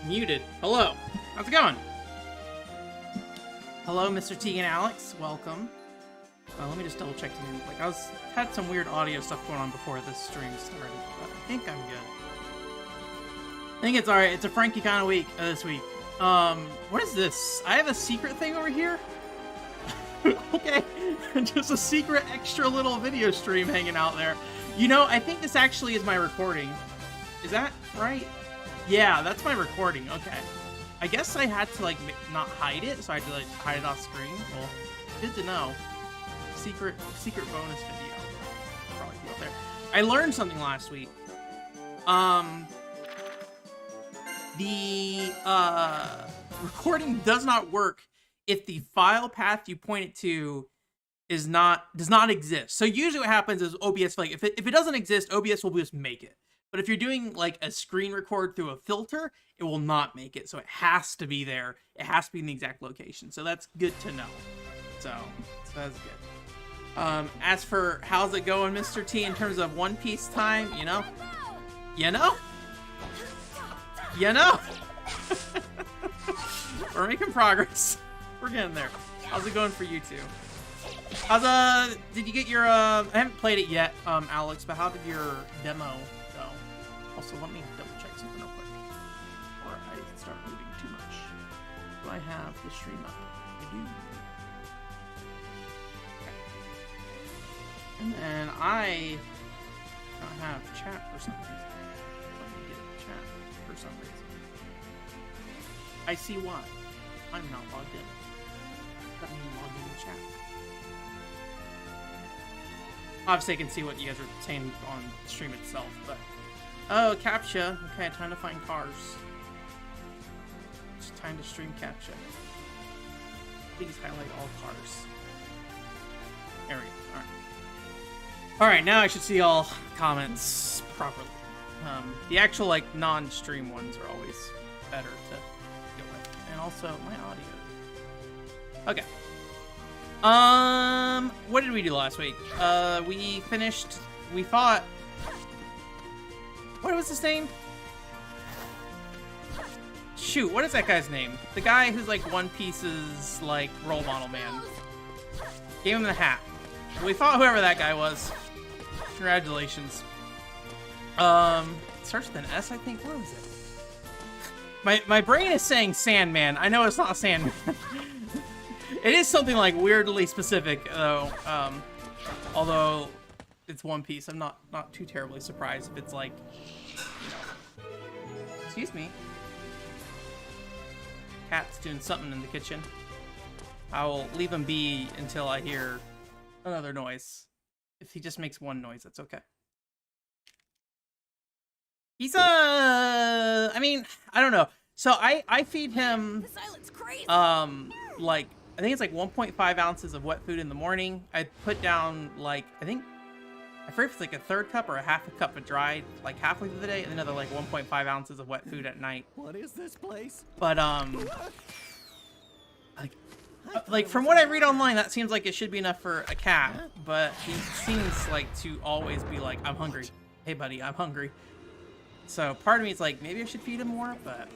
Muted. Hello. How's it going? Hello, Mr. T and Alex. Welcome. Let me just double check the name. Like had some weird audio stuff going on before this stream started, but I think I'm good. I think it's alright. It's a Frankie kind of week this week. What is this? I have a secret thing over here? Okay. Just a secret extra little video stream hanging out there. You know, I think this actually is my recording. Is that right? Yeah, that's my recording. Okay. I guess I had to, like, not hide it, so I had to, like, hide it off screen. Well, good to know. Secret bonus video. Probably be up there. I learned something last week. The recording does not work if the file path you point it to does not exist. So usually what happens is OBS, like, if it doesn't exist, OBS will just make it. But if you're doing like a screen record through a filter, it will not make it. So it has to be there. It has to be in the exact location. So that's good to know. So that's good. As for how's it going, Mr. T, in terms of One Piece time, you know? We're making progress. We're getting there. How's it going for you two? Did you get your, I haven't played it yet, Alex, but how did your demo go? Also, let me double check something real quick before I start moving too much. Do I have the stream up? I do. Okay. And then I don't have chat for some reason. Let me get chat for some reason. I see why. I'm not logged in. Let me log in chat. Obviously, I can see what you guys are saying on the stream itself, but... Oh, CAPTCHA. Okay, time to find cars. It's time to stream CAPTCHA. Please highlight all cars. There we go. Alright. Alright, now I should see all comments properly. The actual, like, non-stream ones are always better to deal with. And also, my audio. Okay. What did we do last week? We fought... What was his name? Shoot, what is that guy's name? The guy who's like One Piece's like role model man. Gave him the hat. We fought whoever that guy was. Congratulations. Starts with an S, I think. What was it? My brain is saying Sandman. I know it's not Sandman. It is something like weirdly specific though. Although it's One Piece, I'm not too terribly surprised if it's like, you know. Excuse me. Cat's doing something in the kitchen. I will leave him be until I hear another noise. If he just makes one noise, that's okay. He's I mean, I don't know. So I feed him like I think it's like 1.5 ounces of wet food in the morning. I put down like I forget if it's like a third cup or a half a cup of dry like halfway through the day, and another like 1.5 ounces of wet food at night. What is this place? But like from what I read online, that seems like it should be enough for a cat, but he seems like to always be like, I'm hungry. Hey buddy, I'm hungry. So part of me is like, maybe I should feed him more, but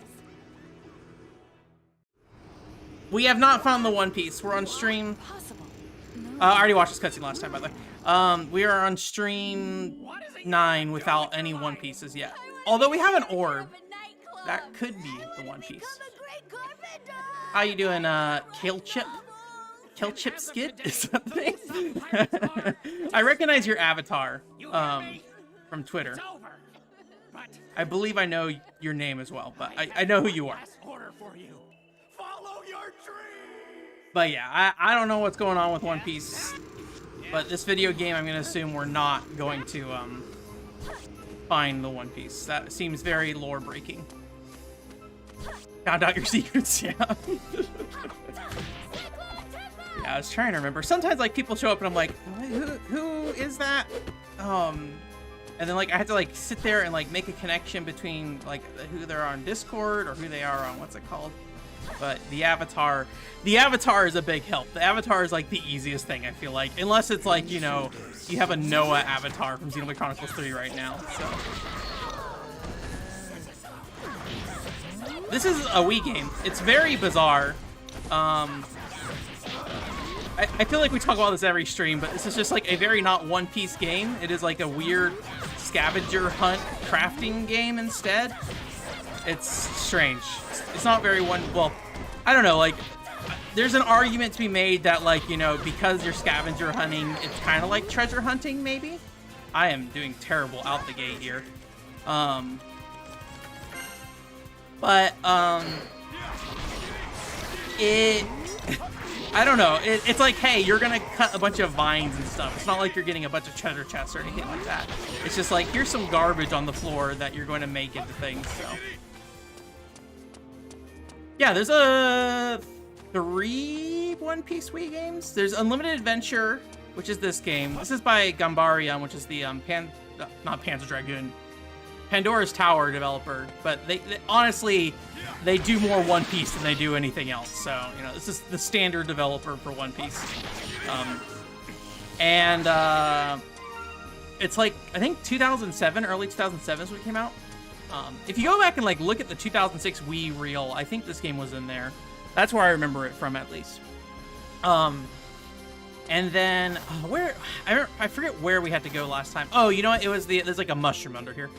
we have not found the One Piece. We're on stream. I already watched this cutscene last time, by the way. We are on stream 9 without any One Pieces yet. Although we have an orb. That could be the One Piece. How you doing, Kale Chip? Kale Chip Skid? Is that the thing? I recognize your avatar from Twitter. I believe I know your name as well, but I know who you are. But yeah, I don't know what's going on with One Piece. But this video game, I'm going to assume we're not going to find the One Piece. That seems very lore-breaking. Found out your secrets, yeah. Yeah, I was trying to remember. Sometimes, like, people show up and I'm like, who is that? And then, like, I have to, like, sit there and, like, make a connection between, like, who they're on Discord or who they are on, what's it called? But the avatar is a big help. The avatar is like the easiest thing, I feel like. Unless it's like, you know, you have a Noah avatar from Xenoblade Chronicles 3 right now, so. This is a Wii game. It's very bizarre. I feel like we talk about this every stream, but this is just like a very not One Piece game. It is like a weird scavenger hunt crafting game instead. It's strange. It's not very well, I don't know, like, there's an argument to be made that, like, you know, because you're scavenger hunting, it's kind of like treasure hunting, maybe? I am doing terrible out the gate here. I don't know. It's like, hey, you're gonna cut a bunch of vines and stuff. It's not like you're getting a bunch of treasure chests or anything like that. It's just like, here's some garbage on the floor that you're going to make into things, so. Yeah, there's 3 One Piece Wii games. There's Unlimited Adventure, which is this game. This is by Ganbarion, which is the not Panzer Dragoon, Pandora's Tower developer. But they honestly, they do more One Piece than they do anything else. So, you know, this is the standard developer for One Piece. It's like, I think 2007, early 2007 is when it came out. If you go back and like look at the 2006 Wii reel, I think this game was in there. That's where I remember it from, at least. And then where I forget where we had to go last time. Oh, you know what? It was there's like a mushroom under here.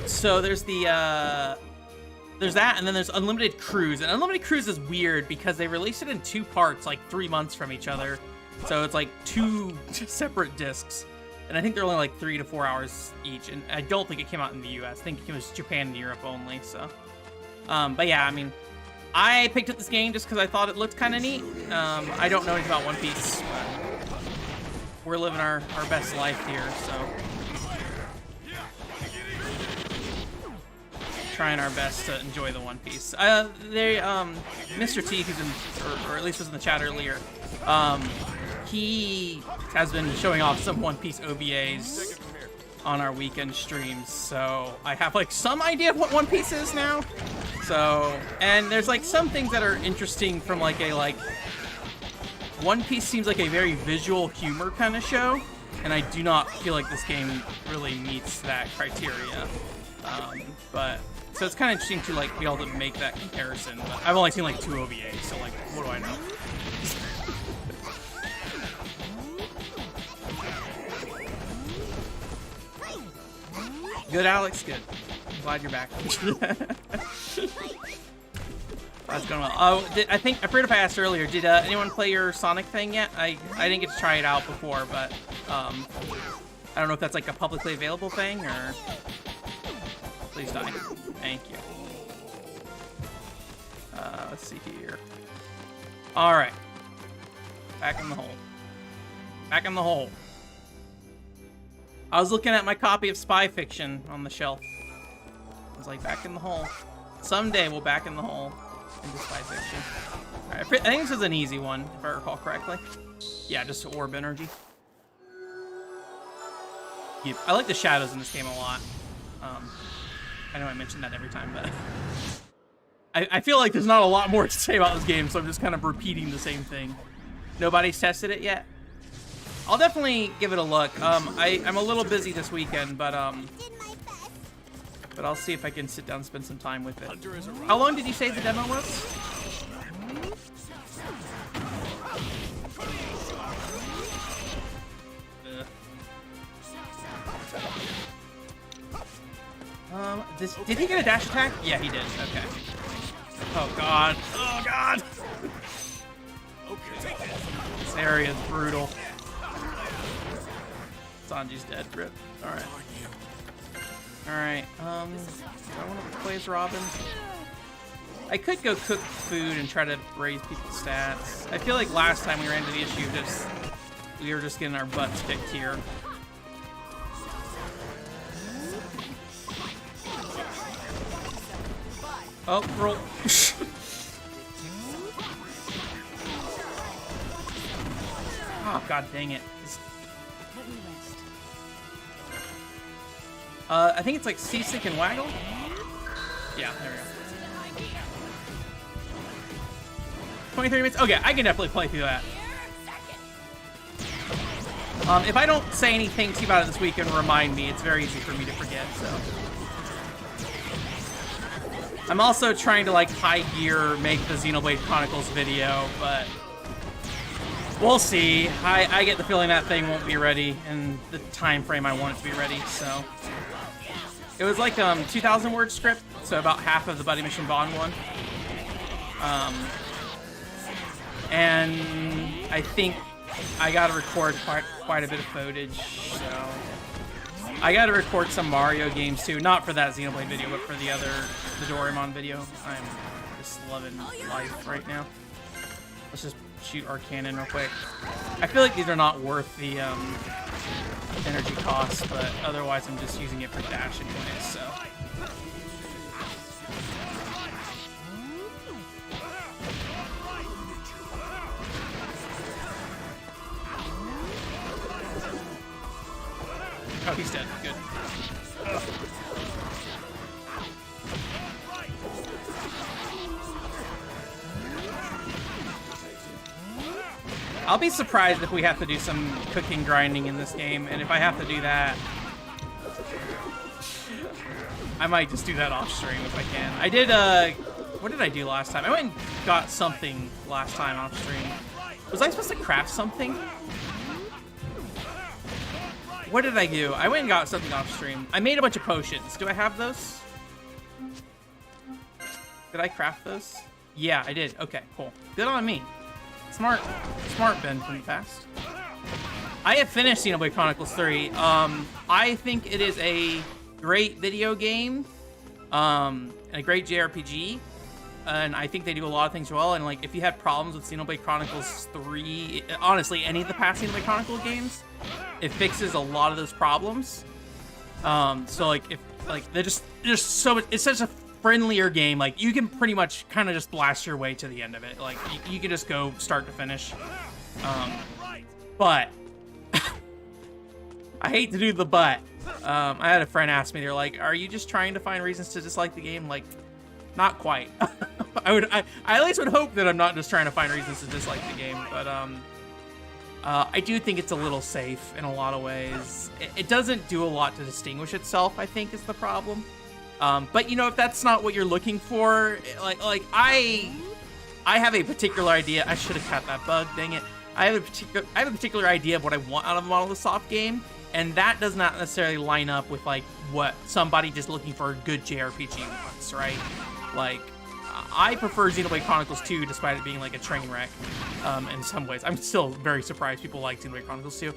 So there's that, and then there's Unlimited Cruise. And Unlimited Cruise is weird because they released it in 2 parts, like 3 months from each other. So it's like 2 separate discs. And I think they're only like 3 to 4 hours each. And I don't think it came out in the US. I think it was Japan and Europe only, so. But yeah, I mean, I picked up this game just because I thought it looked kind of neat. I don't know anything about One Piece, but we're living our best life here, so. Trying our best to enjoy the One Piece. Mr. T, who's in, or at least was in the chat earlier, he has been showing off some One Piece OVAs on our weekend streams, so I have like some idea of what One Piece is now. So, and there's like some things that are interesting from like One Piece seems like a very visual humor kind of show, and I do not feel like this game really meets that criteria. But so it's kind of interesting to like be able to make that comparison. But I've only seen like 2 OVAs, so like, what do I know? Good, Alex. Good. I'm glad you're back. That's going well. Oh, I forget if I asked earlier. Did anyone play your Sonic thing yet? I didn't get to try it out before, but I don't know if that's like a publicly available thing or. Please die. Thank you. Let's see here. All right. Back in the hole. Back in the hole. I was looking at my copy of Spy Fiction on the shelf. I was like, back in the hole. Someday we'll back in the hole into Spy Fiction. All right, I think this is an easy one, if I recall correctly. Yeah, just orb energy. Yep. I like the shadows in this game a lot. I know I mention that every time, but I feel like there's not a lot more to say about this game, so I'm just kind of repeating the same thing. Nobody's tested it yet? I'll definitely give it a look. I'm a little busy this weekend, but I'll see if I can sit down and spend some time with it. How long did you say the demo was? Did he get a dash attack? Yeah, he did. Okay. Oh god. Oh god. Okay. This area is brutal. Sanji's dead. Rip. All right. All right. Do I want to play as Robin? I could go cook food and try to raise people's stats. I feel like last time we ran into the issue of we were just getting our butts kicked here. Oh, roll. Oh, god dang it. I think it's like seasick and waggle. Yeah, there we go. 23 minutes. Okay, I can definitely play through that. If I don't say anything to you about it this week and remind me, it's very easy for me to forget, so. I'm also trying to, like, high gear make the Xenoblade Chronicles video, but we'll see. I get the feeling that thing won't be ready in the time frame I want it to be ready, so. It was like 2,000 word script, so about half of the Buddy Mission Bond one. And I think I gotta record quite a bit of footage, so. I gotta record some Mario games too, not for that Xenoblade video, but for the other, the Doraemon video. I'm just loving life right now. Let's just shoot our cannon real quick. I feel like these are not worth the energy cost, but otherwise I'm just using it for dash anyway, so. Oh, he's dead. Good. I'll be surprised if we have to do some cooking grinding in this game, and if I have to do that, I might just do that off stream if I can. I did, what did I do last time? I went and got something last time off stream. Was I supposed to craft something? What did I do? I went and got something off stream. I made a bunch of potions. Do I have those? Did I craft those? Yeah, I did. Okay, cool. Good on me. Smart Ben from the past. I have finished Xenoblade Chronicles 3. I think it is a great video game, and a great JRPG, and I think they do a lot of things well. And like, if you had problems with Xenoblade Chronicles 3, honestly, any of the past Xenoblade Chronicles games, it fixes a lot of those problems. So like, if like they're just so it's such a friendlier game. Like, you can pretty much kind of just blast your way to the end of it. Like, you can just go start to finish. But I hate to do the but. I had a friend ask me, they're like, "Are you just trying to find reasons to dislike the game?" Like, not quite. I at least would hope that I'm not just trying to find reasons to dislike the game, but I do think it's a little safe in a lot of ways. It doesn't do a lot to distinguish itself, I think, is the problem. But you know, if that's not what you're looking for, like I have a particular idea. I should have cut that bug, dang it. I have a particular idea of what I want out of a Monolith Soft game, and that does not necessarily line up with like what somebody just looking for a good JRPG wants, right? Like, I prefer Xenoblade Chronicles 2, despite it being like a train wreck in some ways. I'm still very surprised people like Xenoblade Chronicles 2.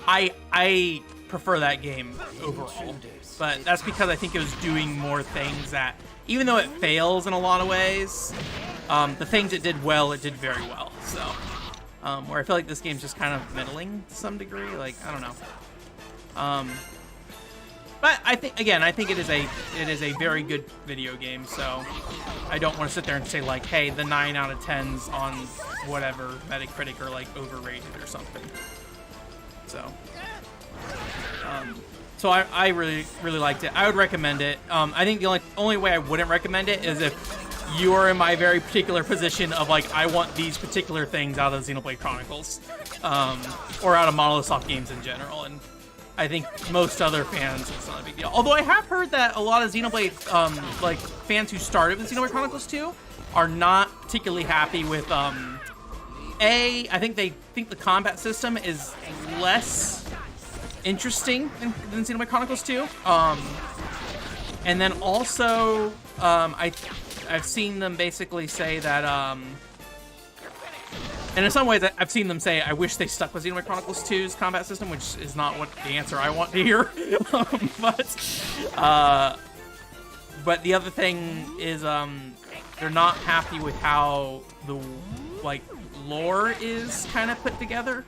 I prefer that game overall, but that's because I think it was doing more things that, even though it fails in a lot of ways, the things it did well, it did very well. So, where I feel like this game's just kind of middling to some degree. Like, I don't know. But I think, again, I think it is a very good video game. So I don't want to sit there and say like, hey, the 9 out of 10s on whatever Metacritic are like overrated or something. So I really liked it. I would recommend it. I think the only way I wouldn't recommend it is if you are in my very particular position of like, I want these particular things out of Xenoblade Chronicles, or out of Monolith Soft games in general. And I think most other fans, it's not a big deal. Although I have heard that a lot of Xenoblade, like fans who started with Xenoblade Chronicles 2 are not particularly happy with, I think they think the combat system is less interesting than Xenoblade Chronicles 2. And then also, I've seen them basically say that, and in some ways I've seen them say, I wish they stuck with Xenoblade Chronicles 2's combat system, which is not what the answer I want to hear. But the other thing is, they're not happy with how the, like, lore is kind of put together.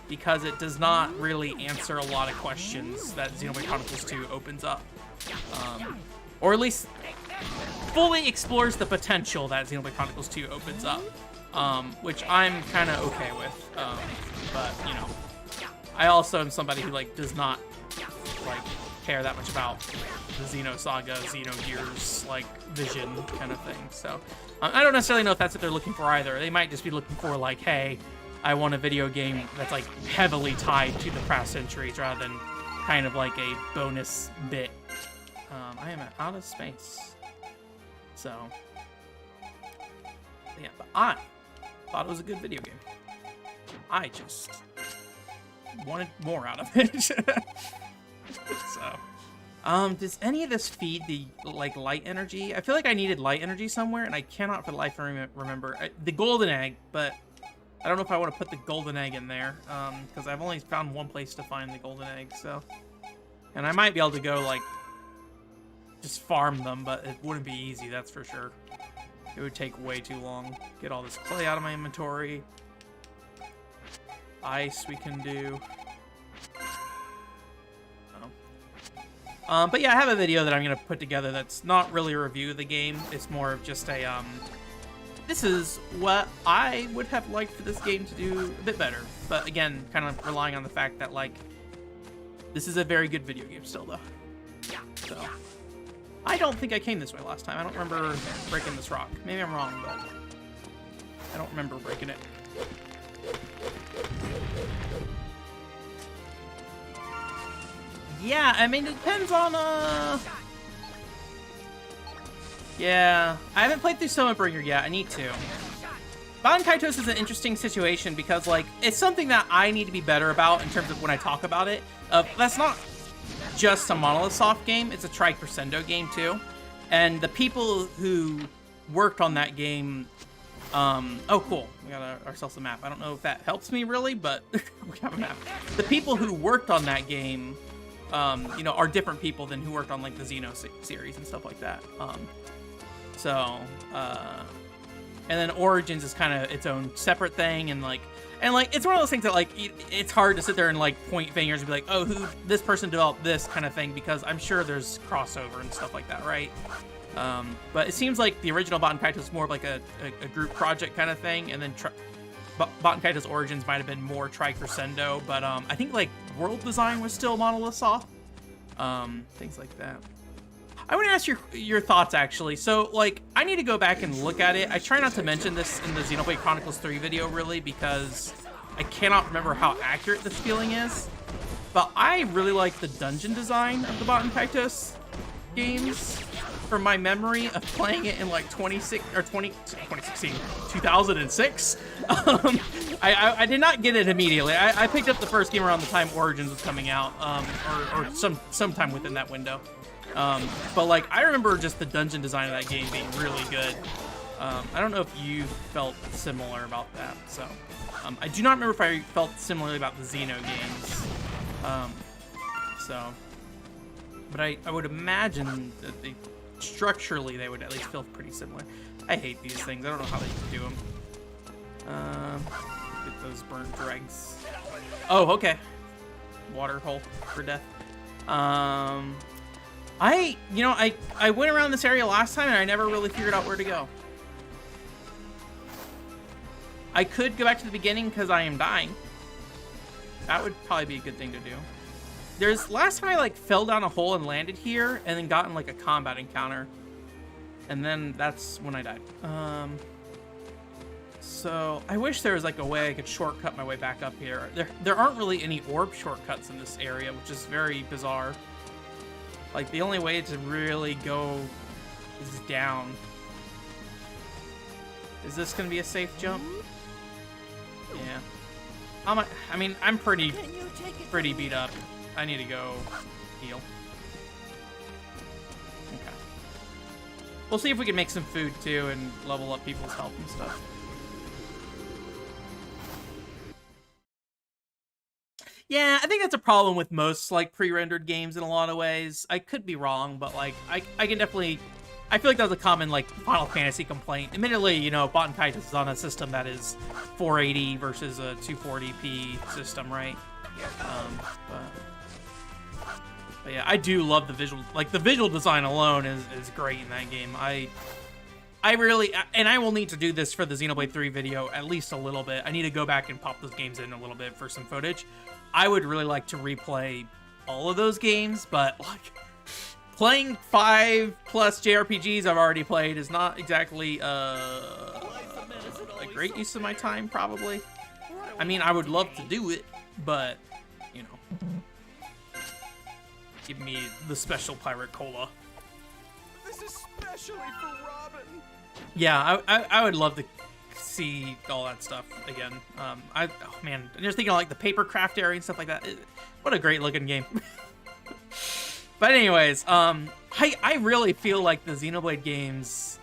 Because it does not really answer a lot of questions that Xenoblade Chronicles 2 opens up. Or at least fully explores the potential that Xenoblade Chronicles 2 opens up. Which I'm kind of okay with. But, you know, I also am somebody who, like, does not, like, care that much about the Xeno Saga, Xenogears, like, vision kind of thing. So, I don't necessarily know if that's what they're looking for either. They might just be looking for, like, hey, I want a video game that's like heavily tied to the past centuries rather than kind of like a bonus bit I am out of space. So, yeah, but I thought it was a good video game. I just wanted more out of it. So, does any of this feed the, like, light energy? I feel like I needed light energy somewhere, and I cannot for the life of me remember. The golden egg, but I don't know if I want to put the golden egg in there, because I've only found one place to find the golden egg, so. And I might be able to go, like, just farm them, but it wouldn't be easy, that's for sure. It would take way too long. Get all this clay out of my inventory. Ice we can do. But yeah, I have a video that I'm going to put together that's not really a review of the game. It's more of just a, this is what I would have liked for this game to do a bit better. But again, kind of relying on the fact that, like, this is a very good video game still, though. So, I don't think I came this way last time. I don't remember breaking this rock. Maybe I'm wrong, but I don't remember breaking it. Yeah, I mean, it depends on, yeah, I haven't played through Summerbringer yet. I need to. Baten Kaitos is an interesting situation because, like, it's something that I need to be better about in terms of when I talk about it. That's not just a Monolith Soft game. It's a Tri-Crescendo game, too. And the people who worked on that game... oh, cool. We got ourselves a map. I don't know if that helps me, really, but we have a map. The people who worked on that game... you know, are different people than who worked on, like, the Xeno series and stuff like that. And then Origins is kind of its own separate thing, and it's one of those things that, like, it's hard to sit there and, like, point fingers and be like, oh, this person developed this kind of thing, because I'm sure there's crossover and stuff like that, right? But it seems like the original Baten Kaitos is more of, like, a group project kind of thing, and then Baten Kaitos Origins might have been more Tri-Crescendo, but I think, like, world design was still Monolith Soft. Things like that. I want to ask your thoughts, actually. So, like, I need to go back and look at it. I try not to mention this in the Xenoblade Chronicles 3 video, really, because I cannot remember how accurate this feeling is. But I really like the dungeon design of the Baten Kaitos games, from my memory of playing it in, like, 2016, 2006. I did not get it immediately. I picked up the first game around the time Origins was coming out, or sometime within that window. But, like, I remember just the dungeon design of that game being really good. I don't know if you felt similar about that. So, I do not remember if I felt similarly about the Xeno games. But I would imagine that structurally they would at least feel pretty similar. I hate these things. I don't know how they do them. Get those burnt dregs. Oh, okay. Water hole for death. I went around this area last time and I never really figured out where to go. I could go back to the beginning because I am dying. That would probably be a good thing to do. Last time I, like, fell down a hole and landed here and then got in, like, a combat encounter. And then that's when I died. So I wish there was, like, a way I could shortcut my way back up here. There aren't really any orb shortcuts in this area, which is very bizarre. Like, the only way to really go is down. Is this gonna be a safe jump? Yeah. I mean, I'm pretty beat up. I need to go heal. Okay. We'll see if we can make some food, too, and level up people's health and stuff. Yeah, I think that's a problem with most, like, pre-rendered games in a lot of ways. I could be wrong, but, like, I can definitely... I feel like that was a common, like, Final Fantasy complaint. Admittedly, you know, Baten Kaitos is on a system that is 480 versus a 240p system, right? But yeah, I do love the visual... Like, the visual design alone is great in that game. I really... And I will need to do this for the Xenoblade 3 video at least a little bit. I need to go back and pop those games in a little bit for some footage. I would really like to replay all of those games, but, like... Playing 5+ JRPGs I've already played is not exactly a great use of my time, probably. I mean, I would love to do it, but, you know. give me the special pirate cola. This is especially for Robin. Yeah, I would love to see all that stuff again. Oh man, I'm just thinking of, like, the paper craft area and stuff like that. What a great looking game. But anyways, I really feel like the Xenoblade games.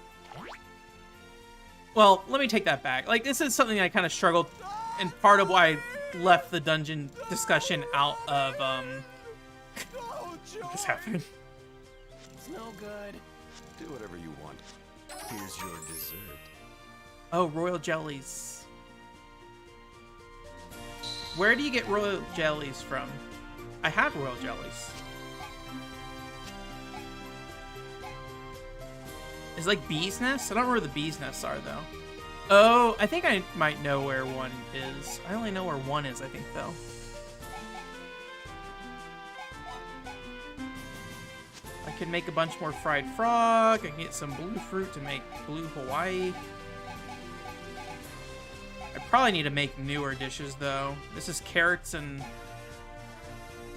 Well, let me take that back. Like, this is something I kind of struggled, and part of why I left the dungeon discussion out of what just happened. It's no good. Do whatever you want. Here's your dessert. Oh, royal jellies. Where do you get royal jellies from? I have royal jellies. Is like bees' nests? I don't know where the bees' nests are though. Oh, I think I might know where one is. I only know where one is, I think, though. I can make a bunch more fried frog. I can get some blue fruit to make blue Hawaii. I probably need to make newer dishes, though. This is carrots and...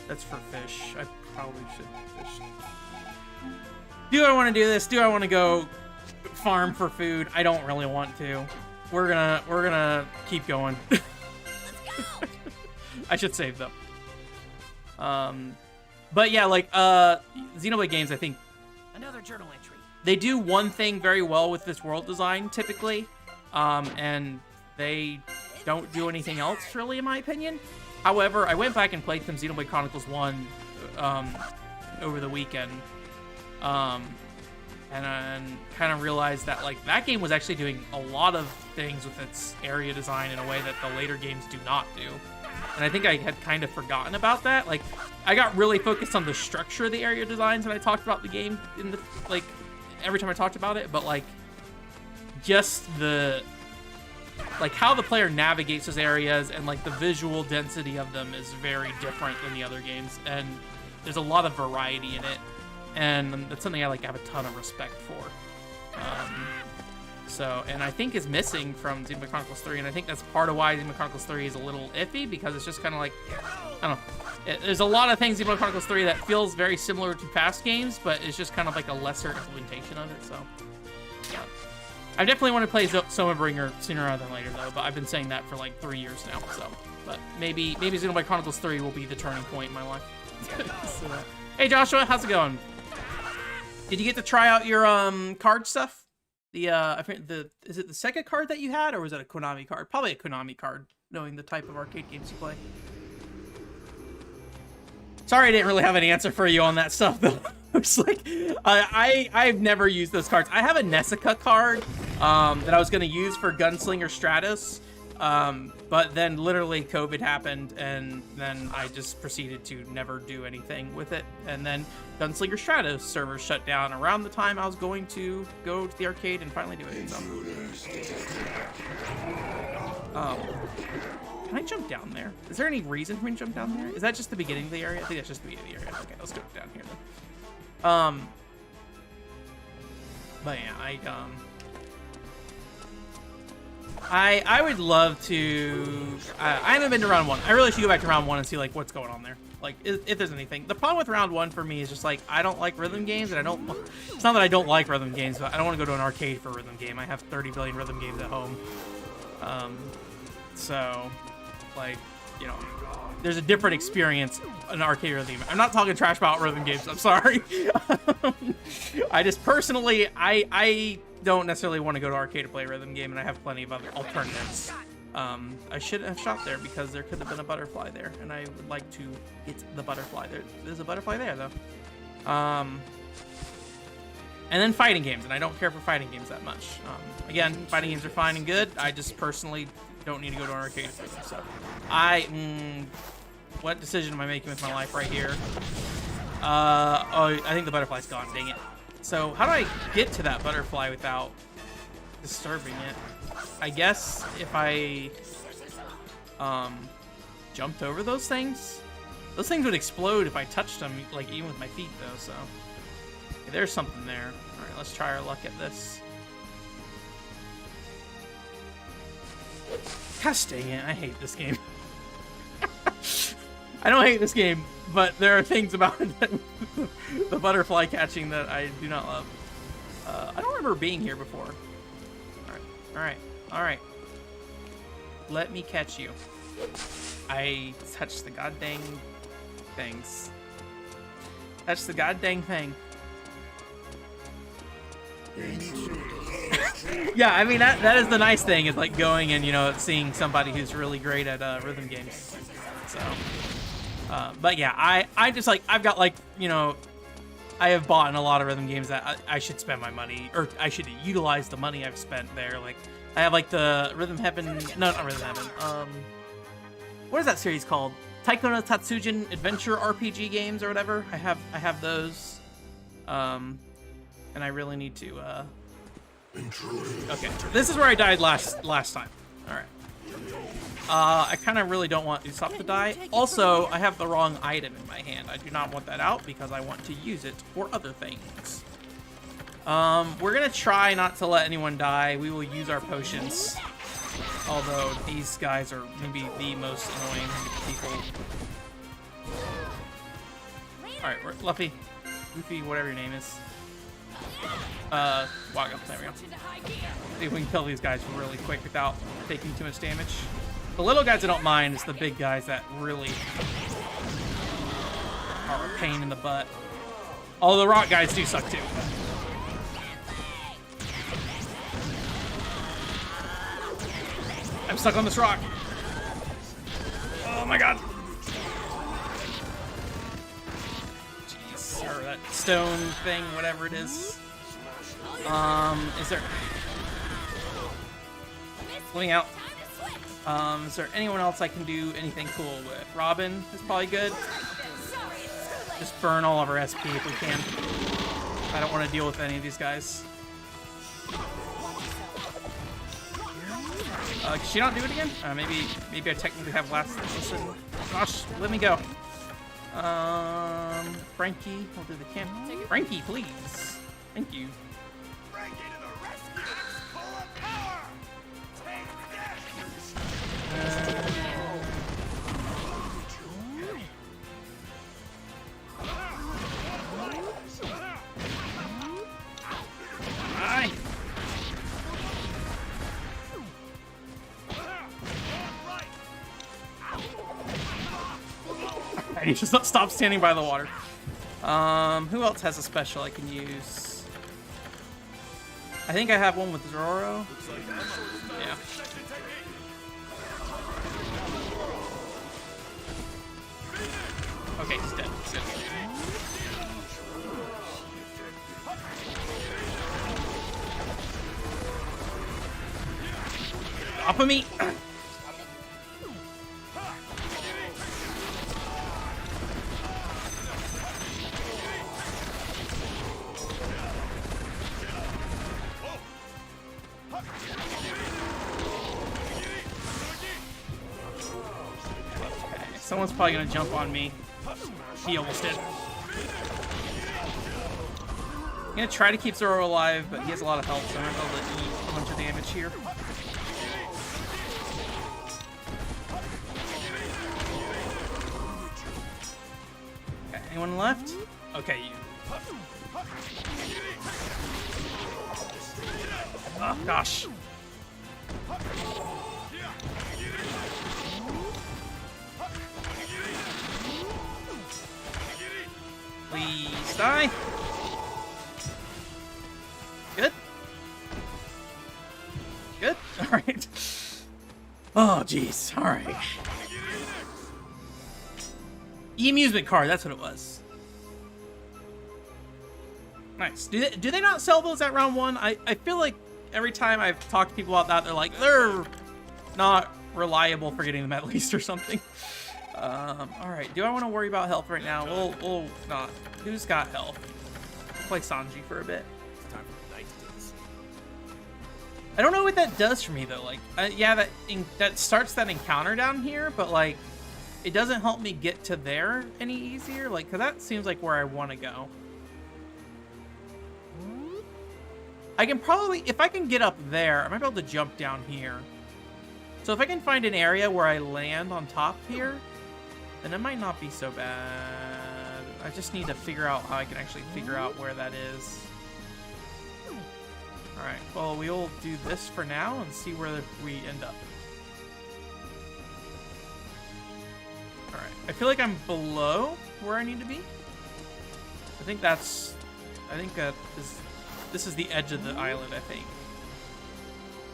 That's for fish. I probably should fish. Do I want to do this? Do I want to go farm for food? I don't really want to. We're gonna keep going. Let's go. I should save though. But yeah, like Xenoblade games, I think Another journal entry. they do one thing very well with this world design typically, and they don't do anything else really, in my opinion. However, I went back and played some Xenoblade Chronicles 1 over the weekend, and kind of realized that like that game was actually doing a lot of things with its area design in a way that the later games do not do. And I think I had kind of forgotten about that. Like, I got really focused on the structure of the area designs when I talked about the game in the, like, every time I talked about it, but like just the like how the player navigates those areas and like the visual density of them is very different than the other games, and there's a lot of variety in it, and that's something I like have a ton of respect for. And I think is missing from Xenoblade Chronicles 3, and I think that's part of why Xenoblade Chronicles 3 is a little iffy, because it's just kind of like, I don't know. There's a lot of things in Xenoblade Chronicles 3 that feels very similar to past games, but it's just kind of like a lesser implementation of it, so. Yeah. I definitely want to play Somabringer sooner rather than later, though, but I've been saying that for like 3 years now, so. But maybe Xenoblade Chronicles 3 will be the turning point in my life. So, hey, Joshua, how's it going? Did you get to try out your card stuff? I think is it the Sega card that you had, or was it a Konami card? Probably a Konami card, knowing the type of arcade games you play. Sorry, I didn't really have an answer for you on that stuff, though. It's like, I've never used those cards. I have a Nessica card that I was going to use for Gunslinger Stratos, but then literally COVID happened, and then I just proceeded to never do anything with it. And then Gunslinger Stratos servers shut down around the time I was going to go to the arcade and finally do it. So. Can I jump down there? Is there any reason for me to jump down there? Is that just the beginning of the area? I think that's just the beginning of the area. Okay, let's go down here then. But yeah, I would love to. I haven't been to round 1. I really should go back to round 1 and see like what's going on there. Like if there's anything. The problem with round 1 for me is just like I don't like rhythm games, and I don't. It's not that I don't like rhythm games, but I don't want to go to an arcade for a rhythm game. I have 30 billion rhythm games at home. So, like, you know, there's a different experience in arcade rhythm game. I'm not talking trash about rhythm games. I'm sorry. I just personally, I don't necessarily want to go to arcade to play a rhythm game, and I have plenty of other alternatives. I shouldn't have shot there because there could have been a butterfly there, and I would like to get the butterfly. There's a butterfly there, though. And then fighting games, and I don't care for fighting games that much. Again, fighting games are fine and good. I just personally don't need to go to an arcade for them. So, what decision am I making with my life right here? Oh, I think the butterfly's gone. Dang it. So, how do I get to that butterfly without disturbing it? I guess if I jumped over those things would explode if I touched them, like even with my feet, though. So, okay, there's something there. All right, let's try our luck at this. Gosh dang it, I hate this game. I don't hate this game, but there are things about it that the butterfly catching that I do not love. I don't remember being here before. All right. Let me catch you. I touched the goddamn things. Touch the goddamn thing. Yeah, I mean that is the nice thing, is like going and, you know, seeing somebody who's really great at rhythm games. So, but yeah, I just like, I've got like, you know, I have bought in a lot of rhythm games that I should spend my money, or I should utilize the money I've spent there. Like I have like the Rhythm Heaven, no, not Rhythm Heaven. What is that series called? Taiko no Tatsujin Adventure RPG games or whatever. I have those. And I really need to. Okay, this is where I died last time. All right. I kind of really don't want Usopp to die. Also, I have the wrong item in my hand. I do not want that out because I want to use it for other things. We're gonna try not to let anyone die. We will use our potions. Although these guys are maybe the most annoying people. Alright, Luffy, Goofy, whatever your name is. Wago, there we go. See if we can kill these guys really quick without taking too much damage. The little guys I don't mind, it's the big guys that really are a pain in the butt. Although the rock guys do suck too. I'm stuck on this rock. Oh my god. Jeez, or that stone thing, whatever it is. Is there... Let me out. Is there anyone else I can do anything cool with? Robin is probably good. Just burn all of our SP if we can. I don't want to deal with any of these guys. Can she not do it again? Maybe I technically have last listen. Gosh, let me go. Frankie, we'll do the camp. Frankie, please. Thank you. Hi. I need to stop standing by the water. Who else has a special I can use? I think I have one with Zoro. Yeah. Okay, he's dead. Good. Off of me! Someone's probably gonna jump on me. He almost did. I'm gonna try to keep Zoro alive, but he has a lot of health, so I'm gonna be able to eat a bunch of damage here. Okay, anyone left? Okay, you. Oh, gosh. Please die. Good. Good. All right. Oh, jeez. All right. E-amusement card. That's what it was. Nice. Do they not sell those at round one? I feel like every time I've talked to people about that, they're like, they're not reliable for getting them at least or something. All right. Do I want to worry about health right now? We'll not. Who's got health? Play Sanji for a bit. I don't know what that does for me though. Like, yeah, that starts that encounter down here, but like, it doesn't help me get to there any easier. Like, cause that seems like where I want to go. I can probably, if I can get up there, I might be able to jump down here. So if I can find an area where I land on top here, then it might not be so bad. I just need to figure out how I can actually figure out where that is. Alright, well, we'll do this for now and see where we end up. Alright, I feel like I'm below where I need to be. I think that this is the edge of the island, I think.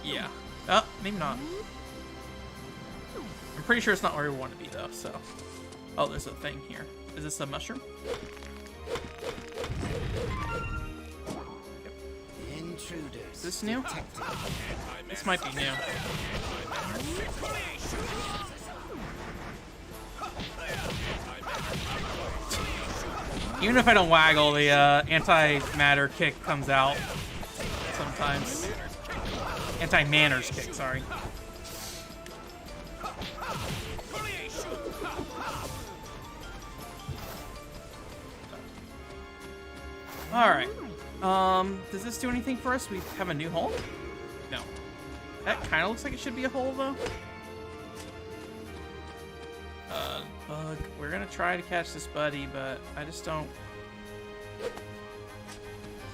Yeah. Oh, maybe not. I'm pretty sure it's not where we want to be, though, so... Oh, there's a thing here. Is this a mushroom? Yep. Intruders. Is this new? This might be new. Even if I don't waggle, the anti-matter kick comes out sometimes. Anti-manners kick, sorry. Alright. Does this do anything for us? We have a new hole? No. That kind of looks like it should be a hole, though. Bug. We're gonna try to catch this buddy, but I just don't...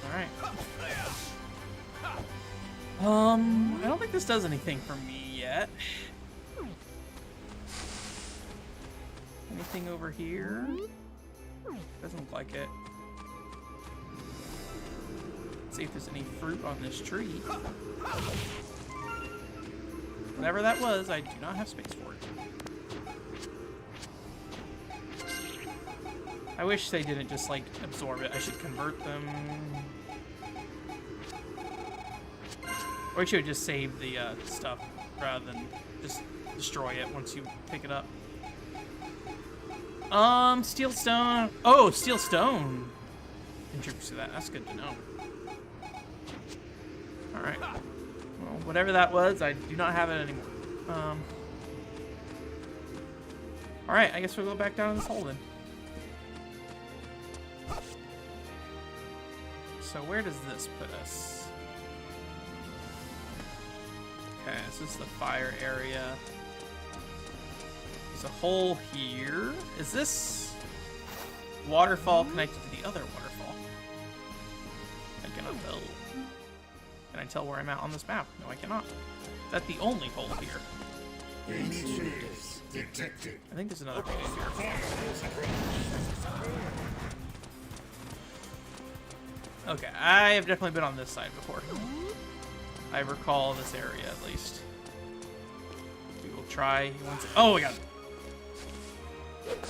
Alright. I don't think this does anything for me yet. Anything over here? Doesn't look like it. Let's see if there's any fruit on this tree. Whatever that was, I do not have space for it. I wish they didn't just, like, absorb it. I should convert them. Or I should just save the stuff rather than just destroy it once you pick it up. Steel stone. Oh, steel stone contributes to that. That's good to know. Alright. Well, whatever that was, I do not have it anymore. Alright, I guess we'll go back down in this hole then. So where does this put us? Okay, this is the fire area. There's a hole here. Is this waterfall connected to the other waterfall? I cannot tell. Can I tell where I'm at on this map? No, I cannot. Is that the only hole here? Intruders detected. I think there's another hole here. Okay, I have definitely been on this side before. I recall this area at least. We will try once. Oh, we got it.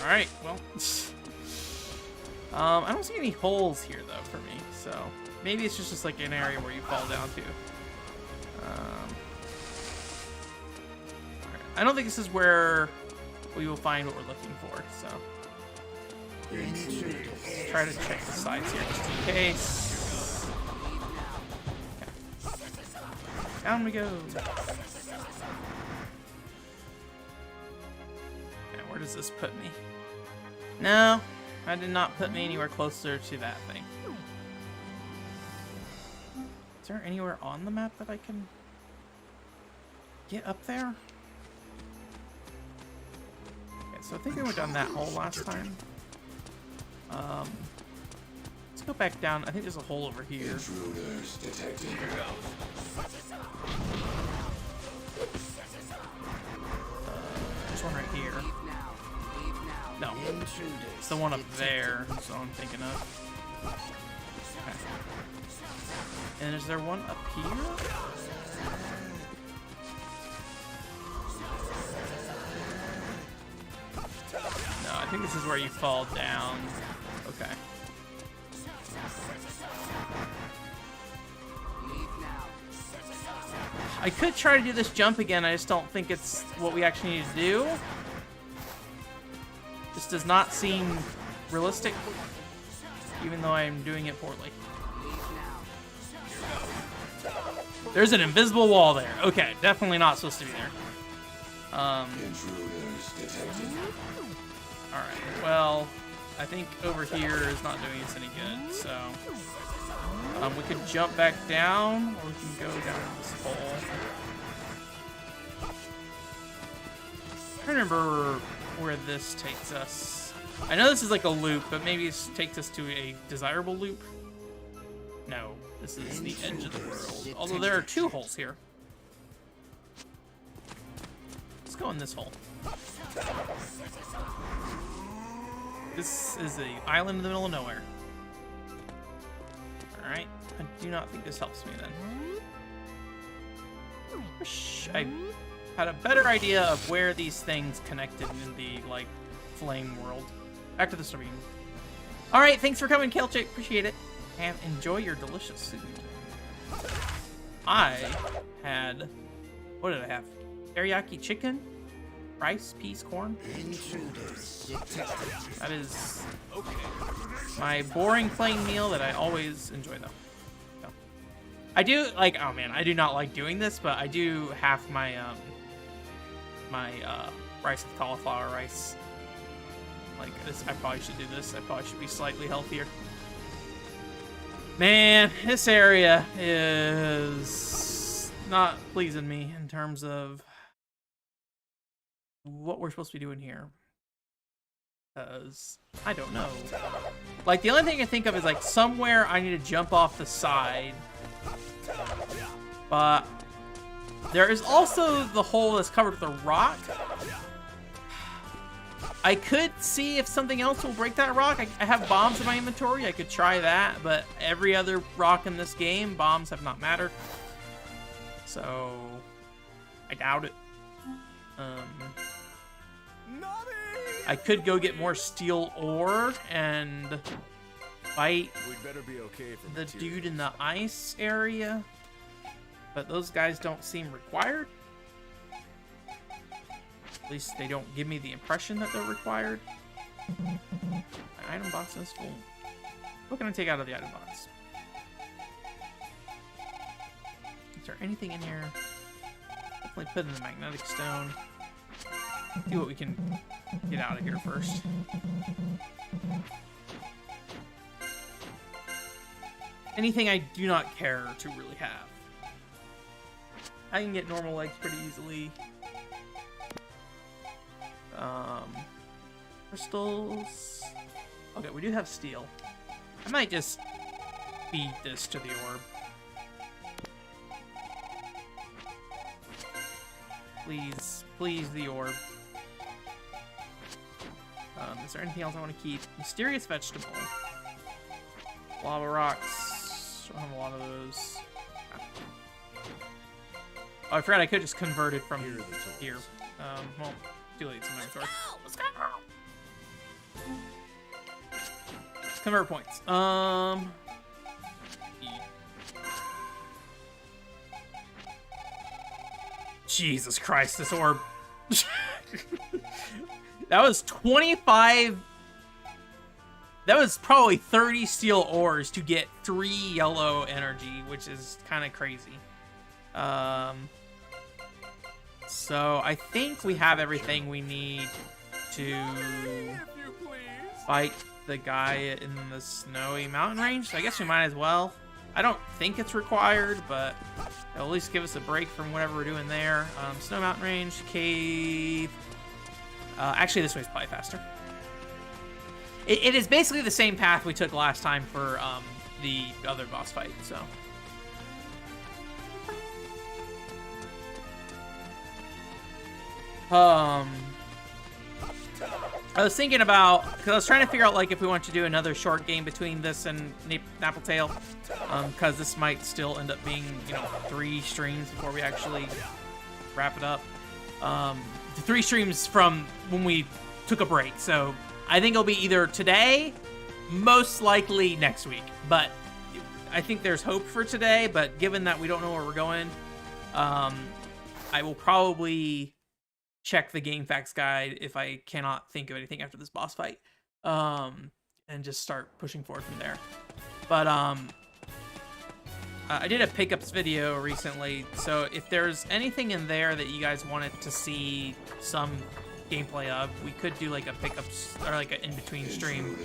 All right, well, I don't see any holes here though for me, so maybe it's just like an area where you fall down to. Right. I don't think this is where we will find what we're looking for, so let's try to check the sides here just in case. Down we go. Okay, where does this put me? No, that did not put me anywhere closer to that thing. Is there anywhere on the map that I can get up there? Okay, so I think we went down that hole last time. Let's go back down. I think there's a hole over here. Intruders detected. There's one right here. No, it's the one up there. That's what I'm thinking of. Okay. And is there one up here? No, I think this is where you fall down. Okay. I could try to do this jump again, I just don't think it's what we actually need to do. This does not seem realistic, even though I'm doing it poorly. There's an invisible wall there. Okay, definitely not supposed to be there. Alright, well, I think over here is not doing us any good, so... we could jump back down, or we can go down this hole. I remember where this takes us. I know this is like a loop, but maybe this takes us to a desirable loop. No, this is the edge of the world. Although there are 2 holes here. Let's go in this hole. This is the island in the middle of nowhere. Alright, I do not think this helps me then. Wish I had a better idea of where these things connected in the, like, flame world. Back to the stream. Alright, thanks for coming, Kelchick. Appreciate it. And enjoy your delicious food. I had... What did I have? Teriyaki chicken? Rice, peas, corn? That is my boring plain meal that I always enjoy, though. So, I do, like, oh man, I do not like doing this, but I do have my, rice with cauliflower rice. Like, this, I probably should do this. I probably should be slightly healthier. Man, this area is not pleasing me in terms of what we're supposed to be doing here. Because I don't know. Like, the only thing I think of is, like, somewhere I need to jump off the side. But there is also the hole that's covered with a rock. I could see if something else will break that rock. I have bombs in my inventory. I could try that, but every other rock in this game, bombs have not mattered. So, I doubt it. I could go get more steel ore and fight the dude in the ice area, but those guys don't seem required. At least they don't give me the impression that they're required. My item box is full. What can I take out of the item box? Is there anything in here? Definitely put in the magnetic stone. See what we can get out of here first. Anything I do not care to really have. I can get normal legs pretty easily. Crystals. Okay, we do have steel. I might just feed this to the orb. Please, please, the orb. Is there anything else I want to keep? Mysterious vegetable. Lava rocks. I don't have a lot of those. Oh, I forgot I could just convert it from here. Well, too late. It's in my inventory. Let's go. Convert points. Jesus Christ, this orb. That was 25. That was probably 30 steel ores to get 3 yellow energy, which is kind of crazy. So I think we have everything we need to fight the guy in the snowy mountain range. So I guess we might as well. I don't think it's required, but it'll at least give us a break from whatever we're doing there. Snow mountain range, cave. Actually, this way's probably faster. It is basically the same path we took last time for the other boss fight, so. I was thinking about, because I was trying to figure out, like, if we want to do another short game between this and Nappletail, because this might still end up being, you know, 3 streams before we actually wrap it up. 3 streams from when we took a break, so I think it'll be either today, most likely next week, but I think there's hope for today, but given that we don't know where we're going, I will probably check the game facts guide if I cannot think of anything after this boss fight, and just start pushing forward from there. But I did a pickups video recently, so if there's anything in there that you guys wanted to see some gameplay of, we could do like a pickups or like an in-between stream.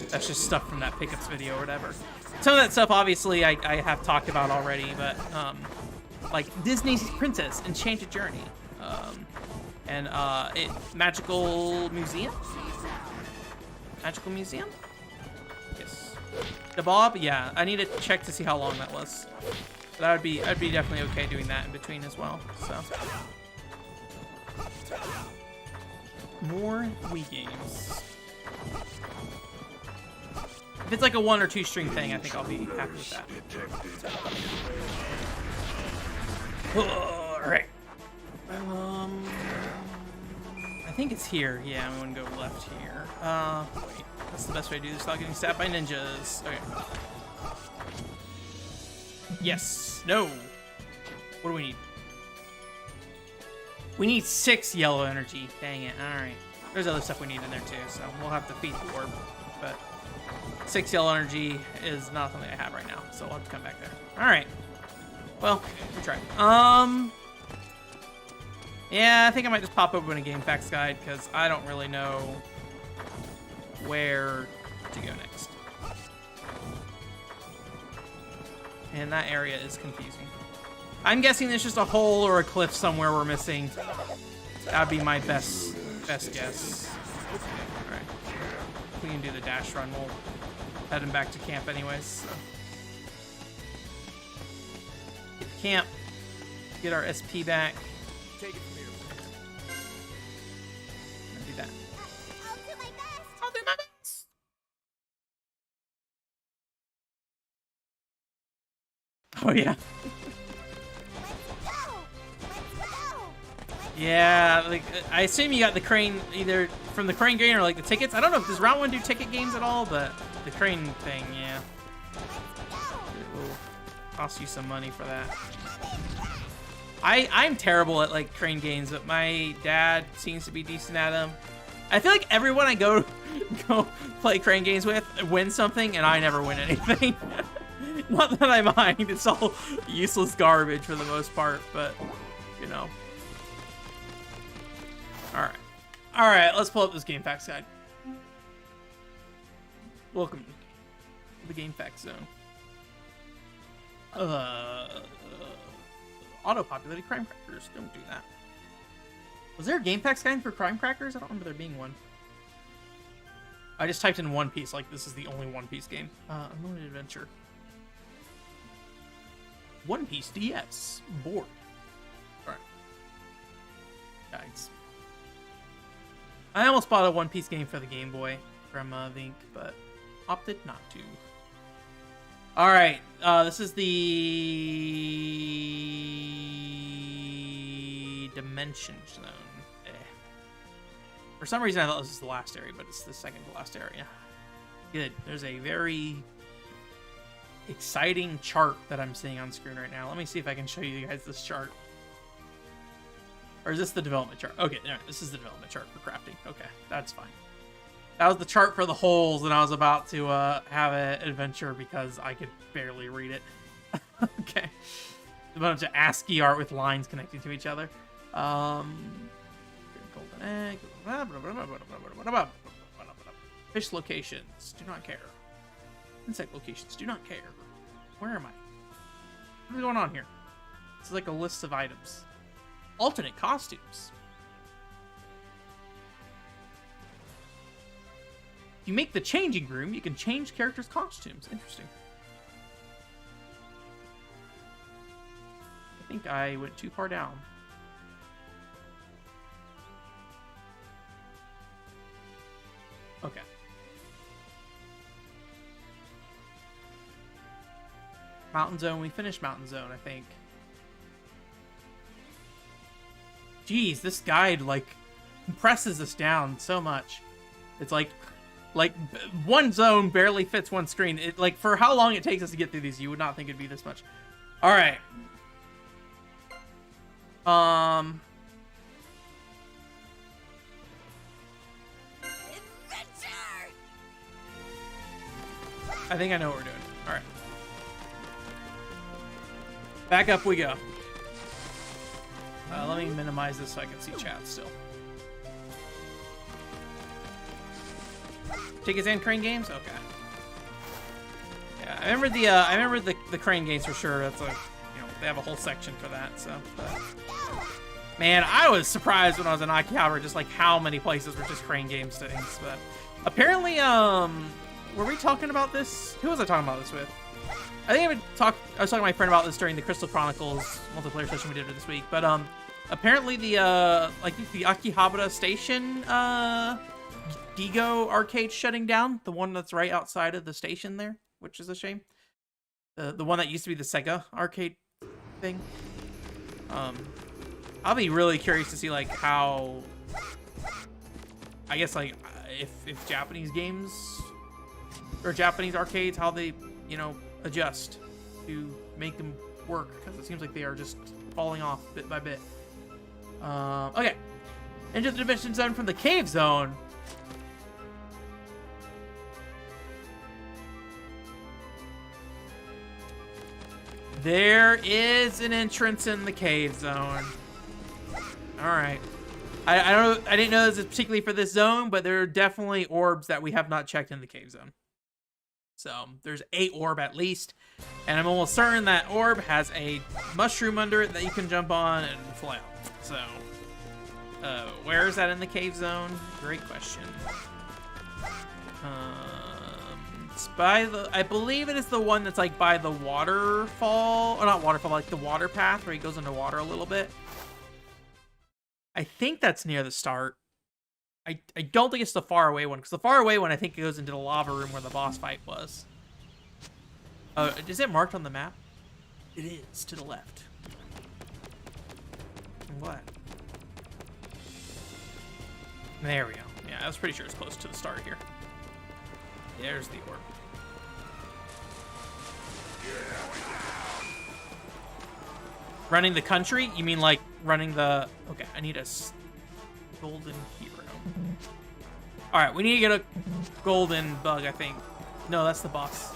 That's just stuff from that pickups video or whatever. Some of that stuff obviously I have talked about already, but like Disney's Princess Enchanted Journey, And Magical Museum? Magical Museum? Yes. The Bob? Yeah, I need to check to see how long that was. But I'd be definitely okay doing that in between as well. So more Wii games. If it's like a 1 or 2 string thing, I think I'll be happy with that. Alright. I think it's here. Yeah, I'm gonna go left here. Wait. That's the best way to do this without getting stabbed by ninjas. Okay. Yes. No. What do we need? We need 6 yellow energy. Dang it. Alright. There's other stuff we need in there too, so we'll have to feed the orb. But 6 yellow energy is not something I have right now, so we'll have to come back there. Alright. Well, we tried. Yeah, I think I might just pop open a game facts guide because I don't really know where to go next. And that area is confusing. I'm guessing there's just a hole or a cliff somewhere we're missing. That'd be my best guess. Alright. We can do the dash run. We'll head him back to camp anyways. So. Get to camp. Get our SP back. Take it from here. Do that. I'll do my best. I'll do my best. Oh yeah. Let's go. Yeah, like I assume you got the crane either from the crane gain or like the tickets. I don't know if does Round 1 do ticket games at all, but the crane thing, yeah. It will cost you some money for that. I'm terrible at like crane games, but my dad seems to be decent at them. I feel like everyone I go play crane games with wins something, and I never win anything. Not that I mind; it's all useless garbage for the most part. But you know. All right. Let's pull up this game facts guide. Welcome to the game facts zone. Auto-populated crime crackers. Don't do that. Was there a game facts guide for crime crackers? I don't remember there being one. I just typed in One Piece, like this is the only One Piece game. Unlimited Adventure. One Piece DS. Board. Alright. Guides. I almost bought a One Piece game for the Game Boy from Vink, but opted not to. Alright, this is the Dimension Zone. For some reason I thought this was the last area, but it's the second to last area. Good. There's a very exciting chart that I'm seeing on screen right now. Let me see if I can show you guys this chart. Or is this the development chart? Okay, no, this is the development chart for crafting. Okay, that's fine. That was the chart for the holes, and I was about to have an adventure because I could barely read it. Okay. A bunch of ASCII art with lines connecting to each other. Golden egg. Fish locations. Do not care. Insect locations. Do not care. Where am I? What is going on here? This is like a list of items. Alternate costumes. If you make the changing room, you can change characters' costumes. Interesting. I think I went too far down. Okay. Mountain Zone. We finished Mountain Zone, I think. Jeez, this guide, like, compresses us down so much. It's like one zone barely fits one screen. It, like, for how long it takes us to get through these, you would not think it'd be this much. All right. I think I know what we're doing. All right. Back up we go. Let me minimize this so I can see chat still. Tickets and crane games? Okay. Yeah, I remember the crane games for sure. That's like, you know, they have a whole section for that. So, Man, I was surprised when I was in Akihabara just like how many places were just crane games things. But apparently, were we talking about this? Who was I talking about this with? I think I was talking to my friend about this during the Crystal Chronicles multiplayer session we did this week. But apparently the Akihabara station Digo arcade shutting down, the one that's right outside of the station there, which is a shame. The one that used to be the Sega arcade thing. I'll be really curious to see like how, I guess like if Japanese games or Japanese arcades, how they, you know, adjust to make them work, because it seems like they are just falling off bit by bit. Okay, into the Dimension Zone from the Cave Zone. There is an entrance in the Cave Zone. All right. I didn't know this is particularly for this zone, but there are definitely orbs that we have not checked in the Cave Zone. So there's 8 orb at least, and I'm almost certain that orb has a mushroom under it that you can jump on and fly out. So where is that in the Cave Zone? Great question. It's by the, I believe it is the one that's like by the waterfall, or not waterfall, like the water path where he goes under water a little bit. I think that's near the start. I don't think it's the far away one, because the far away one I think it goes into the lava room where the boss fight was. Is it marked on the map? It is, to the left. What? There we go. Yeah, I was pretty sure it's close to the start here. There's the orb. Running the country? You mean like running the... Okay, I need a golden hero. Alright, we need to get a golden bug, I think. No, that's the boss.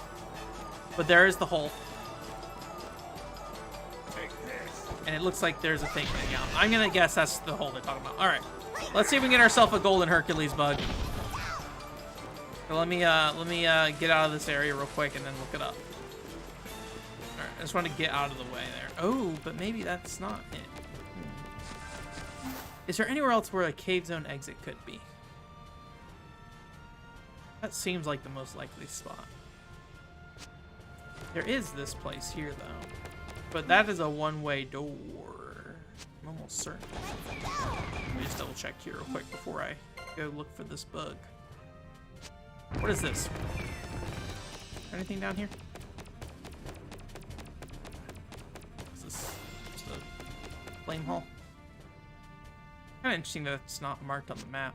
But there is the hole. And it looks like there's a thing coming out. I'm gonna guess that's the hole they're talking about. Alright, let's see if we can get ourselves a golden Hercules bug. So let me get out of this area real quick and then look it up. Alright, I just want to get out of the way there. Oh, but maybe that's not it. Is there anywhere else where a cave zone exit could be? That seems like the most likely spot. There is this place here, though. But that is a one-way door. I'm almost certain. Let me just double check here real quick before I go look for this bug. What is this? Anything down here? Is this just a flame hole? Kind of interesting that it's not marked on the map.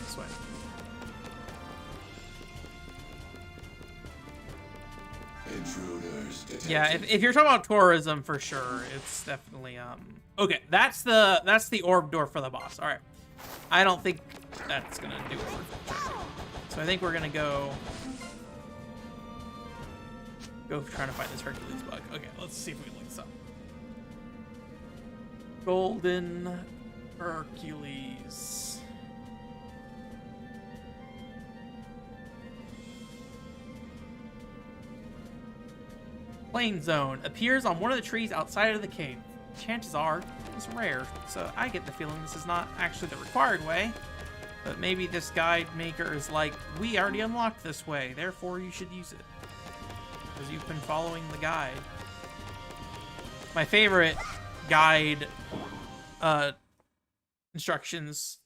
This way. Intruders detected. Yeah, if you're talking about tourism, for sure, it's definitely okay, that's the orb door for the boss. All right, I don't think that's gonna do what we're trying to do. So I think we're gonna go trying to find this Hercules bug. Okay, let's see if we can look this up. Golden Hercules. Plain zone appears on one of the trees outside of the cave. Chances are it's rare, so I get the feeling this is not actually the required way. But maybe this guide maker is like, we already unlocked this way, therefore you should use it. Because you've been following the guide. My favorite guide instructions.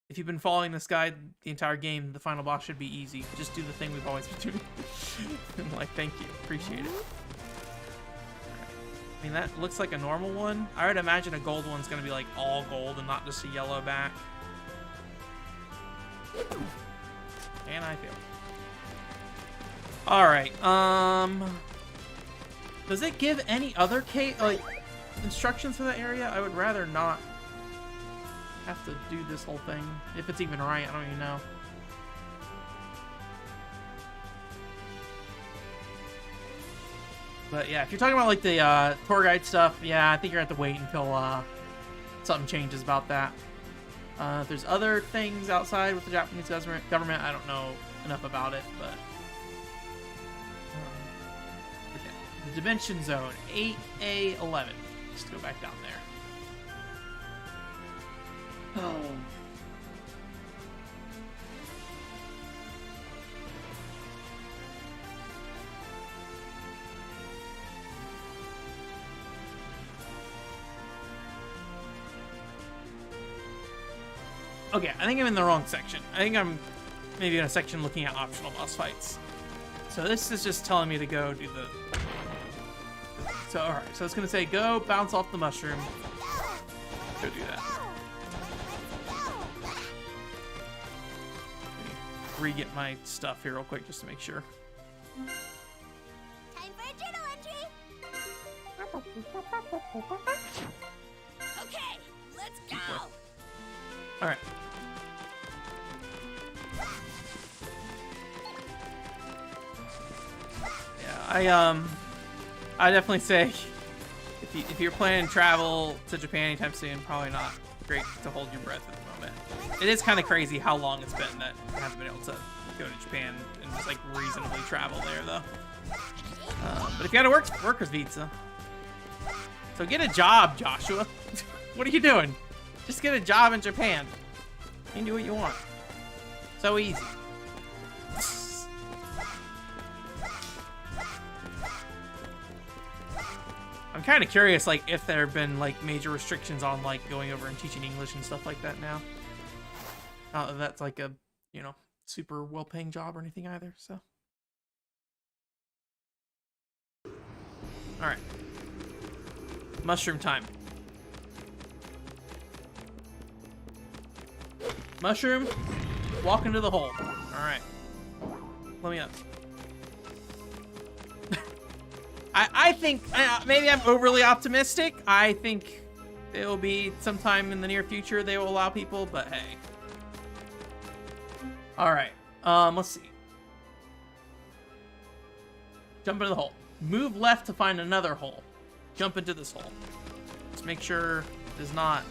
If you've been following this guide the entire game, the final boss should be easy. Just do the thing we've always been doing. I'm like, thank you. Appreciate it. I mean, that looks like a normal one. I would imagine a gold one's going to be like all gold and not just a yellow back. And I feel. Alright, does it give any other like instructions for that area? I would rather not have to do this whole thing. If it's even right, I don't even know. But yeah, if you're talking about like the tour guide stuff, yeah, I think you're gonna have to wait until something changes about that. If there's other things outside with the Japanese government, I don't know enough about it, but okay. The Dimension Zone, 8A11. Let's go back down there. Oh. Okay, I think I'm in the wrong section. I think I'm maybe in a section looking at optional boss fights. So this is just telling me to go do the... So, alright, so it's going to say go bounce off the mushroom. Go do that. Let me re-get my stuff here real quick just to make sure. Time for a journal entry. Okay, let's go. Alright. Yeah, I definitely say if you're planning to travel to Japan anytime soon, probably not great to hold your breath at the moment. It is kind of crazy how long it's been that I haven't been able to go to Japan and just like reasonably travel there though. But if you gotta work with Visa. So get a job, Joshua. What are you doing? Just get a job in Japan. You can do what you want. So easy. I'm kind of curious, like, if there have been, like, major restrictions on, like, going over and teaching English and stuff like that now. Not that that's, like, a, you know, super well-paying job or anything either, so. Alright. Mushroom time. Mushroom, walk into the hole. Alright. Let me up. I think, maybe I'm overly optimistic. I think it will be sometime in the near future they will allow people, but hey. Alright, let's see. Jump into the hole. Move left to find another hole. Jump into this hole. Let's make sure it's not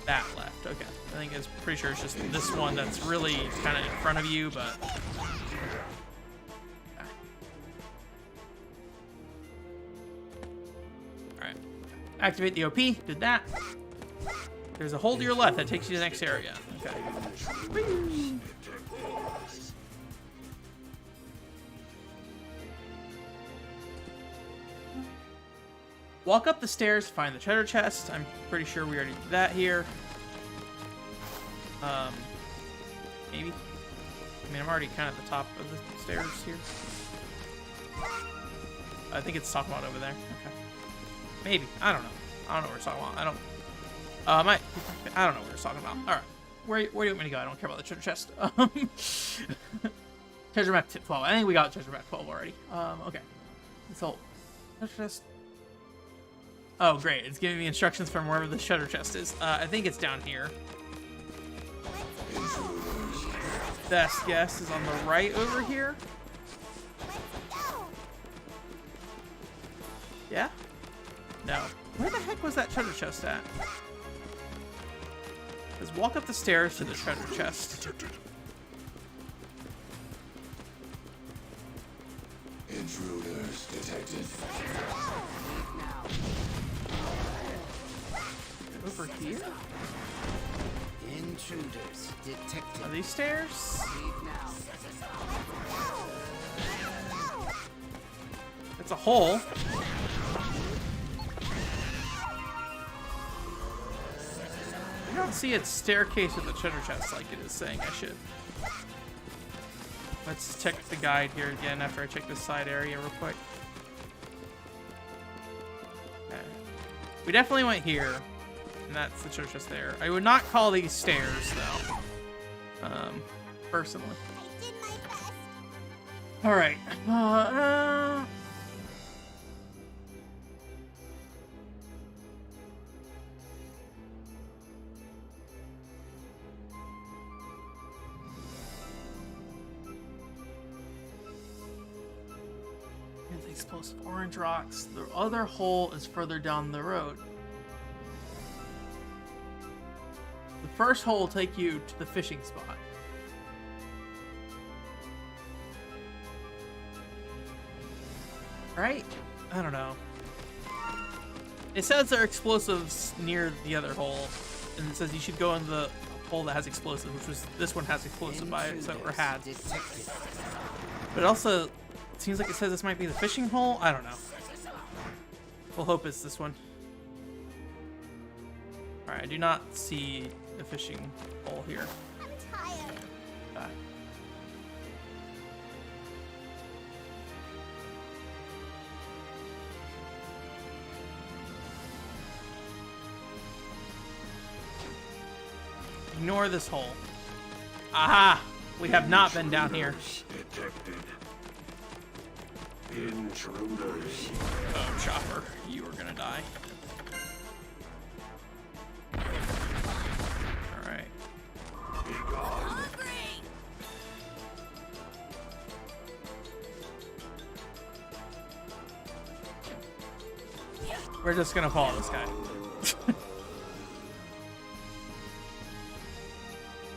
that left. Okay, I think it's pretty sure it's just this one that's really kind of in front of you, but... Activate the OP, did that. There's a hole to your left that takes you to the next area. Okay. Whee! Walk up the stairs, find the treasure chest. I'm pretty sure we already did that here. Maybe. I mean, I'm already kind of at the top of the stairs here. I think it's talking about over there. Okay. Maybe. I don't know. I don't know what we're talking about. I don't know what we're talking about. Alright. Where do you want me to go? I don't care about the treasure chest. Treasure map 12. I think we got treasure map 12 already. Okay. So, treasure chest. Oh, great. It's giving me instructions from wherever the treasure chest is. I think it's down here. Best guess is on the right over here. Yeah? No. Where the heck was that treasure chest at? Let's walk up the stairs to the treasure chest. Intruders detected. Over here? Intruders detected. Are these stairs? It's a hole. I don't see its staircase with the treasure chest like it is saying I should. Let's check the guide here again after I check this side area real quick. Okay. We definitely went here, and that's the treasure chest there. I would not call these stairs, though. Personally. I did my best. Alright. Explosive orange rocks. The other hole is further down the road. The first hole will take you to the fishing spot. Right? I don't know. It says there are explosives near the other hole, and it says you should go in the hole that has explosives, which was this one has explosive by it, so or had. Detected. But also, it seems like it says this might be the fishing hole. I don't know. We'll hope it's this one. All right, I do not see the fishing hole here. I'm tired. Ignore this hole. Aha! We have not been down here. Detected. Intruders. Oh, Chopper, you are gonna die. Alright. Hungry. We're just gonna follow this guy.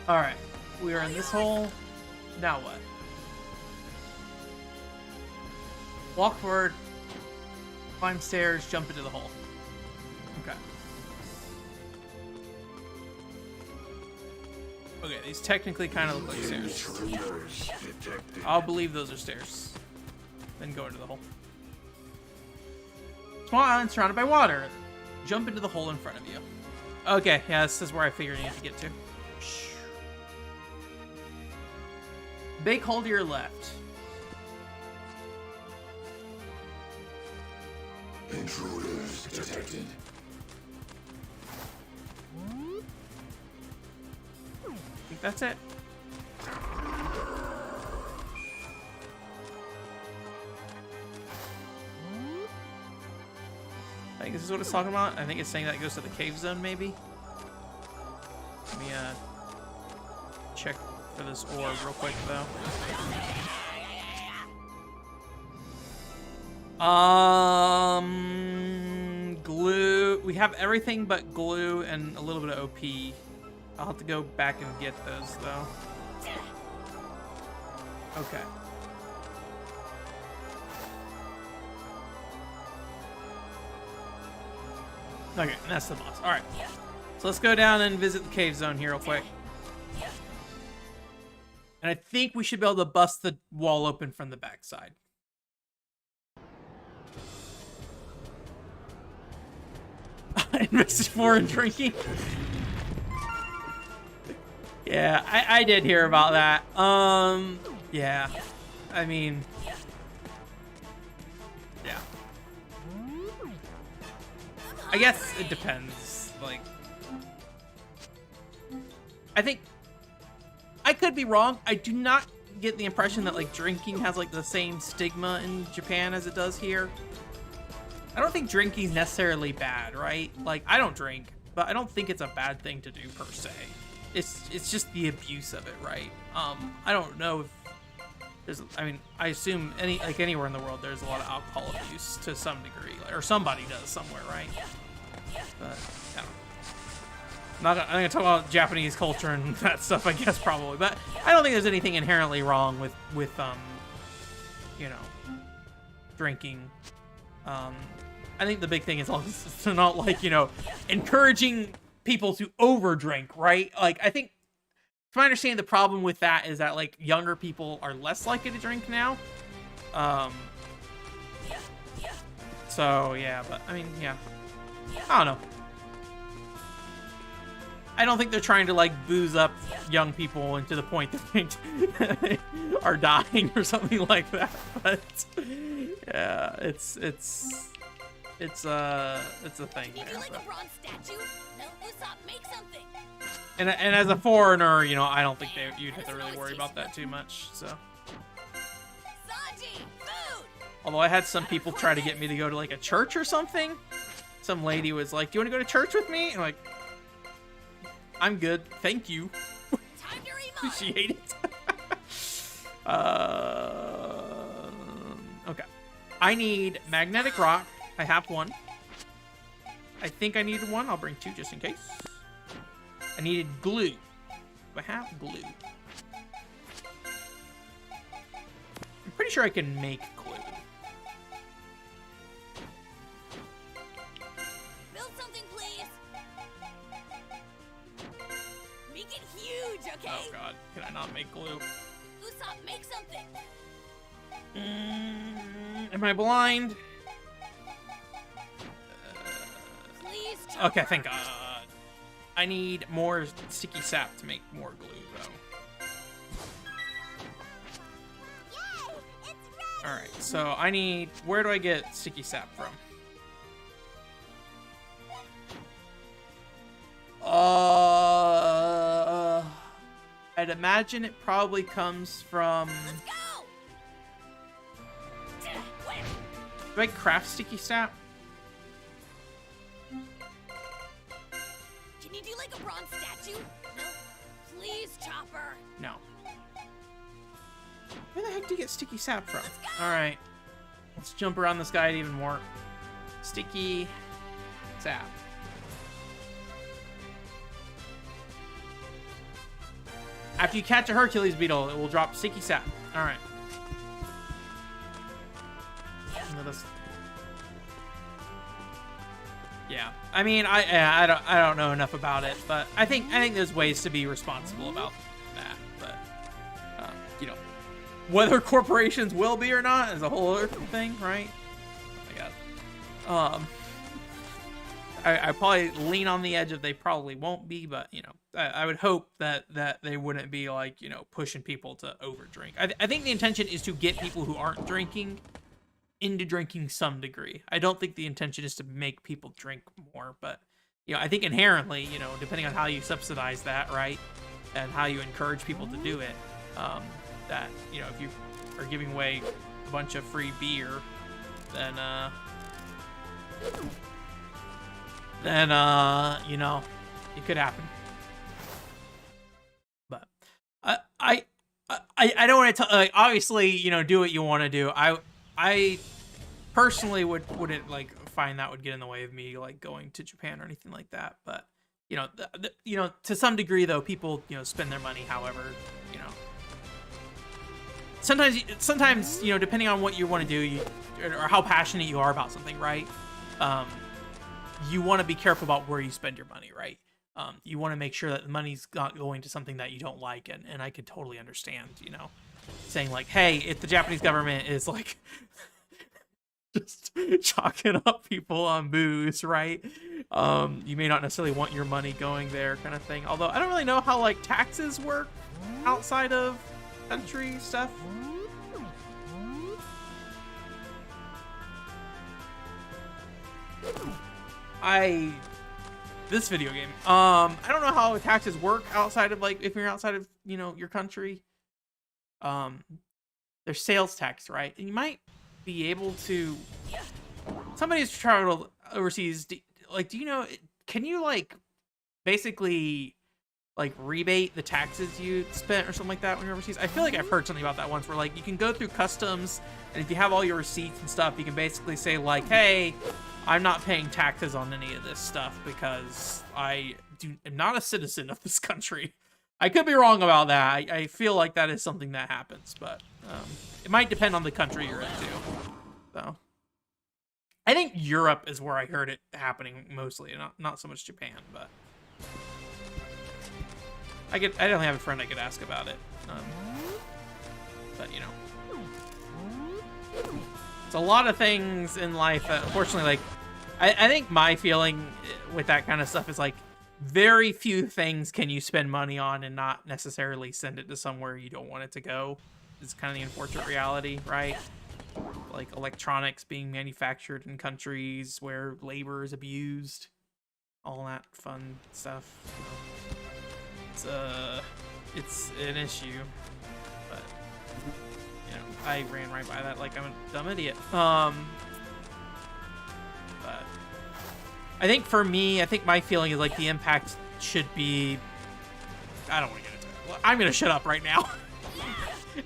Alright. We are in this hole. Now what? Walk forward, climb stairs, jump into the hole. Okay. Okay, these technically kind of look like stairs. Intruders. Detected. I'll believe those are stairs. Then go into the hole. Small island surrounded by water. Jump into the hole in front of you. Okay, yeah, this is where I figured you need to get to. Big hole to your left. Intruders detected. I think that's it. I think this is what it's talking about. I think it's saying that it goes to the cave zone, maybe. Let me check for this orb real quick, though. Glue. We have everything but glue and a little bit of OP. I'll have to go back and get those, though. Okay. Okay, and that's the boss. All right. So let's go down and visit the cave zone here real quick. And I think we should be able to bust the wall open from the backside. Invested 4 in drinking. Yeah, I did hear about that. Yeah. I mean, yeah. I guess it depends. Like, I think I could be wrong. I do not get the impression that like drinking has like the same stigma in Japan as it does here. I don't think drinking is necessarily bad, right? Like, I don't drink, but I don't think it's a bad thing to do per se. It's just the abuse of it, right? I don't know if there's, I mean, I assume anywhere in the world there's a lot of alcohol abuse to some degree, or somebody does somewhere, right? But I don't know. I'm gonna talk about Japanese culture and that stuff, I guess, probably, but I don't think there's anything inherently wrong with you know, drinking. I think the big thing is to not, like, you know, encouraging people to overdrink, right? Like, I think, from my understanding, the problem with that is that, like, younger people are less likely to drink now. So, yeah, but, I mean, yeah. I don't know. I don't think they're trying to, like, booze up young people into the point that they are dying or something like that, but, yeah, it's a thing If there. you like But. a bronze statue, no, Usopp, make something. And as a foreigner, you know, I don't think you'd have to really worry about that too much. So, Sanji, food. although I had some people try to get me to go to like a church or something. Some lady was like, "Do you want to go to church with me?" And I'm like, "I'm good, thank you." Time to remote. She hated it. Okay. I need magnetic rock. I have one. I think I needed one. I'll bring 2 just in case. I needed glue. Do I have glue? I'm pretty sure I can make glue. Oh god, can I not make glue? Usopp, make something. Am I blind? Please. Okay, thank god. I need more sticky sap to make more glue, though. Yay! It's ready. Alright, so I need... Where do I get sticky sap from? I'd imagine it probably comes from... Let's go. Where? Do I craft sticky sap? Can you do like a bronze statue? No. Please, Chopper. No. Where the heck do you get sticky sap from? Let's go. Alright. Let's jump around this guide even more. Sticky sap. After you catch a Hercules beetle, it will drop sticky sap. Alright. Yeah, I mean, I don't know enough about it, but I think there's ways to be responsible about that. But you know, whether corporations will be or not is a whole other thing, right? Oh my god. I probably lean on the edge of they probably won't be, but you know, I would hope that they wouldn't be like, you know, pushing people to overdrink. I think the intention is to get people who aren't drinking into drinking some degree. I don't think the intention is to make people drink more, but you know, I think inherently, you know, depending on how you subsidize that, right, and how you encourage people to do it, that, you know, if you are giving away a bunch of free beer, then you know, it could happen. But I don't want to tell, like, obviously, you know, do what you want to do. I personally wouldn't like find that would get in the way of me like going to Japan or anything like that. But you know, you know, to some degree though, people, you know, spend their money however, you know. Sometimes you know, depending on what you want to do, or how passionate you are about something, right? You want to be careful about where you spend your money, right? You want to make sure that the money's not going to something that you don't like, and I could totally understand, you know, saying like, hey, if the Japanese government is like just chalking up people on booze, right? You may not necessarily want your money going there, kind of thing. Although I don't really know how like taxes work outside of country stuff. This video game. I don't know how taxes work outside of like if you're outside of, you know, your country. There's sales tax, right? And you might be able to. Somebody who's traveled overseas, do you know? Can you like basically like rebate the taxes you spent or something like that when you're overseas? I feel like I've heard something about that once, where like you can go through customs, and if you have all your receipts and stuff, you can basically say like, hey, I'm not paying taxes on any of this stuff because I am not a citizen of this country. I could be wrong about that. I feel like that is something that happens, but it might depend on the country you're into. So I think Europe is where I heard it happening mostly, not so much Japan, but I definitely have a friend I could ask about it. But you know, it's a lot of things in life that, unfortunately, like, I think my feeling with that kind of stuff is like, very few things can you spend money on and not necessarily send it to somewhere you don't want it to go. It's kind of the unfortunate reality, right? Like electronics being manufactured in countries where labor is abused, all that fun stuff. It's an issue, but you know, I ran right by that like I'm a dumb idiot. But I think for me, I think my feeling is like the impact should be, I don't want to get into it. Well, I'm gonna shut up right now.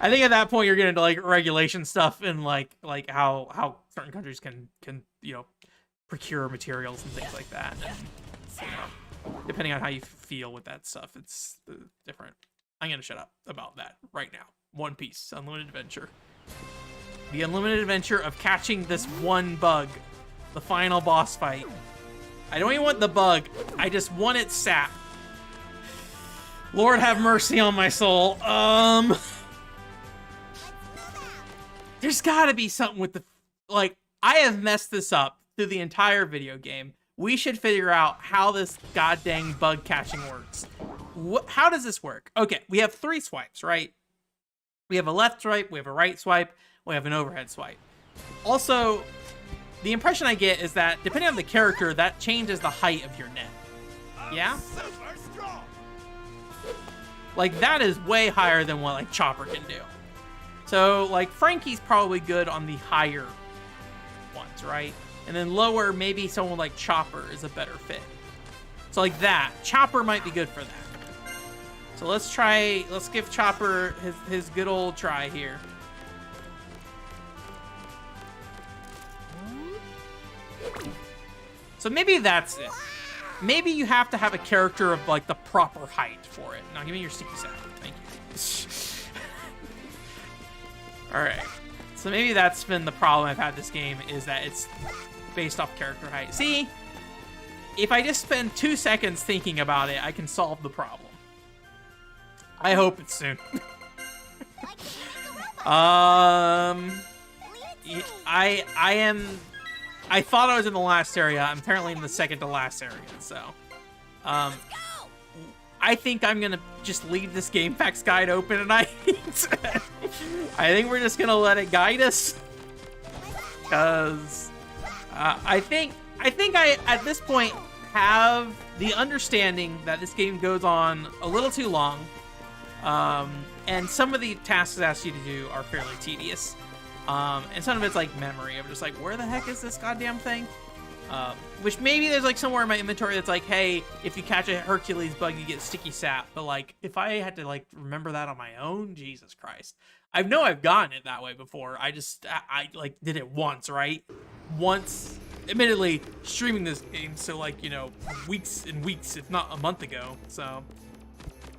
I think at that point you're getting into like regulation stuff and like how certain countries can you know, procure materials and things like that. And, you know, depending on how you feel with that stuff, it's different. I'm gonna shut up about that right now. One Piece Unlimited Adventure. The unlimited adventure of catching this one bug. The final boss fight. I don't even want the bug. I just want its sap. Lord have mercy on my soul. There's gotta be something with the, like, I have messed this up through the entire video game. We should figure out how this goddamn bug catching works. How does this work? Okay, we have 3 swipes, right? We have a left swipe, we have a right swipe, we have an overhead swipe. Also, the impression I get is that depending on the character, that changes the height of your net. Yeah? Like, that is way higher than what, like, Chopper can do. So, like, Frankie's probably good on the higher ones, right? And then lower, maybe someone like Chopper is a better fit. So, like that. Chopper might be good for that. So let's give Chopper his good old try here. So maybe that's it. Maybe you have to have a character of, like, the proper height for it. Now, give me your sticky sap. Thank you. Alright. So maybe that's been the problem I've had this game, is that it's based off character height. See? If I just spend 2 seconds thinking about it, I can solve the problem. I hope it's soon. I thought I was in the last area. I'm apparently in the second to last area, so. I think I'm gonna just leave this game facts guide open tonight. I think we're just gonna let it guide us. Because I think I, at this point, have the understanding that this game goes on a little too long. And some of the tasks it asks you to do are fairly tedious. And some of it's like memory. I'm just like, where the heck is this goddamn thing? Which maybe there's like somewhere in my inventory that's like, hey, if you catch a Hercules bug, you get sticky sap. But like, if I had to like remember that on my own, Jesus Christ. I know I've gotten it that way before. I like did it once, right? Once, admittedly, streaming this game. So like, you know, weeks and weeks, if not a month ago. So,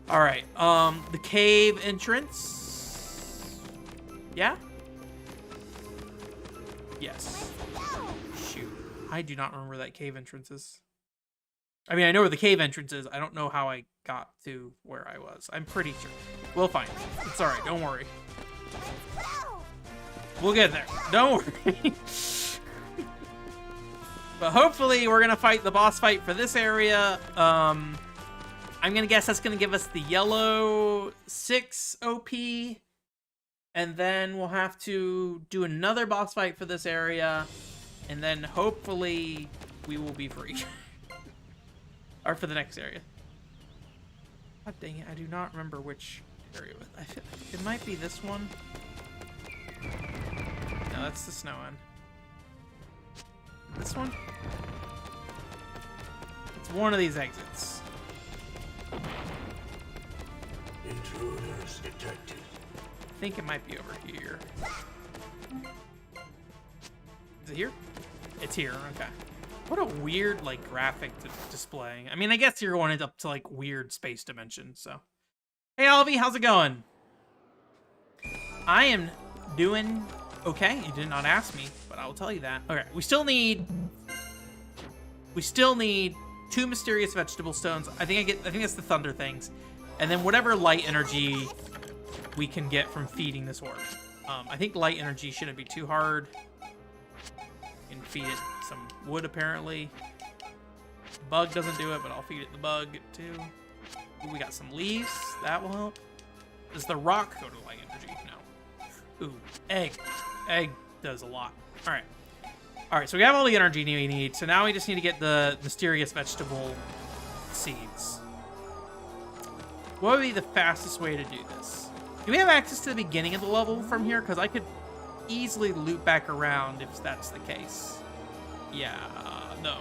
all right. The cave entrance. Yeah? Yes. Shoot. I do not remember that cave entrance is. I mean, I know where the cave entrance is. I don't know how I got to where I was. I'm pretty sure. We'll find it. It's alright. Don't worry. We'll get there. Don't worry. But hopefully we're going to fight the boss fight for this area. I'm going to guess that's going to give us the yellow 6 OP. And then we'll have to do another boss fight for this area. And then hopefully we will be free. Or for the next area. God dang it, I do not remember which area. I feel like it might be this one. No, that's the snow one. This one? It's one of these exits. Intruders detected. I think it might be over here. Is it here? It's here, okay. What a weird, like, graphic to display. I mean, I guess you're going up to, like, weird space dimensions, so. Hey, Alvy, how's it going? I am doing okay. You did not ask me, but I will tell you that. Okay, we still need 2 mysterious vegetable stones. I think that's the thunder things. And then whatever light energy we can get from feeding this orb. I think light energy shouldn't be too hard. You can feed it some wood, apparently. Bug doesn't do it, but I'll feed it the bug, too. Ooh, we got some leaves. That will help. Does the rock go to light energy? No. Ooh, egg. Egg does a lot. All right. All right, so we have all the energy we need. So now we just need to get the mysterious vegetable seeds. What would be the fastest way to do this? Do we have access to the beginning of the level from here? Because I could easily loop back around if that's the case. Yeah, no.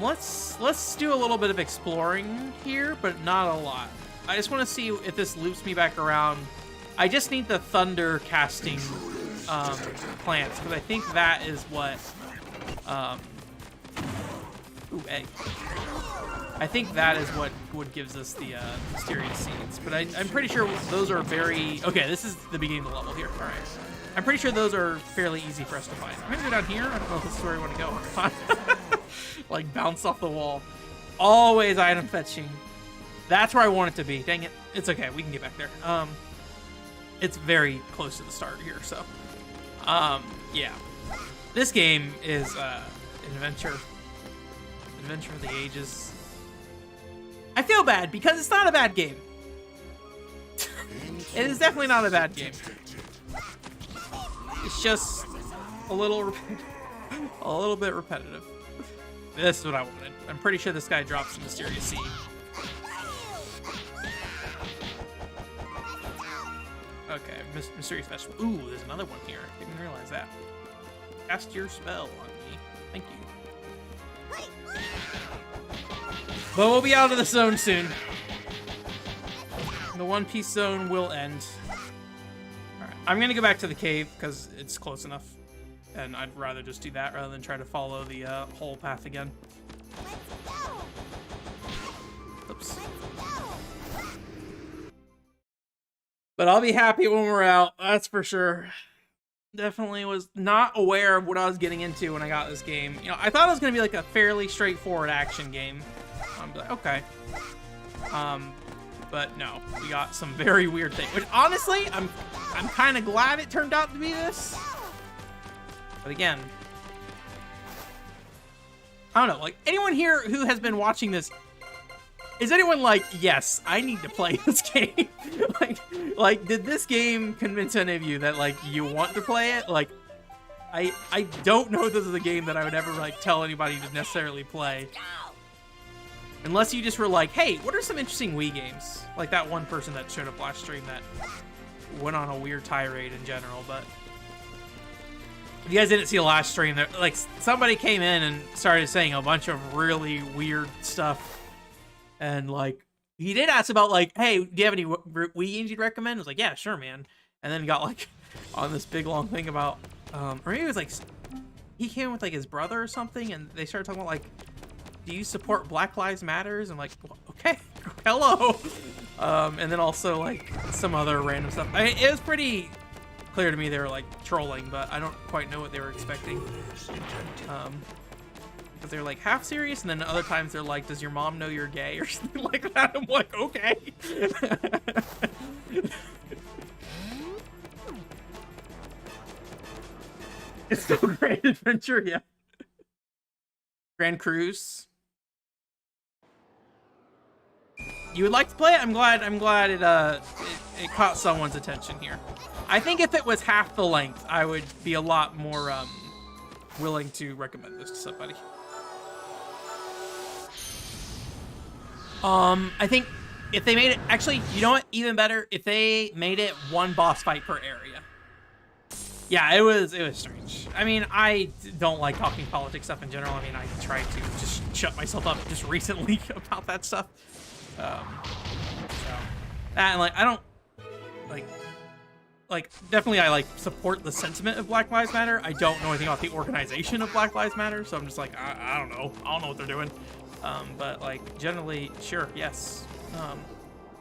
Let's do a little bit of exploring here, but not a lot. I just want to see if this loops me back around. I just need the thunder casting plants, because I think that is what ooh, egg. I think that is what gives us the mysterious seeds. But I'm pretty sure those are very... Okay, this is the beginning of the level here. All right. I'm pretty sure those are fairly easy for us to find. I'm going to go down here. I don't know if this is where we want to go. Like, bounce off the wall. Always item fetching. That's where I want it to be. Dang it. It's okay. We can get back there. It's very close to the start here, so. Yeah. This game is an adventure. Adventure of the ages. I feel bad because it's not a bad game. It is definitely not a bad game. It's just a little bit repetitive. This is what I wanted. I'm pretty sure this guy drops a mysterious seed. Okay, mysterious vegetable. Ooh, there's another one here. Didn't realize that. Cast your spell on me. Thank you. But we'll be out of the zone soon. The One Piece zone will end. Alright, I'm gonna go back to the cave because it's close enough. And I'd rather just do that rather than try to follow the whole path again. Oops. But I'll be happy when we're out, that's for sure. Definitely was not aware of what I was getting into when I got this game. You know, I thought it was going to be like a fairly straightforward action game. I'm like, okay. But no, we got some very weird things. Which honestly, I'm kind of glad it turned out to be this. But again, I don't know, like anyone here who has been watching this, is anyone like, yes, I need to play this game? like, did this game convince any of you that like you want to play it? Like, I don't know if this is a game that I would ever like tell anybody to necessarily play. Unless you just were like, hey, what are some interesting Wii games? Like that one person that showed up last stream that went on a weird tirade in general, but if you guys didn't see the last stream, like somebody came in and started saying a bunch of really weird stuff. And like, he did ask about like, hey, do you have any Wii games you'd recommend? I was like, yeah, sure, man. And then got like on this big long thing about, or maybe it was like, he came with like his brother or something, and they started talking about like, do you support Black Lives Matters? I'm like, okay, hello. And then also like some other random stuff. It was pretty clear to me they were like trolling, but I don't quite know what they were expecting. Because they're like half serious, and then other times they're like, does your mom know you're gay or something like that? I'm like, okay. It's still a great adventure, yeah. Grand Cruise. You would like to play it? I'm glad it caught someone's attention here. I think if it was half the length, I would be a lot more willing to recommend this to somebody. I think if they made it, actually, you know what? Even better, if they made it one boss fight per area. Yeah, it was strange. I mean, I don't like talking politics stuff in general. I mean, I tried to just shut myself up just recently about that stuff. So that, and like, I don't like definitely I like support the sentiment of Black Lives Matter. I don't know anything about the organization of Black Lives Matter, so I'm just like, I don't know what they're doing. But like generally, sure, yes.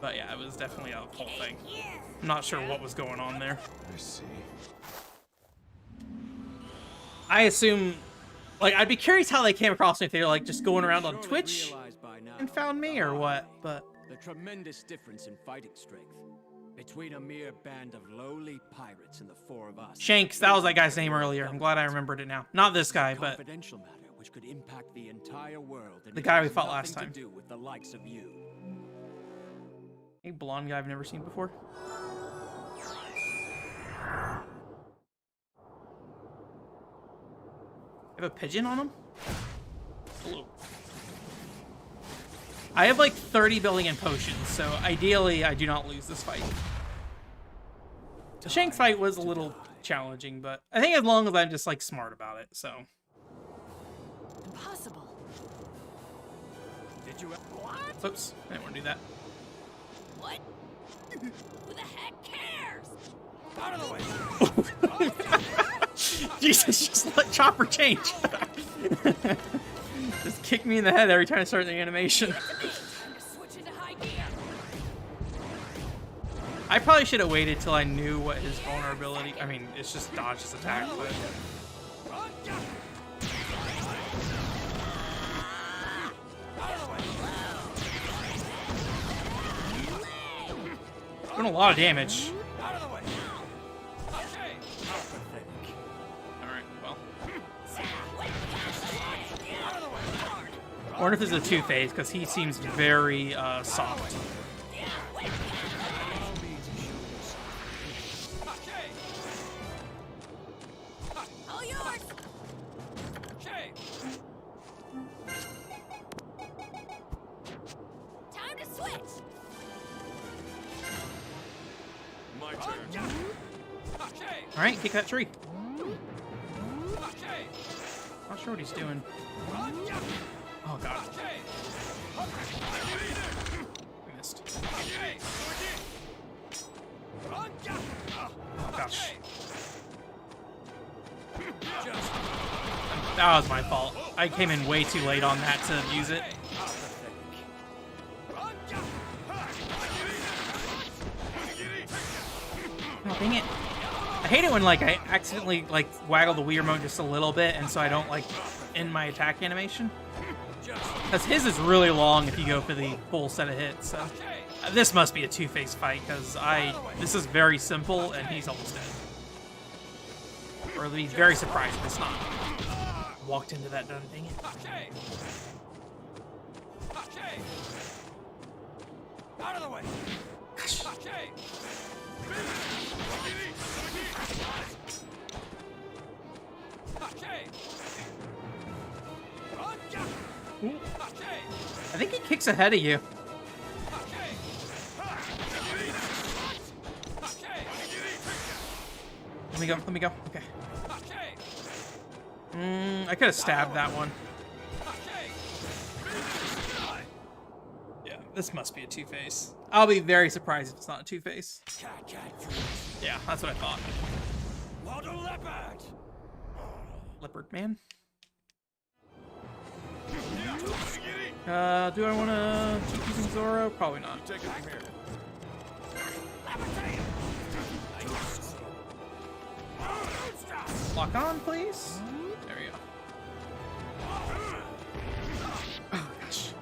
But yeah, it was definitely a whole thing. I'm not sure what was going on there. I see. I assume, like, I'd be curious how they came across me if they were like just going around on Twitch and found me or what, but the tremendous difference in fighting strength between a mere band of lowly pirates and the four of us. Shanks, that was that guy's name earlier. I'm glad I remembered it now. Not this guy, but confidential matter which could impact the entire world. And the guy we fought last time. To do with the likes of you. A blonde guy I've never seen before. I have a pigeon on him? Hello. I have like 30 billion potions, so ideally I do not lose this fight. The Shanks fight was a little challenging, but I think as long as I'm just like smart about it, so. Impossible. Did you what? Oops, I didn't want to do that. What? Who the heck cares? Out of the way. Jesus, just let Chopper change. Just kick me in the head every time I start the animation. Switch into high gear. I probably should have waited till I knew what his vulnerability. I mean, it's just dodge his attack, but. Doing a lot of damage. Out of the way. Alright, well. I wonder if this is a two-phase, because he seems very soft. All yours. Time to switch. My turn. Alright, kick that tree. Not sure what he's doing. Oh god. I missed. Oh gosh. That was my fault. I came in way too late on that to use it. Oh, dang it. I hate it when, like, I accidentally, like, waggle the Wii remote just a little bit, and so I don't, like, end my attack animation. Because his is really long if you go for the full set of hits, so... This must be a two-phase fight, because this is very simple, and he's almost dead. Or I'll be very surprised if it's not. Walked into that done, dang it. Out of the way. Gosh. Ooh. I think he kicks ahead of you. Let me go. Okay. I could have stabbed that one. Yeah, this must be a two-phase. I'll be very surprised if it's not a two-phase. Yeah, that's what I thought. Leopard man. Do I want to keep using Zoro? Probably not. Take it from here. Lock on, please. There we go. Oh, gosh.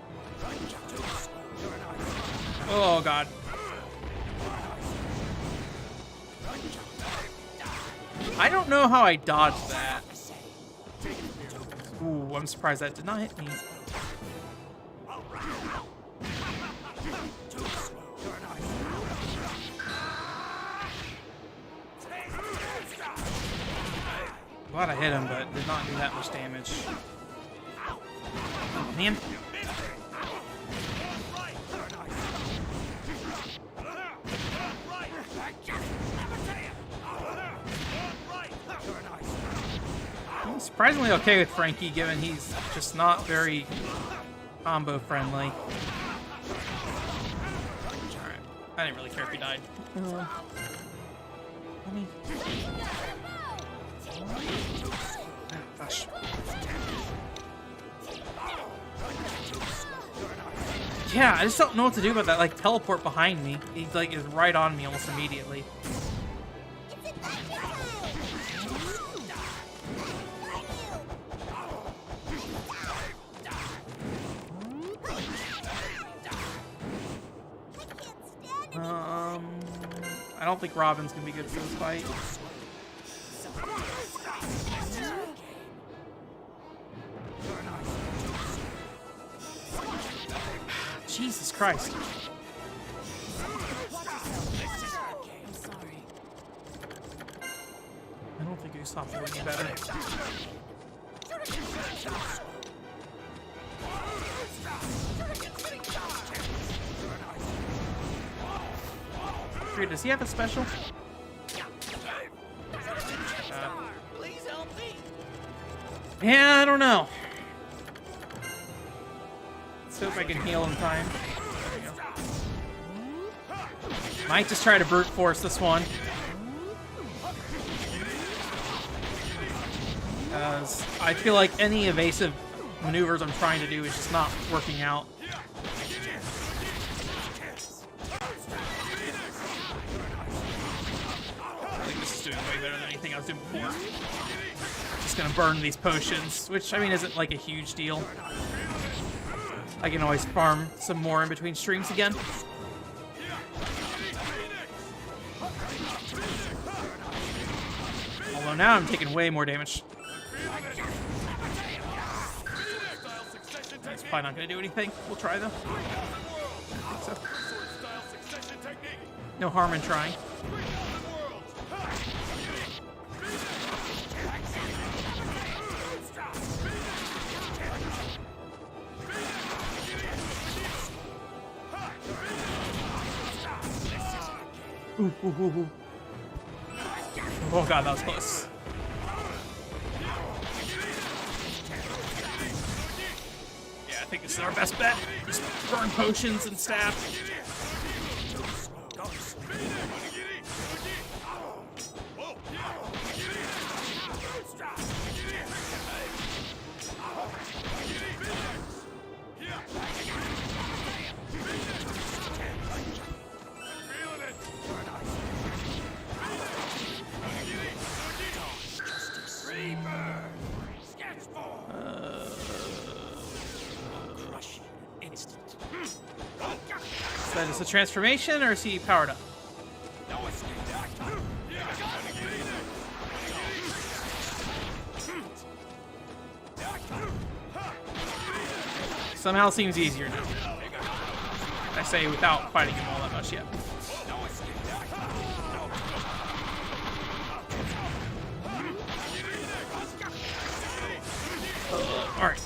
Oh, God. I don't know how I dodged that. Ooh, I'm surprised that did not hit me. Glad I hit him, but did not do that much damage. Oh, man. I'm surprisingly okay with Frankie, given he's just not very combo friendly. Alright. I didn't really care if he died. Let me... Gosh. Yeah, I just don't know what to do about that, like, teleport behind me. He, like, is right on me almost immediately. I don't think Robin's gonna be good for this fight. Jesus Christ. I don't think Usopp would be better. Does he have a special? Yeah, I don't know. Let's hope I can heal in time. There we go. Might just try to brute force this one. Because I feel like any evasive maneuvers I'm trying to do is just not working out. I think this is doing way better than anything I was doing before. Just gonna burn these potions, which I mean isn't like a huge deal. I can always farm some more in between streams again. Although now I'm taking way more damage. That's probably not going to do anything. We'll try, though. I think so. No harm in trying. Ooh, ooh, ooh, ooh. Oh god, that was close. Yeah, I think this is our best bet. Just burn potions and stab. Is that just a transformation, or is he powered up? Somehow seems easier now. I say without fighting him all that much yet. Alright.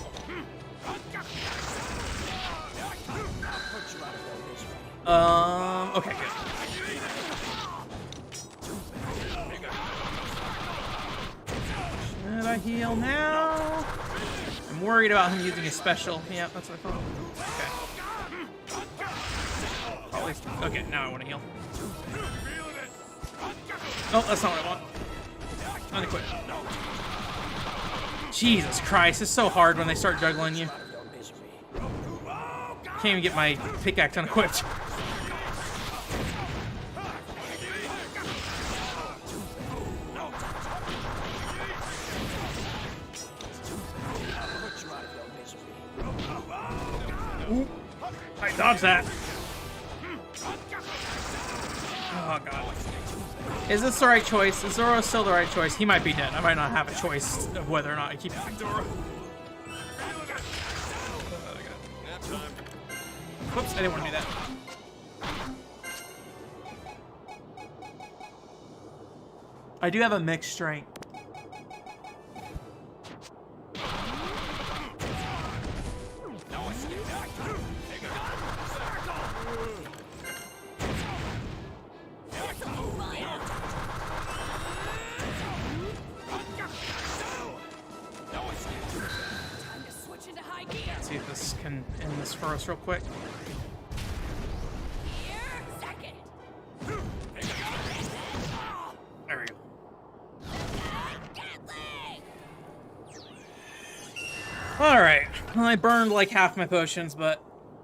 Okay, good. Should I heal now? I'm worried about him using his special. Yeah, that's what I thought. Okay. Probably. Okay, now I want to heal. Oh, that's not what I want. Unequip. Jesus Christ, it's so hard when they start juggling you. Can't even get my pickaxe unequipped. Ooh. I dodged that. Oh god. Is this the right choice? Is Zoro still the right choice? He might be dead. I might not have a choice of whether or not I keep using Zoro. Whoops, I didn't want to do that. I do have a mixed strength. Let's see if this can end this for us real quick. There we go. Alright. Well, I burned like half my potions, but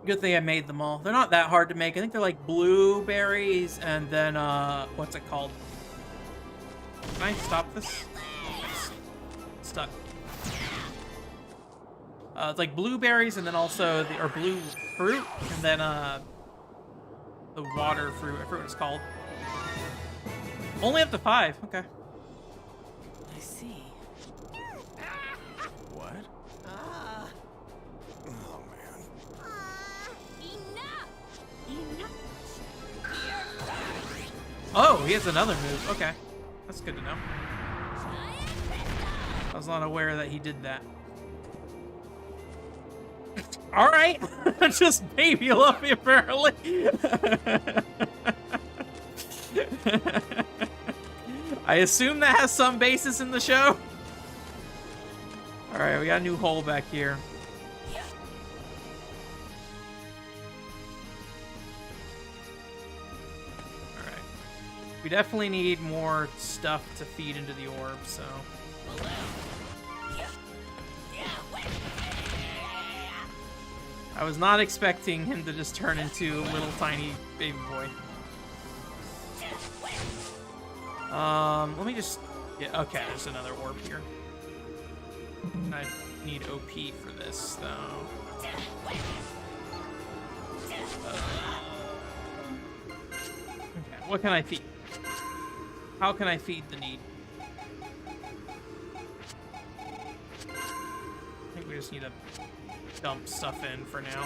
good thing I made them all. They're not that hard to make. I think they're like blueberries and then, what's it called? Can I stop this? It's stuck. It's like blueberries and then also or blue fruit and then the water fruit. I forget what it's called. Only up to 5. Okay. I see. What? Oh man. Enough! Oh, he has another move. Okay. That's good to know. I was not aware that he did that. Alright. Just baby love me, apparently. I assume that has some basis in the show. Alright, we got a new hole back here. Alright. We definitely need more stuff to feed into the orb, so... I was not expecting him to just turn into a little tiny baby boy. Let me just... Yeah, okay, there's another orb here. I need OP for this, though. Okay, what can I feed? How can I feed the need? just need to dump stuff in for now.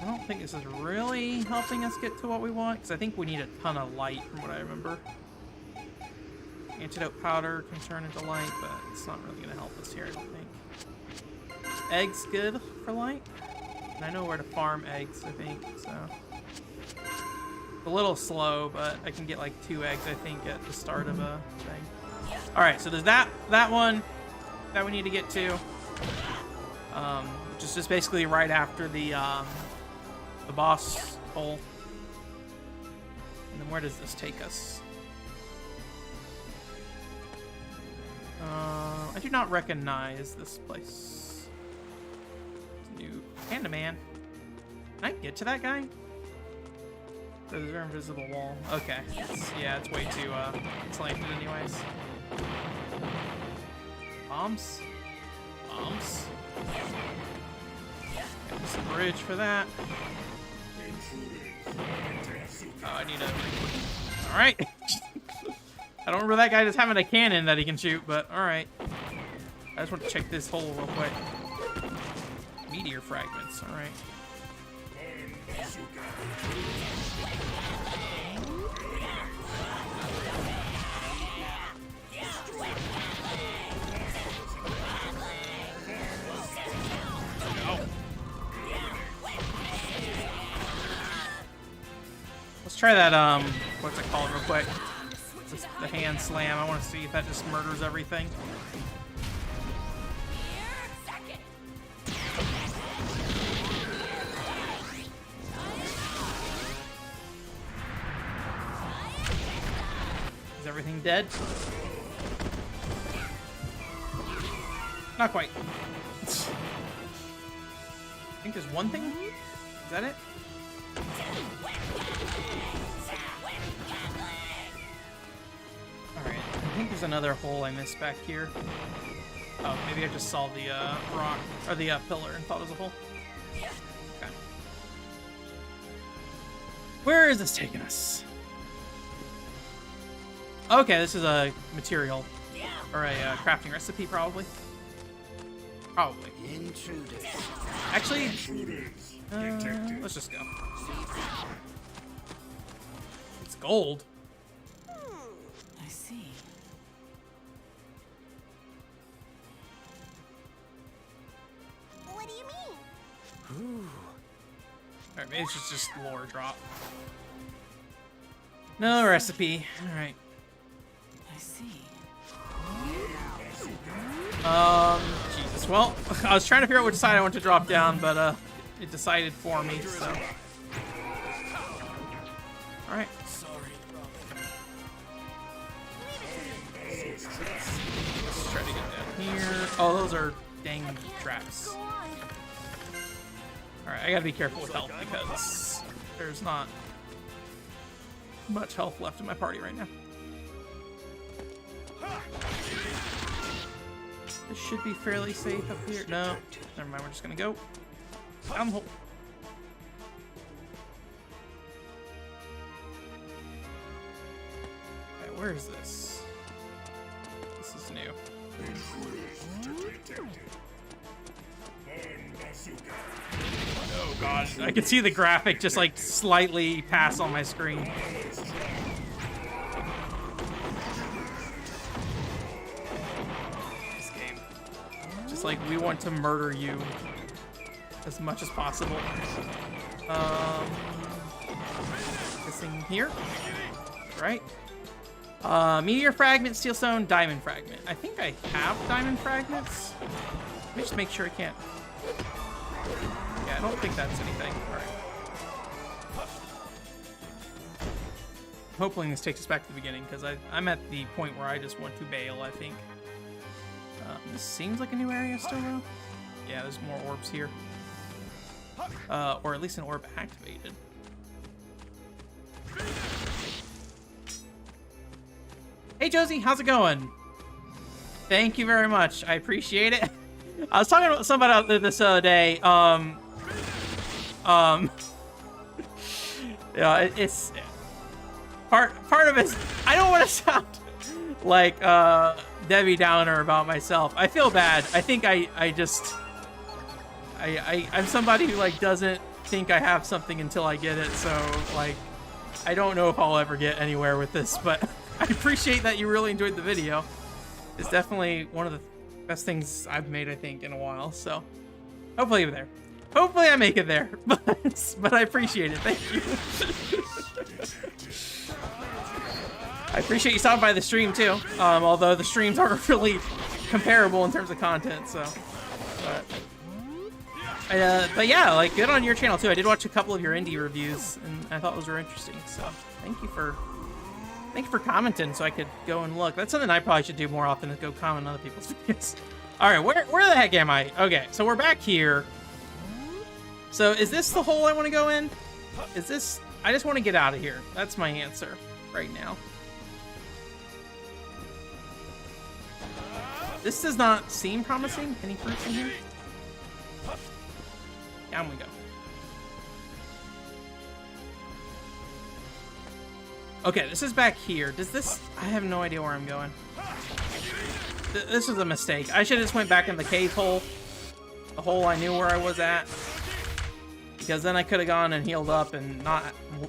I don't think this is really helping us get to what we want, because I think we need a ton of light from what I remember. Antidote powder can turn into light, but it's not really going to help us here, I don't think. Eggs good for light. And I know where to farm eggs, I think, so. It's a little slow, but I can get like 2 eggs, I think, at the start of a thing. Alright, so there's that one that we need to get to. Which is just basically right after the boss hole. And then where does this take us? I do not recognize this place. New Panda Man. Can I get to that guy? Or is there an invisible wall? Okay. Yeah, it's way too slanted anyways. Bombs? Bombs? There's a bridge for that. Oh, I need a... Alright. I don't remember that guy just having a cannon that he can shoot, but alright. I just want to check this hole real quick. Meteor fragments, alright. Let's try that, what's it called real quick? The hand slam. I want to see if that just murders everything. Is everything dead? Not quite. I think there's one thing. Is that it? Alright, I think there's another hole I missed back here. Oh, maybe I just saw the rock, or the pillar and thought it was a hole. Okay. Where is this taking us? Okay, this is a material, or a crafting recipe, probably. Probably. Actually, let's just go. It's gold. I see. What do you mean? Alright, maybe it's just lore drop. No recipe. Alright. I see. Jesus. Well, I was trying to figure out which side I want to drop down, but it decided for me, so. Alright. Let's try to get down here. Oh, those are dang traps. Alright, I gotta be careful with health because there's not much health left in my party right now. This should be fairly safe up here. No, never mind. We're just gonna go down the hole. Alright, where is this? This is new. Oh god, I can see the graphic just like slightly pass on my screen. It's like we want to murder you as much as possible. This thing here, right? Meteor fragment, steel stone, diamond fragment. I think I have diamond fragments. Let me just make sure I can't. Yeah, I don't think that's anything. All right. Hopefully this takes us back to the beginning because I'm at the point where I just want to bail, I think. This seems like a new area still, though. Yeah, there's more orbs here. Or at least an orb activated. Hey, Josie, how's it going? Thank you very much. I appreciate it. I was talking about somebody out there this other day. Yeah, part of it, I don't want to sound like Debbie Downer about myself. I feel bad. I think I'm somebody who like doesn't think I have something until I get it. So like, I don't know if I'll ever get anywhere with this, but I appreciate that you really enjoyed the video. It's definitely one of the best things I've made, I think, in a while. So hopefully you're there. Hopefully I make it there, but I appreciate it. Thank you. I appreciate you stopping by the stream too. Although the streams aren't really comparable in terms of content, so. But yeah, like good on your channel too. I did watch a couple of your indie reviews, and I thought those were interesting. So thank you for commenting, so I could go and look. That's something I probably should do more often, is go comment on other people's videos. All right, where the heck am I? Okay, so we're back here. So is this the hole I want to go in? Is this? I just want to get out of here. That's my answer right now. This does not seem promising. Any fruits in here? Down we go. Okay, this is back here. Does this... I have no idea where I'm going. This was a mistake. I should have just went back in the cave hole. The hole I knew where I was at. Because then I could have gone and healed up and not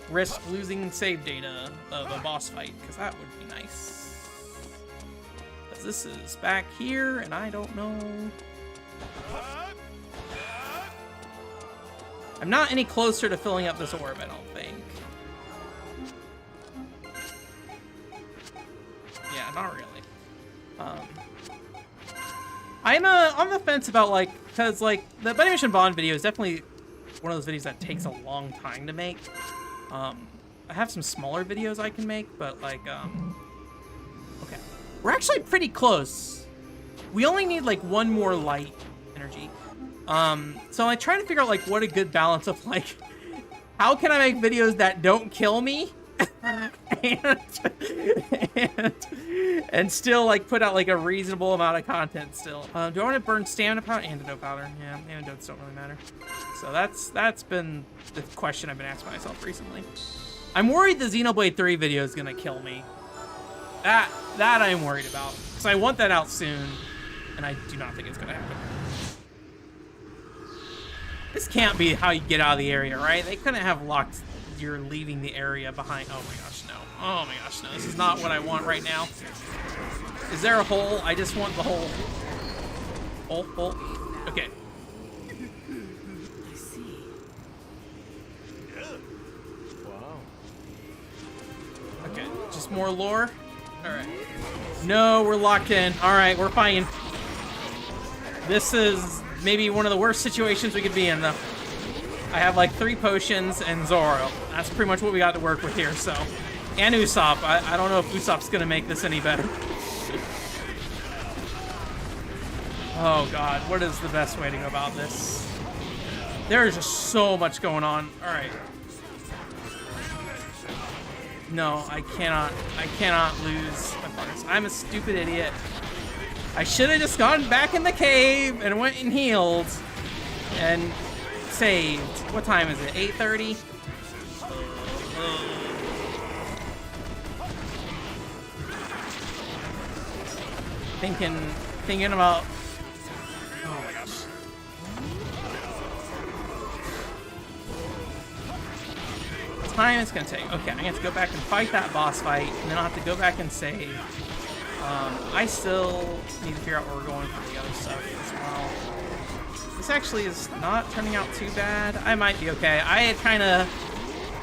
risk losing save data of a boss fight. Because that would be nice. Because this is back here and I don't know... I'm not any closer to filling up this orb, I don't think. Yeah, not really. I'm on the fence about, like, because, like, the Bunny Mission Bond video is definitely one of those videos that takes a long time to make. I have some smaller videos I can make, but, like, okay. We're actually pretty close. We only need, like, one more light energy. So I'm trying to figure out like what a good balance of like, how can I make videos that don't kill me and still like put out like a reasonable amount of content still. Do I want to burn stamina powder? Antidote powder. Yeah, antidotes don't really matter. So that's been the question I've been asking myself recently. I'm worried the Xenoblade 3 video is gonna kill me. That I'm worried about. Because I want that out soon, and I do not think it's gonna happen. This can't be how you get out of the area, right? They couldn't have locked you're leaving the area behind. Oh my gosh, no. Oh my gosh, no. This is not what I want right now. Is there a hole? I just want the hole. Hole? Okay. I see. Wow. Okay, just more lore. All right. No, we're locked in. All right, we're fine. This is maybe one of the worst situations we could be in, though. I have like 3 potions and Zoro. That's pretty much what we got to work with here, so. And Usopp. I don't know if Usopp's gonna make this any better. Oh god, what is the best way to go about this? There is just so much going on. All right. No, I cannot lose my partners. I'm a stupid idiot. I should have just gone back in the cave and went and healed and saved. What time is it? 8:30? Thinking about... Oh my gosh. Time it's gonna take. Okay, I'm gonna have to go back and fight that boss fight, and then I'll have to go back and save. I still need to figure out where we're going for the other stuff as well. This actually is not turning out too bad. I might be okay. I had kind of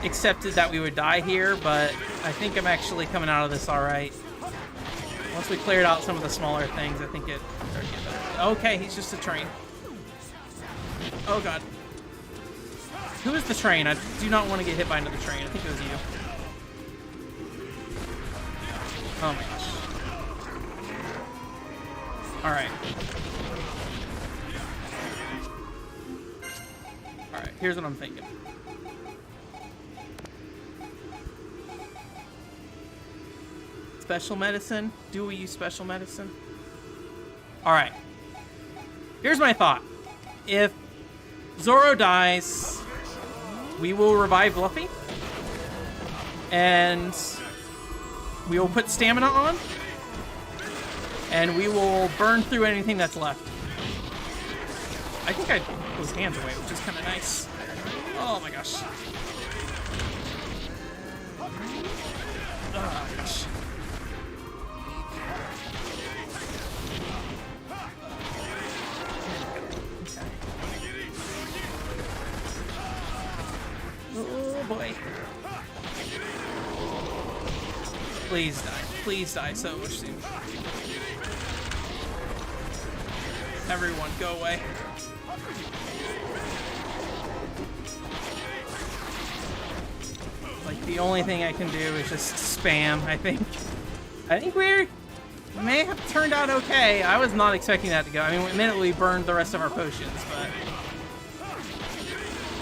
accepted that we would die here, but I think I'm actually coming out of this all right. Once we cleared out some of the smaller things, I think it started getting better. Okay, he's just a train. Oh god. Who is the train? I do not want to get hit by another train. I think it was you. Oh my gosh. Alright. Alright, here's what I'm thinking. Special medicine? Do we use special medicine? Alright. Here's my thought. If Zoro dies, we will revive Luffy. And we will put stamina on, and we will burn through anything that's left. I think I put his hands away, which is kind of nice. Oh my gosh. Oh my gosh. Oh boy. Please die. Please die so much soon. Everyone, go away. Like, the only thing I can do is just spam, I think. I think we may have turned out okay. I was not expecting that to go. I mean, we immediately burned the rest of our potions, but...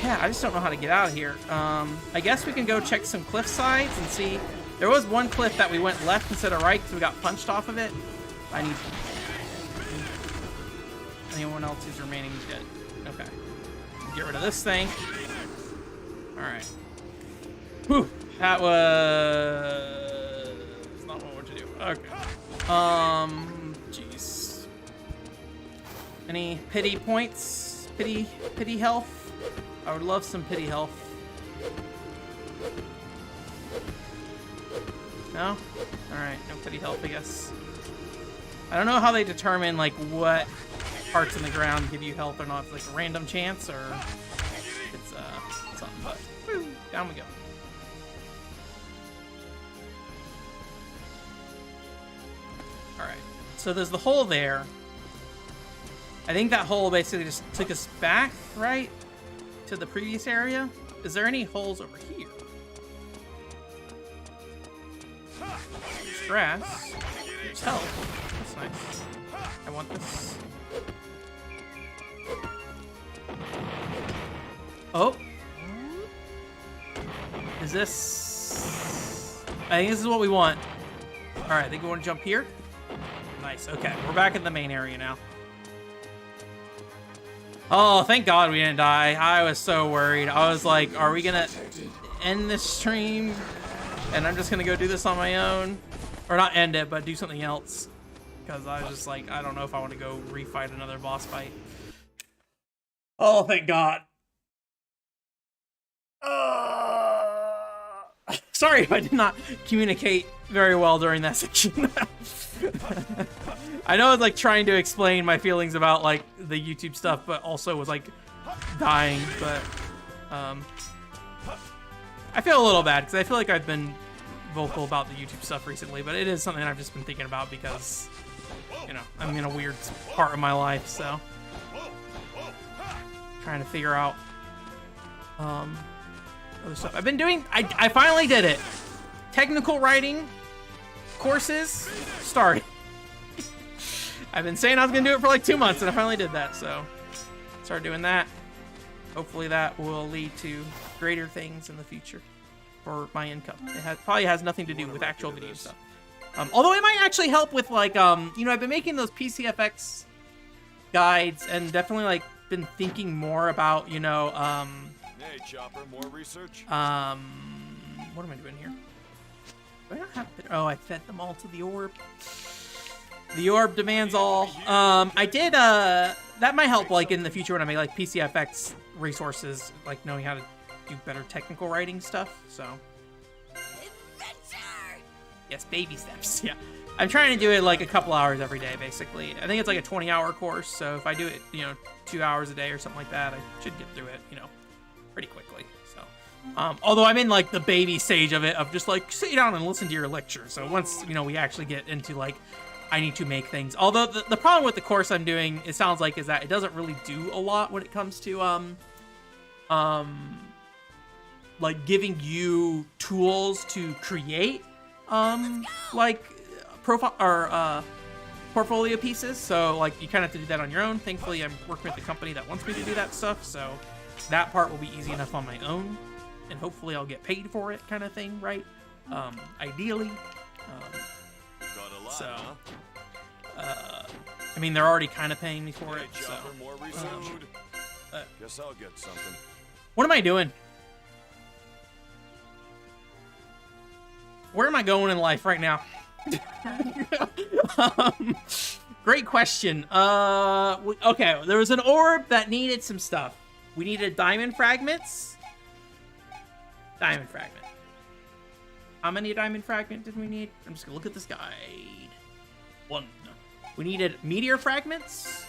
yeah, I just don't know how to get out of here. I guess we can go check some cliff sides and see. There was one cliff that we went left instead of right because we got punched off of it. I need... anyone else who's remaining is dead. Okay. Get rid of this thing. Alright. Whew. That was... not what to do. Okay. Jeez. Any pity points? Pity health? I would love some pity health. No? Alright, no pity health, I guess. I don't know how they determine, like, what parts in the ground give you health or not. If it's, like, a random chance or it's, something, but whew, down we go. Alright, so there's the hole there. I think that hole basically just took us back, right? To the previous area? Is there any holes over here? There's grass. There's health. That's nice. I want this. Oh. Is this... I think this is what we want. Alright, I think we want to jump here. Nice. Okay, we're back in the main area now. Oh, thank God we didn't die. I was so worried. I was like, are we gonna end this stream and I'm just gonna go do this on my own? Or not end it, but do something else. Because I was just like, I don't know if I want to go refight another boss fight. Oh, thank God. Sorry if I did not communicate very well during that section. I know I was like trying to explain my feelings about like the YouTube stuff, but also was like dying, but I feel a little bad because I feel like I've been vocal about the YouTube stuff recently, but it is something I've just been thinking about because, you know, I'm in a weird part of my life, so trying to figure out other stuff. I've been doing, I finally did it. Technical writing courses started. I've been saying I was gonna do it for like 2 months and I finally did that, so start doing that. Hopefully that will lead to greater things in the future for my income. It probably has nothing to do with actual video stuff. Although it might actually help with like, you know, I've been making those PCFX guides and definitely like been thinking more about, you know, Hey, Chopper, more research? what am I doing here? Do I not have, oh, I fed them all to the orb. The orb demands all. I did, that might help like in the future when I make like PCFX resources, like knowing how to do better technical writing stuff, so. Adventure! Yes, baby steps, yeah. I'm trying to do it like a couple hours every day, basically. I think it's like a 20-hour course, so if I do it, you know, 2 hours a day or something like that, I should get through it, you know, pretty quickly, so. Although I'm in like the baby stage of it, of just like, sit down and listen to your lecture. So once, you know, we actually get into like, I need to make things. Although the problem with the course I'm doing, it sounds like, is that it doesn't really do a lot when it comes to, like giving you tools to create, like profile or, portfolio pieces. So like you kind of have to do that on your own. Thankfully, I'm working with the company that wants me to do that stuff. So that part will be easy enough on my own. And hopefully I'll get paid for it, kind of thing, right? Ideally. Got a lot, So, huh? I mean, they're already kind of paying me for it, Hey, so. Chopper, more research? Guess I'll get something. What am I doing? Where am I going in life right now? um, great question. Okay, there was an orb that needed some stuff. We needed diamond fragments. Diamond fragment. How many diamond fragment did we need? I'm just gonna look at this guide. 1. We needed meteor fragments.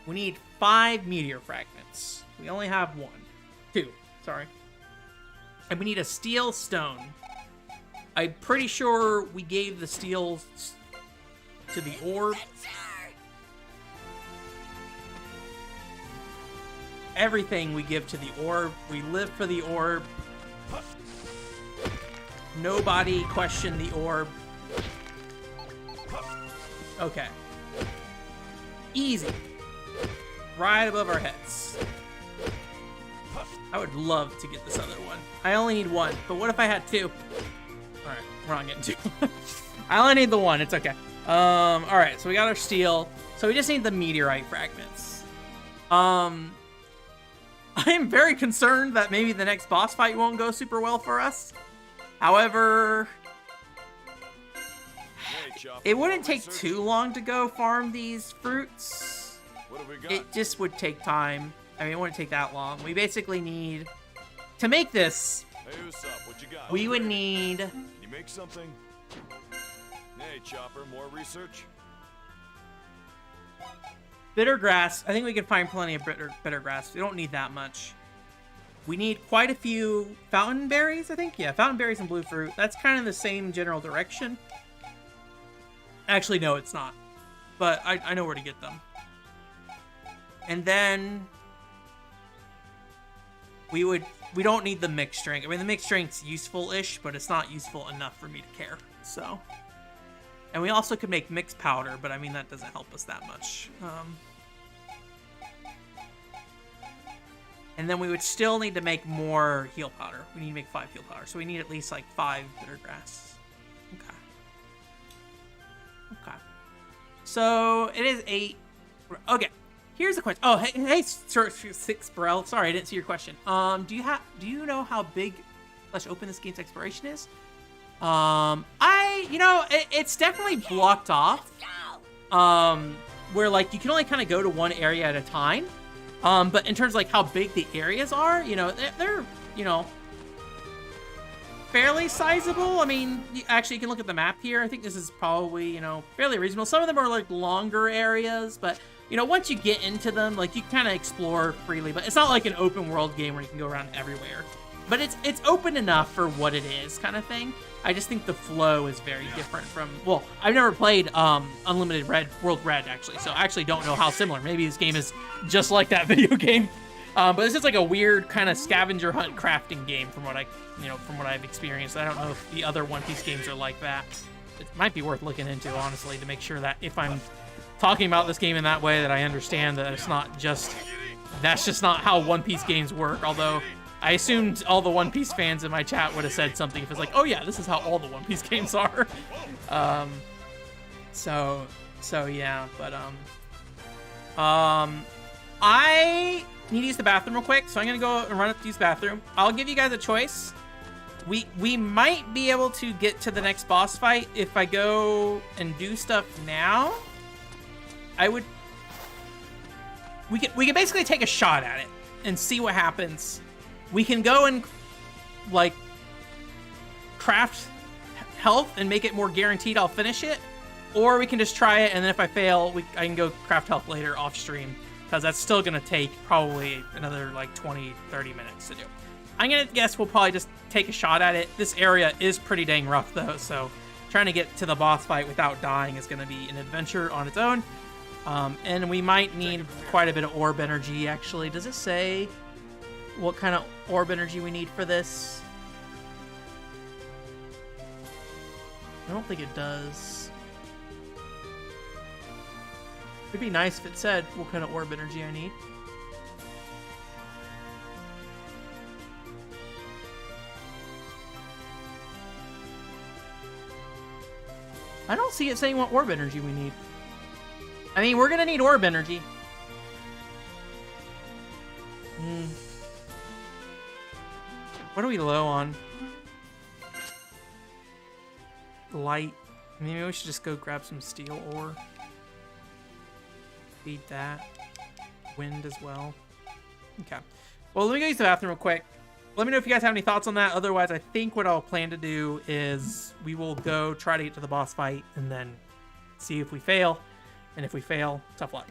We need 5 meteor fragments. We only have 1. 2, sorry. And we need a steel stone. I'm pretty sure we gave the steel to the orb. Everything we give to the orb. We live for the orb. Nobody questioned the orb. Okay. Easy. Right above our heads. I would love to get this other one. I only need 1, but what if I had 2? Alright, we're not getting 2. I only need the 1, it's okay. Alright, so we got our steel. So we just need the meteorite fragments. I am very concerned that maybe the next boss fight won't go super well for us. However, it wouldn't take too long to go farm these fruits. What have we got? It just would take time. I mean, it wouldn't take that long. We basically need, to make this, Hey, what's up? What you got? we would need, Can you make something? Hey, Chopper, more research? bitter grass. I think we can find plenty of bitter grass. We don't need that much. We need quite a few fountain berries, I think. Yeah, fountain berries and blue fruit. That's kind of the same general direction. Actually, no, it's not. But I know where to get them. And then we don't need the mixed strength. I mean, the mixed strength's useful-ish, but it's not useful enough for me to care. So, and we also could make mixed powder, but I mean that doesn't help us that much. And then we would still need to make more heal powder. We need to make 5 heal powder, so we need at least like 5 bitter grass. Okay. Okay. So it is 8. Okay. Here's the question. Oh, hey, Six Burrell. Sorry, I didn't see your question. Do you know how big / open this game's exploration is? It's definitely blocked off. Where like you can only kind of go to one area at a time. But in terms of like how big the areas are, they're fairly sizable. I mean, you can look at the map here. I think this is probably, fairly reasonable. Some of them are like longer areas, but once you get into them, like you kind of explore freely, but it's not like an open world game where you can go around everywhere. But it's open enough for what it is, kind of thing. I just think the flow is very different from, well, I've never played Unlimited World Red, actually, so I actually don't know how similar. Maybe this game is just like that video game. But this is like a weird kind of scavenger hunt crafting game from what I've experienced. I don't know if the other One Piece games are like that. It might be worth looking into, honestly, to make sure that if I'm talking about this game in that way, that I understand that it's not just, that's just not how One Piece games work, although I assumed all the One Piece fans in my chat would have said something if it's like, oh yeah, this is how all the One Piece games are. So yeah, but I need to use the bathroom real quick, so I'm gonna go and run up to use the bathroom. I'll give you guys a choice. We might be able to get to the next boss fight if I go and do stuff now. We can basically take a shot at it and see what happens. We can go and like craft health and make it more guaranteed I'll finish it, or we can just try it, and then if I fail, I can go craft health later off stream, because that's still gonna take probably another like 20-30 minutes to do. I'm gonna guess we'll probably just take a shot at it. This area is pretty dang rough though, so trying to get to the boss fight without dying is gonna be an adventure on its own. And we might need quite a bit of orb energy, actually. Does it say what kind of orb energy we need for this? I don't think it does. It'd be nice if it said what kind of orb energy I need. I don't see it saying what orb energy we need. I mean, we're gonna need orb energy. What are we low on? light. Maybe we should just go grab some steel ore. Feed that. Wind as well. Okay. Well, let me go use the bathroom real quick. Let me know if you guys have any thoughts on that. Otherwise, I think what I'll plan to do is we will go try to get to the boss fight and then see if we fail. And if we fail, tough luck.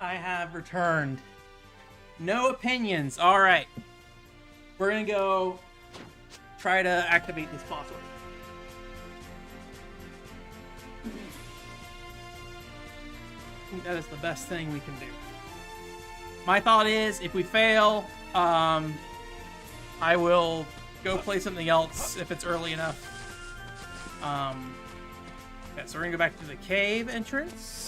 I have returned. No opinions. All right. We're going to go try to activate this fossil. I think that is the best thing we can do. My thought is, if we fail, I will go play something else if it's early enough. Okay, so we're going to go back to the cave entrance.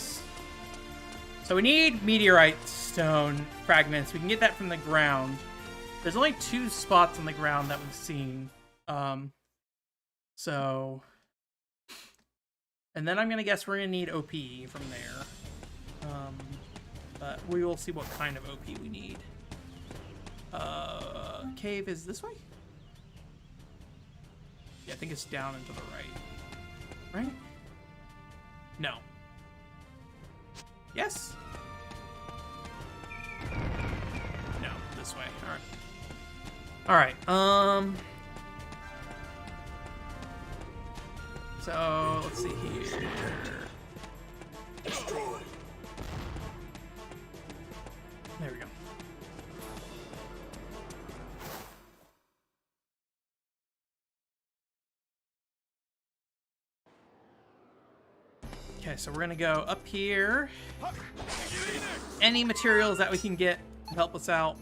So we need Meteorite stone fragments. We can get that from the ground. There's only 2 spots on the ground that we've seen. So And then I'm gonna guess we're gonna need OP from there. But we will see what kind of OP we need. Cave is this way? Yeah, I think it's down and to the right. Right? No. Yes? No, this way. Alright. Alright, so, let's see here. Destroyed. There we go. Okay, so we're gonna go up here. Any materials that we can get to help us out,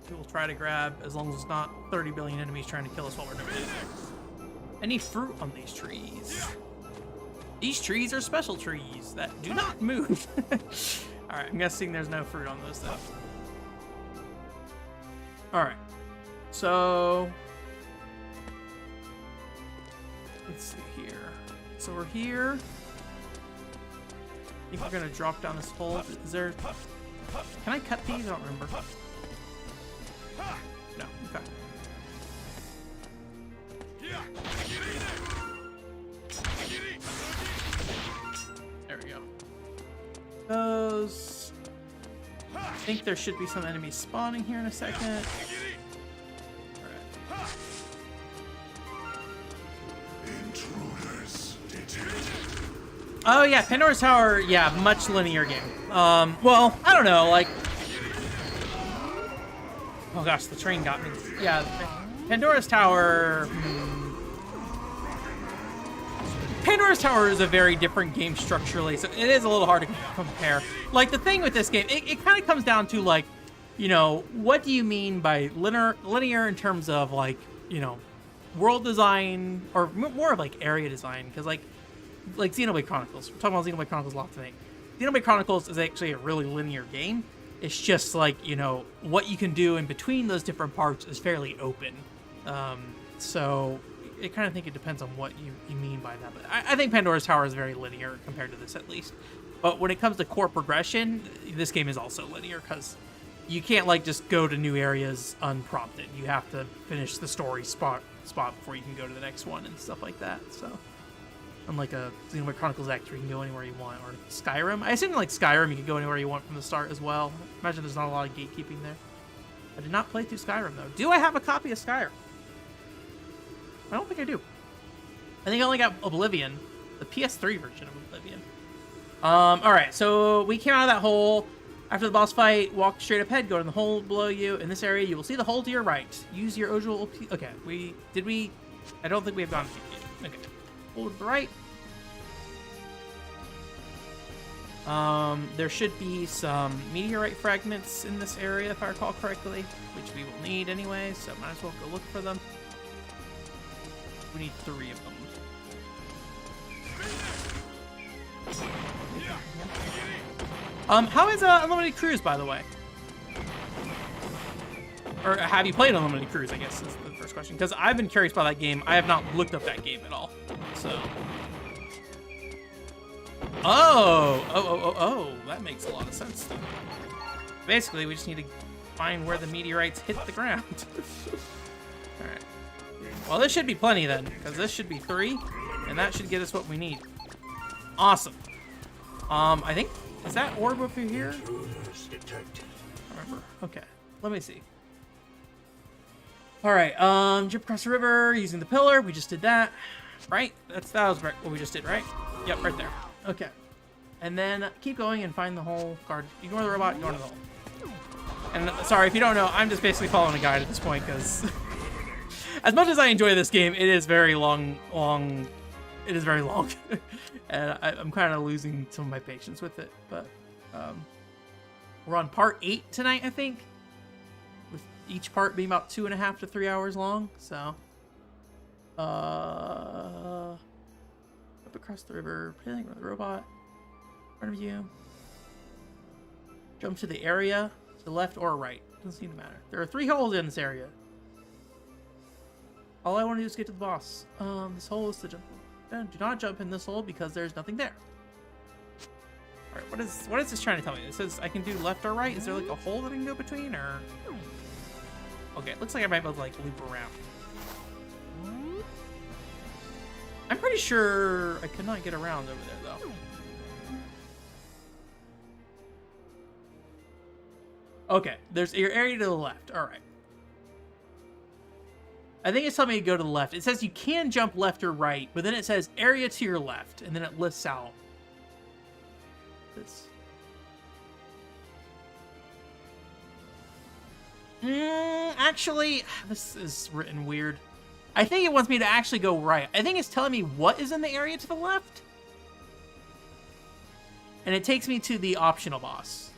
we will try to grab, as long as it's not 30 billion enemies trying to kill us while we're doing it. Any fruit on these trees? These trees are special trees that do not move. Alright, I'm guessing there's no fruit on those though. Alright, so let's see here. So we're here. I think we're gonna drop down this hole. Is there... Can I cut these? I don't remember. No, okay. There we go. Those... I think there should be some enemies spawning here in a second. Alright. Intruders detected. Oh yeah, Pandora's Tower, yeah, much linear game. Well, I don't know, like... Oh gosh, the train got me. Yeah, Pandora's Tower... Pandora's Tower is a very different game structurally, so it is a little hard to compare. Like, the thing with this game, it kind of comes down to, like, you know, what do you mean by linear in terms of, like, you know, world design, or more of, like, area design, because, like Xenoblade Chronicles. We're talking about Xenoblade Chronicles a lot today. Xenoblade Chronicles is actually a really linear game. It's just, like, you know, what you can do in between those different parts is fairly open. So... I kind of think it depends on what you mean by that. But I think Pandora's Tower is very linear compared to this, at least. But when it comes to core progression, this game is also linear, because you can't, like, just go to new areas unprompted. You have to finish the story spot before you can go to the next one and stuff like that. So, unlike a Xenoblade Chronicles X, where you can go anywhere you want, or Skyrim. I assume, like, Skyrim, you can go anywhere you want from the start as well. Imagine there's not a lot of gatekeeping there. I did not play through Skyrim, though. Do I have a copy of Skyrim? I don't think I do. I think I only got Oblivion, the PS3 version of Oblivion. Alright, so we came out of that hole. After the boss fight, walk straight up ahead, go to the hole below you. In this area, you will see the hole to your right. Use your usual... Okay, I don't think we have gone to yet. Okay. Hole to the right. There should be some meteorite fragments in this area, if I recall correctly, which we will need anyway, so might as well go look for them. We need 3 of them. How is Unlimited Cruise, by the way? Or have you played Unlimited Cruise, I guess, is the first question. Because I've been curious about that game. I have not looked up that game at all. So... Oh, that makes a lot of sense. Basically, we just need to find where the meteorites hit the ground. Alright. Well, this should be plenty then, because this should be 3, and that should get us what we need. Awesome. I think, is that orb over here? Intruders detected. I remember. Okay, let me see. Alright, jump across the river using the pillar. We just did that. Right? That was right, what we just did, right? Yep, right there. Okay. And then keep going and find the hole. Guard. Ignore the robot, ignore the hole. And sorry, if you don't know, I'm just basically following a guide at this point, because... As much as I enjoy this game, it is very long. It is very long, and I'm kind of losing some of my patience with it. But we're on part 8 tonight, I think, with each part being about 2.5 to 3 hours long. So, up across the river, playing with the robot in front of you. Jump to the area to the left or right. Doesn't seem to matter. There are 3 holes in this area. All I want to do is get to the boss. This hole is to jump Do not jump in this hole because there's nothing there. All right, what is this trying to tell me? It says I can do left or right. Is there like a hole that I can go between, or? Okay, it looks like I might be able to like loop around. I'm pretty sure I could not get around over there though. Okay, there's your area to the left. All right. I think it's telling me to go to the left. It says you can jump left or right, but then it says area to your left, and then it lists out this. Actually, this is written weird. I think it wants me to actually go right. I think it's telling me what is in the area to the left. And it takes me to the optional boss.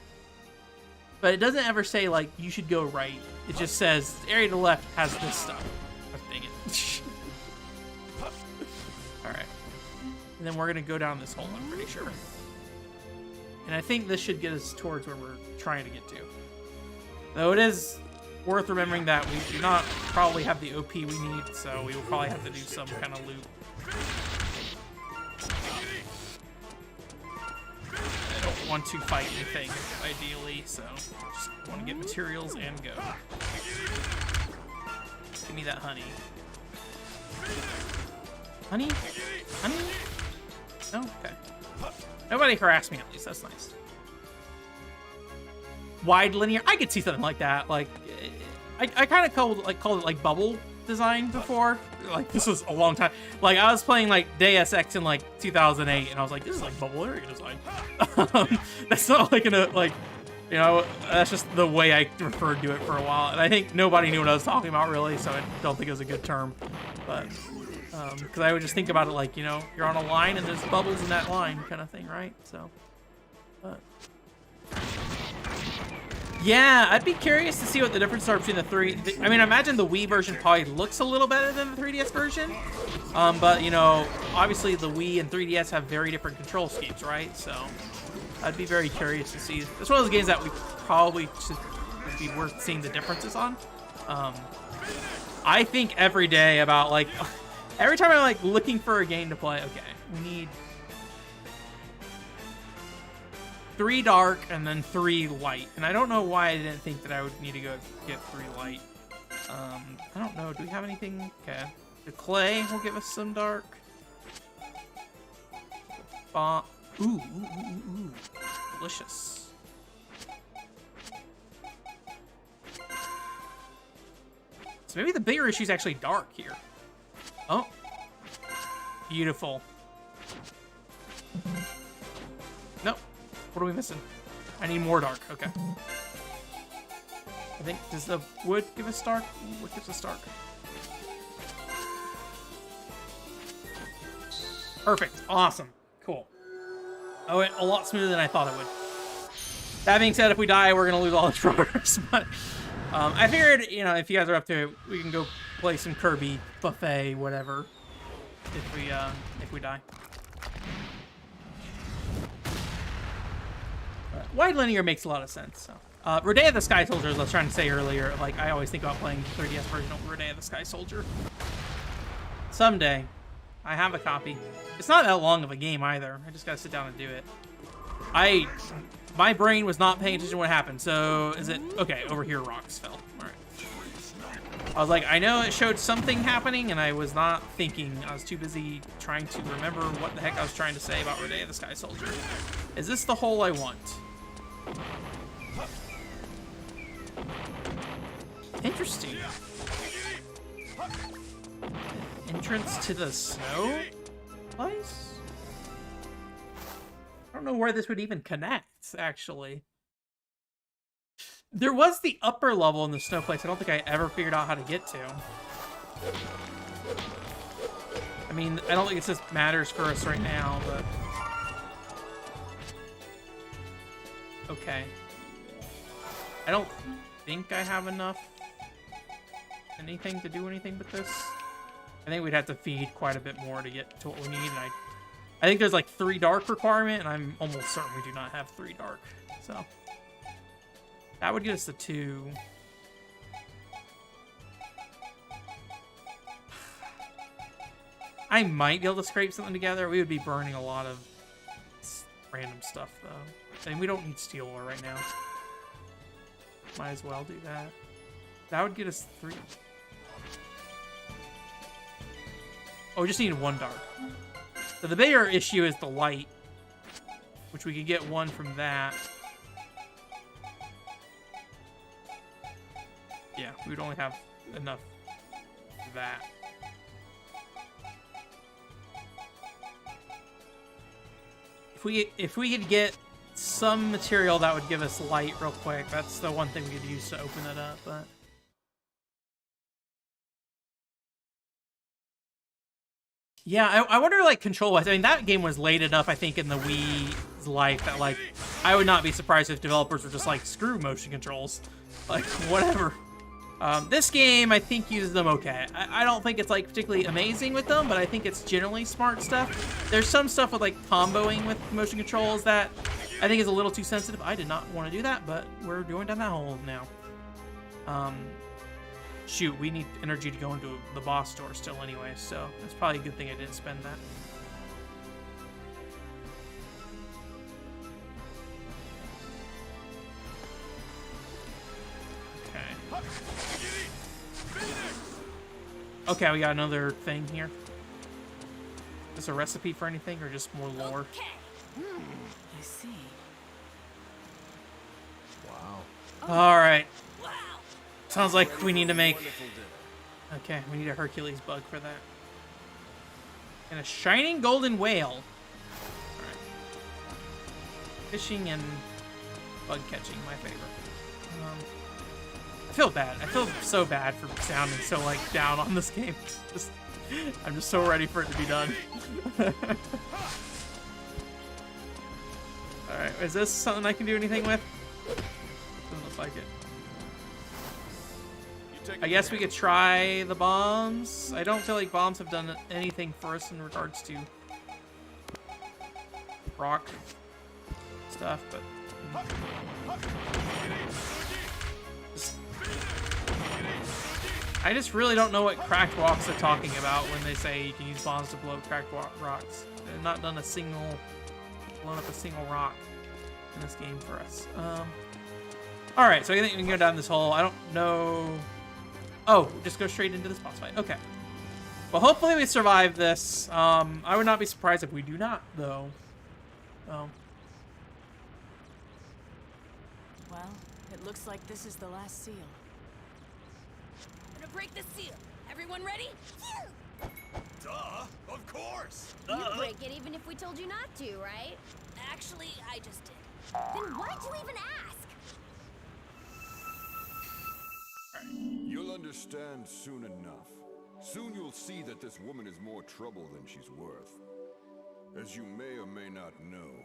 But it doesn't ever say, like, you should go right. It just says, the area to the left has this stuff. Oh, dang it. Alright. And then we're going to go down this hole, I'm pretty sure. And I think this should get us towards where we're trying to get to. Though it is worth remembering that we do not probably have the OP we need, so we will probably have to do some kind of loop. I don't want to fight anything, ideally, so just want to get materials and go. Give me that honey. Honey? Honey? No? Okay. Nobody harassed me, at least. That's nice. Wide linear. I could see something like that. Like, I kind of called it like bubble design before. Like, this was a long time. Like, I was playing like Deus Ex in like 2008, and I was like, this is like bubble area design. That's not like you know, that's just the way I referred to it for a while. And I think nobody knew what I was talking about really, so I don't think it was a good term. But because I would just think about it like, you know, you're on a line and there's bubbles in that line kind of thing, right? So, but yeah, I'd be curious to see what the difference are between the three. I mean, I imagine the Wii version probably looks a little better than the 3DS version. But, you know, obviously the Wii and 3DS have very different control schemes, right? So I'd be very curious to see. It's one of those games that we probably should be worth seeing the differences on. I think every day about, like, every time I'm, like, looking for a game to play, okay, we need 3 dark and then 3 light. And I don't know why I didn't think that I would need to go get 3 light. I don't know. Do we have anything? Okay. The clay will give us some dark. Ooh. Delicious. So maybe the bigger issue is actually dark here. Oh. Beautiful. Nope. What are we missing? I need more dark. Okay. I think, does the wood give us dark? What gives us dark? Perfect. Awesome. Cool. Oh, went a lot smoother than I thought it would. That being said, if we die, we're going to lose all the progress. But I figured, you know, if you guys are up to it, we can go play some Kirby buffet, whatever, if we die. Wide linear makes a lot of sense. So, Rodea the Sky Soldier, as I was trying to say earlier, like, I always think about playing the 3DS version of Rodea the Sky Soldier. Someday. I have a copy. It's not that long of a game either. I just gotta sit down and do it. My brain was not paying attention to what happened. So is it okay? Over here, rocks fell. All right. I was like, I know it showed something happening, and I was not thinking. I was too busy trying to remember what the heck I was trying to say about Rodea the Sky Soldier. Is this the hole I want? Interesting. Entrance to the snow place? I don't know where this would even connect, actually. There was the upper level in the snow place. I don't think I ever figured out how to get to. I mean, I don't think it just matters for us right now, but... Okay. I don't think I have enough anything to do anything with this. I think we'd have to feed quite a bit more to get to what we need. And I think there's like 3 dark requirement, and I'm almost certain we do not have 3 dark. So that would get us to 2. I might be able to scrape something together. We would be burning a lot of random stuff, though. And we don't need steel ore right now. Might as well do that. That would get us 3. Oh, we just need 1 dark. So the bigger issue is the light, which we could get 1 from that. Yeah, we would only have enough for that. If we could get some material that would give us light real quick, that's the one thing we could use to open it up, but... Yeah, I wonder, like, control-wise. I mean, that game was late enough, I think, in the Wii's life that, like, I would not be surprised if developers were just like, screw motion controls. Like, whatever. This game, I think, uses them okay. I don't think it's, like, particularly amazing with them, but I think it's generally smart stuff. There's some stuff with, like, comboing with motion controls that I think is a little too sensitive. I did not want to do that, but we're going down that hole now. Shoot, we need energy to go into the boss store still anyway, so that's probably a good thing I didn't spend that. Okay. Okay, we got another thing here. Is this a recipe for anything, or just more lore? Okay. I see. Wow. Alright. Wow. Sounds like we need to make... Okay, we need a Hercules bug for that. And a shining golden whale. Alright. Fishing and bug catching, my favorite. I feel bad. I feel so bad for sounding so, like, down on this game. I'm just so ready for it to be done. Alright, is this something I can do anything with? Doesn't look like it. I guess we could try the bombs. I don't feel like bombs have done anything for us in regards to rock stuff, but... I just really don't know what cracked rocks are talking about when they say you can use bombs to blow up cracked rocks. They've not done blown up a single rock in this game for us. Alright, so I think we can go down this hole. I don't know... Oh, just go straight into this boss fight. Okay. Well, hopefully we survive this. I would not be surprised if we do not, though. Well, it looks like this is the last seal. I'm gonna break the seal. Everyone ready? Duh! Of course! You break it even if we told you not to, right? Actually, I just did. Then why'd you even ask? You'll understand soon enough. Soon you'll see that this woman is more trouble than she's worth. As you may or may not know,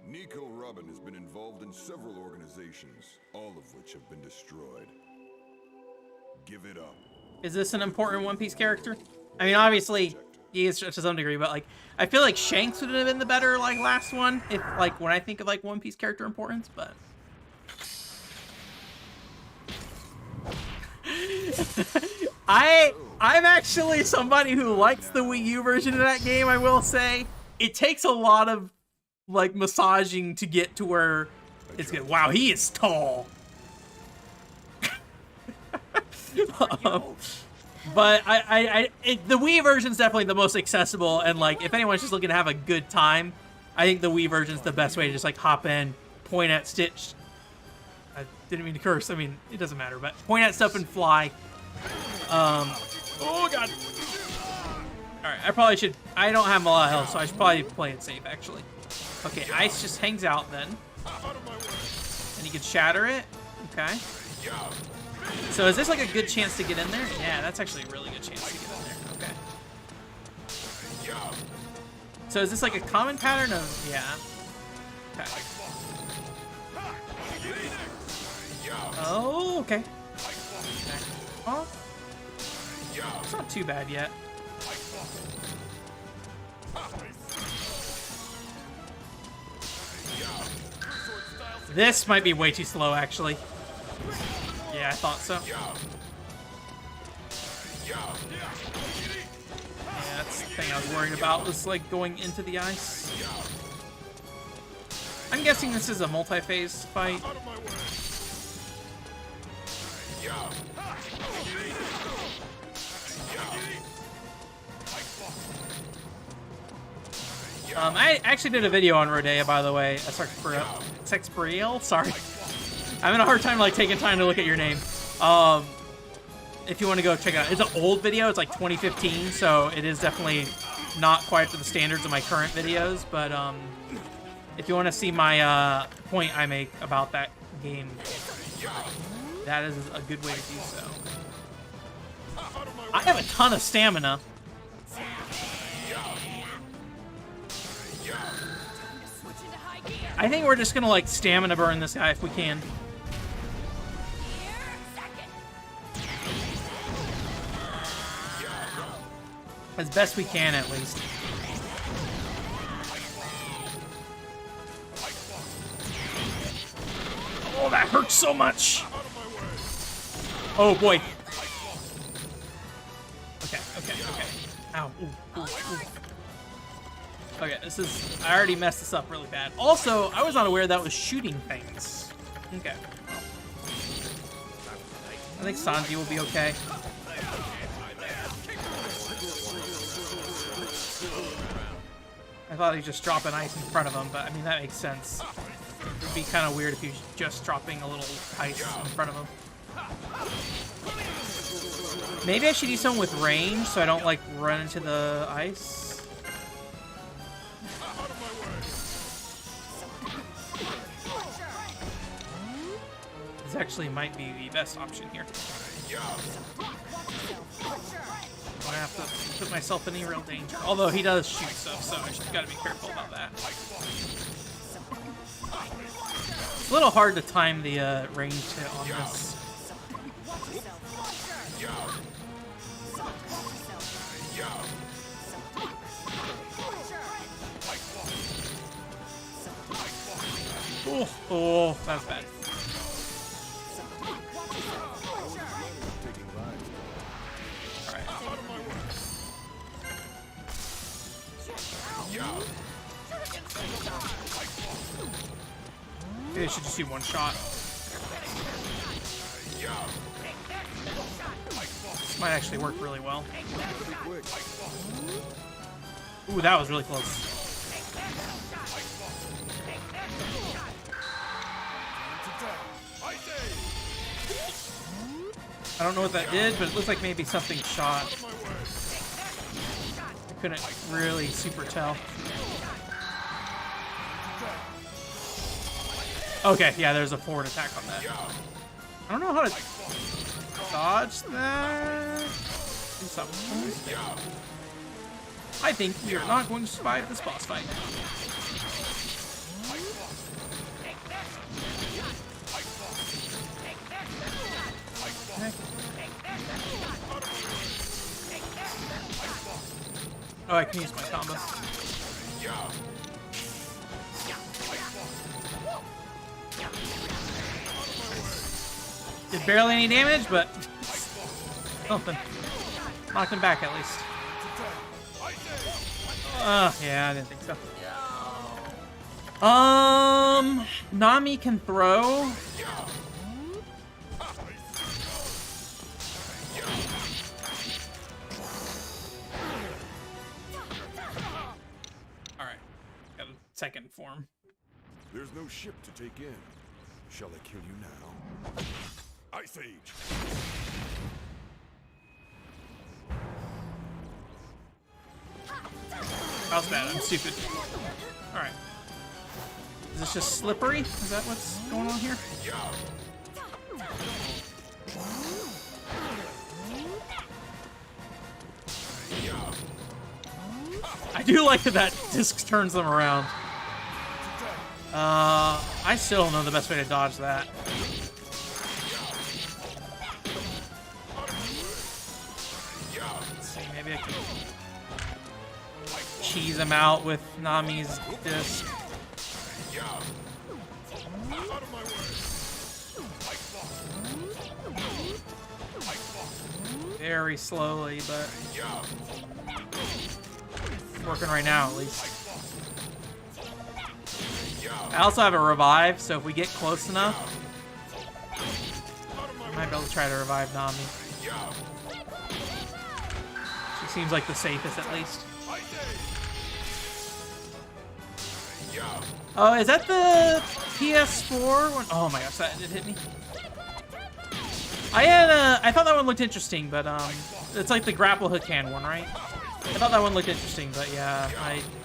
Nico Robin has been involved in several organizations, all of which have been destroyed. Give it up. Is this an important One Piece character? I mean, obviously, he is to some degree, but, like, I feel like Shanks would have been the better, like, last one, if, like, when I think of, like, One Piece character importance, but... I'm actually somebody who likes the Wii U version of that game, I will say. It takes a lot of, like, massaging to get to where it's good. Wow, he is tall. But the Wii version's definitely the most accessible, and, like, if anyone's just looking to have a good time, I think the Wii version's the best way to just, like, hop in, point at Stitch. I didn't mean to curse. I mean, it doesn't matter, but point at stuff and fly. Oh, God. Alright, I probably should... I don't have a lot of health, so I should probably play it safe, actually. Okay, ice just hangs out, then. And you can shatter it. Okay. So is this, like, a good chance to get in there? Yeah, that's actually a really good chance to get in there. Okay. So is this, like, a common pattern of... Yeah. Okay. Oh, okay. Oh. It's not too bad yet. This might be way too slow, actually. Yeah, I thought so. Yeah, That's the thing I was worried about, was like going into the ice. I'm guessing this is a multi-phase fight. I actually did a video on Rodea, by the way. Sexbriel? Sorry. I'm having a hard time like taking time to look at your name. If you want to go check it out. It's an old video. It's like 2015, so it is definitely not quite to the standards of my current videos. But if you want to see my point I make about that game, that is a good way to do so. I have a ton of stamina. I think we're just gonna like stamina burn this guy if we can. As best we can, at least. Oh, that hurts so much. Oh boy. Okay. Ow. Ooh. Okay, this is... I already messed this up really bad. Also, I was not aware that was shooting things. Okay. I think Sanji will be okay. I thought he'd just drop an ice in front of him, but I mean, that makes sense. It would be kind of weird if he was just dropping a little ice in front of him. Maybe I should do something with range so I don't, like, run into the ice. This actually might be the best option here. I have to put myself in any real danger. Although he does shoot stuff, so I just gotta be careful about that. It's a little hard to time the range hit on this. Oh, that was bad. Maybe I should just do one shot. This might actually work really well. Ooh, that was really close. I don't know what that did, but it looks like maybe something shot. I couldn't really super tell. Okay, yeah, there's a forward attack on that. I don't know how to dodge that. Do something. I think we are not going to survive this boss fight. Okay. Oh, I can use my combo. Did barely any damage, but something. Knocked him back at least. Yeah, I didn't think so. Nami can throw. Alright. Got a second form. There's no ship to take in. Shall I kill you now? Ice Age! That was bad. I'm stupid. Alright. Is this just slippery? Is that what's going on here? I do like that disc turns them around. I still don't know the best way to dodge that. Let's see, maybe I can cheese him out with Nami's disc. Very slowly, but... working right now, at least. I also have a revive, so if we get close enough, I might be able to try to revive Nami. She seems like the safest, at least. Oh, is that the PS4 one? Oh my gosh, that did hit me. I thought that one looked interesting, but it's like the grapple hook hand one, right? I thought that one looked interesting, but yeah,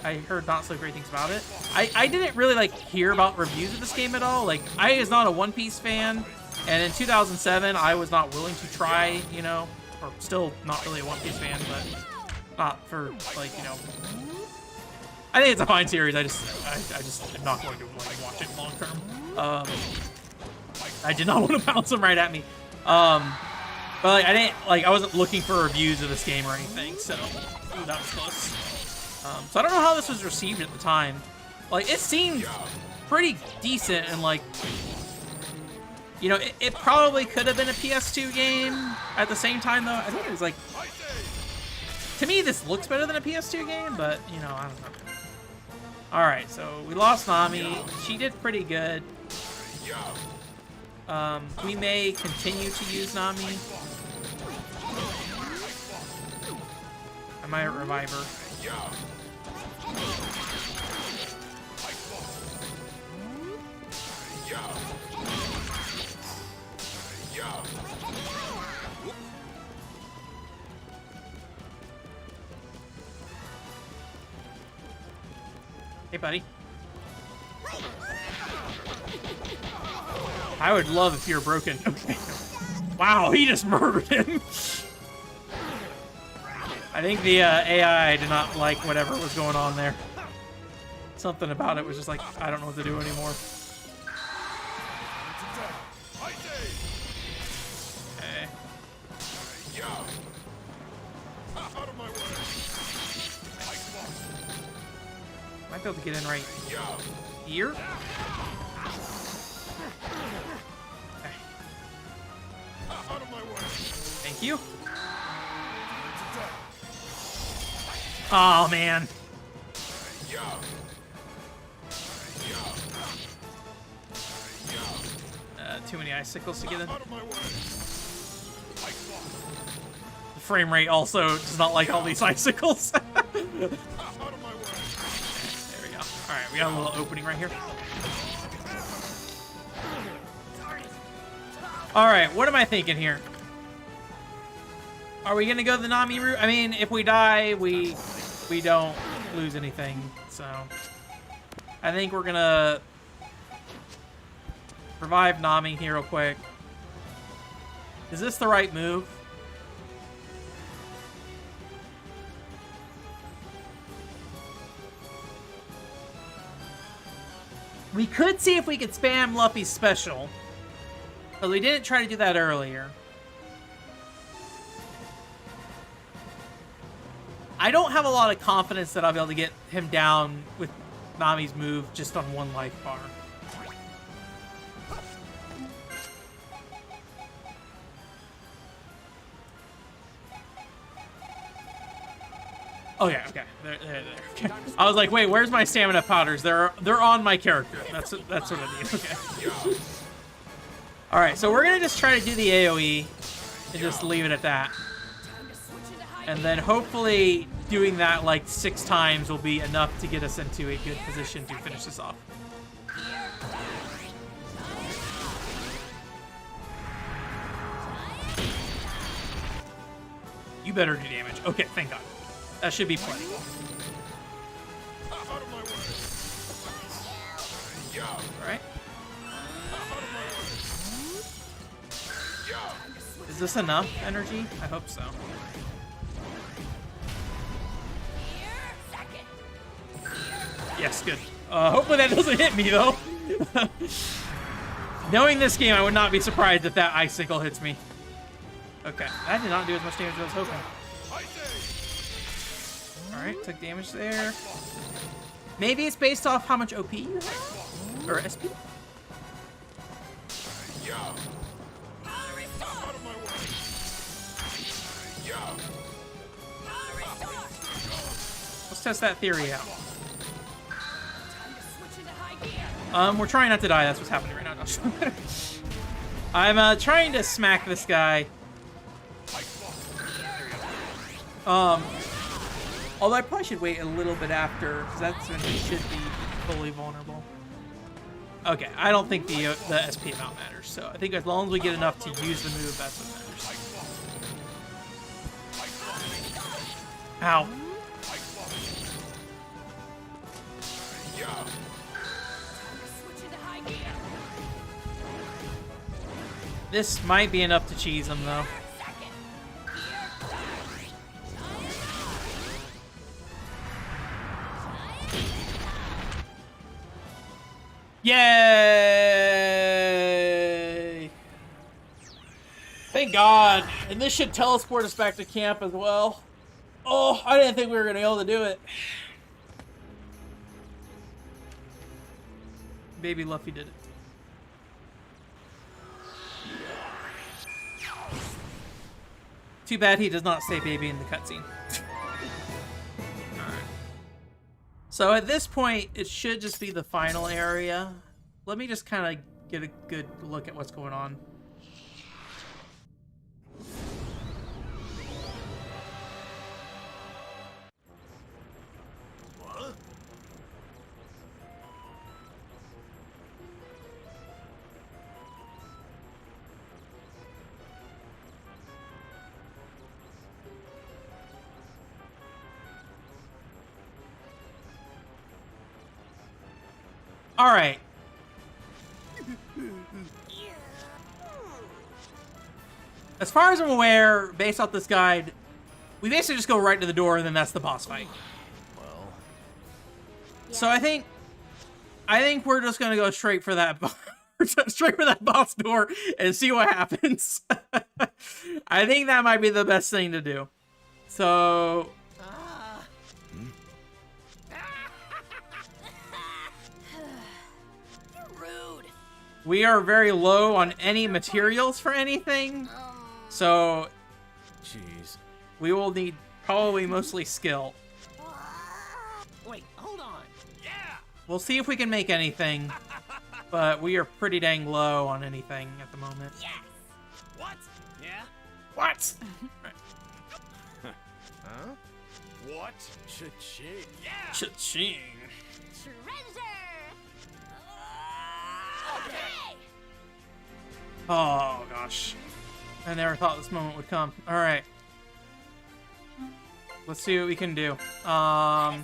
I heard not so great things about it. I didn't really like hear about reviews of this game at all. Like, I was not a One Piece fan, and in 2007 I was not willing to try, you know, or still not really a One Piece fan, but not for like, you know. I think it's a fine series. I just am not going to like watch it long term. I did not want to bounce them right at me. But like, I wasn't looking for reviews of this game or anything. So ooh, that was close. So I don't know how this was received at the time. Like, it seemed pretty decent, and like, you know, it probably could have been a PS2 game at the same time though. I think it was like, to me this looks better than a PS2 game, but you know, I don't know. Alright, so we lost Nami. She did pretty good. We may continue to use Nami. I might revive her. Hey, buddy. I would love if you're broken. Okay. Wow, he just murdered him. I think the AI did not like whatever was going on there. Something about it was just like, I don't know what to do anymore. Okay. Might be able to get in right here. Okay. Thank you. Oh man. Too many icicles to get in. The frame rate also does not like all these icicles. There we go. Alright, we got a little opening right here. Alright, what am I thinking here? Are we gonna go the Nami route? I mean, if we die, we don't lose anything, so I think we're gonna revive Nami here real quick. Is this the right move? We could see if we could spam Luffy's special, but we didn't try to do that earlier. I don't have a lot of confidence that I'll be able to get him down with Nami's move just on one life bar. Oh yeah, okay. There. Okay. I was like, wait, where's my stamina powders? They're on my character. That's what I need. Okay. All right, so we're gonna just try to do the AOE and just leave it at that. And then hopefully doing that like 6 times will be enough to get us into a good position to finish this off. You better do damage. Okay, thank God. That should be plenty. Alright. Is this enough energy? I hope so. Yes, good. Hopefully that doesn't hit me, though. Knowing this game, I would not be surprised if that icicle hits me. Okay, that did not do as much damage as I was hoping. Alright, took damage there. Maybe it's based off how much OP you have? Or SP? let's test that theory out. We're trying not to die. That's what's happening right now. I'm trying to smack this guy. Although I probably should wait a little bit after, because that's when he should be fully vulnerable. Okay, I don't think the SP amount matters, so I think as long as we get enough to use the move, that's what matters. Ow. This might be enough to cheese him, though. Yay! Thank God. And this should teleport us back to camp as well. Oh, I didn't think we were going to be able to do it. Baby Luffy did it. Too bad he does not say baby in the cutscene. Alright. So at this point, it should just be the final area. Let me just kind of get a good look at what's going on. All right. As far as I'm aware, based off this guide, we basically just go right to the door and then that's the boss fight. Well. So I think we're just gonna go straight for that boss door and see what happens. I think that might be the best thing to do. So. We are very low on any materials for anything, so Jeez. we will need probably mostly skill. Wait, hold on. Yeah. We'll see if we can make anything, but we are pretty dang low on anything at the moment. Yes. What? Yeah. What? Huh? What? Cha-ching. Yeah. Cha-ching. Treasure. Okay. Oh gosh, I never thought this moment would come. All right, let's see what we can do. So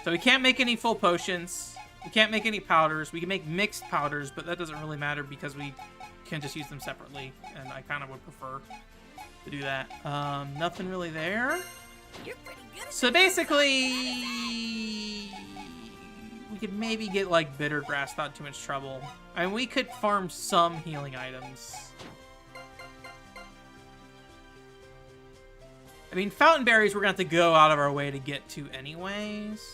we can't make any full potions. We can't make any powders. We can make mixed powders, but that doesn't really matter because we can just use them separately, and I kind of would prefer to do that. Nothing really there. You're pretty good at So basically, we could maybe get like bitter grass without too much trouble. I mean, we could farm some healing items. I mean, fountain berries we're gonna have to go out of our way to get to anyways.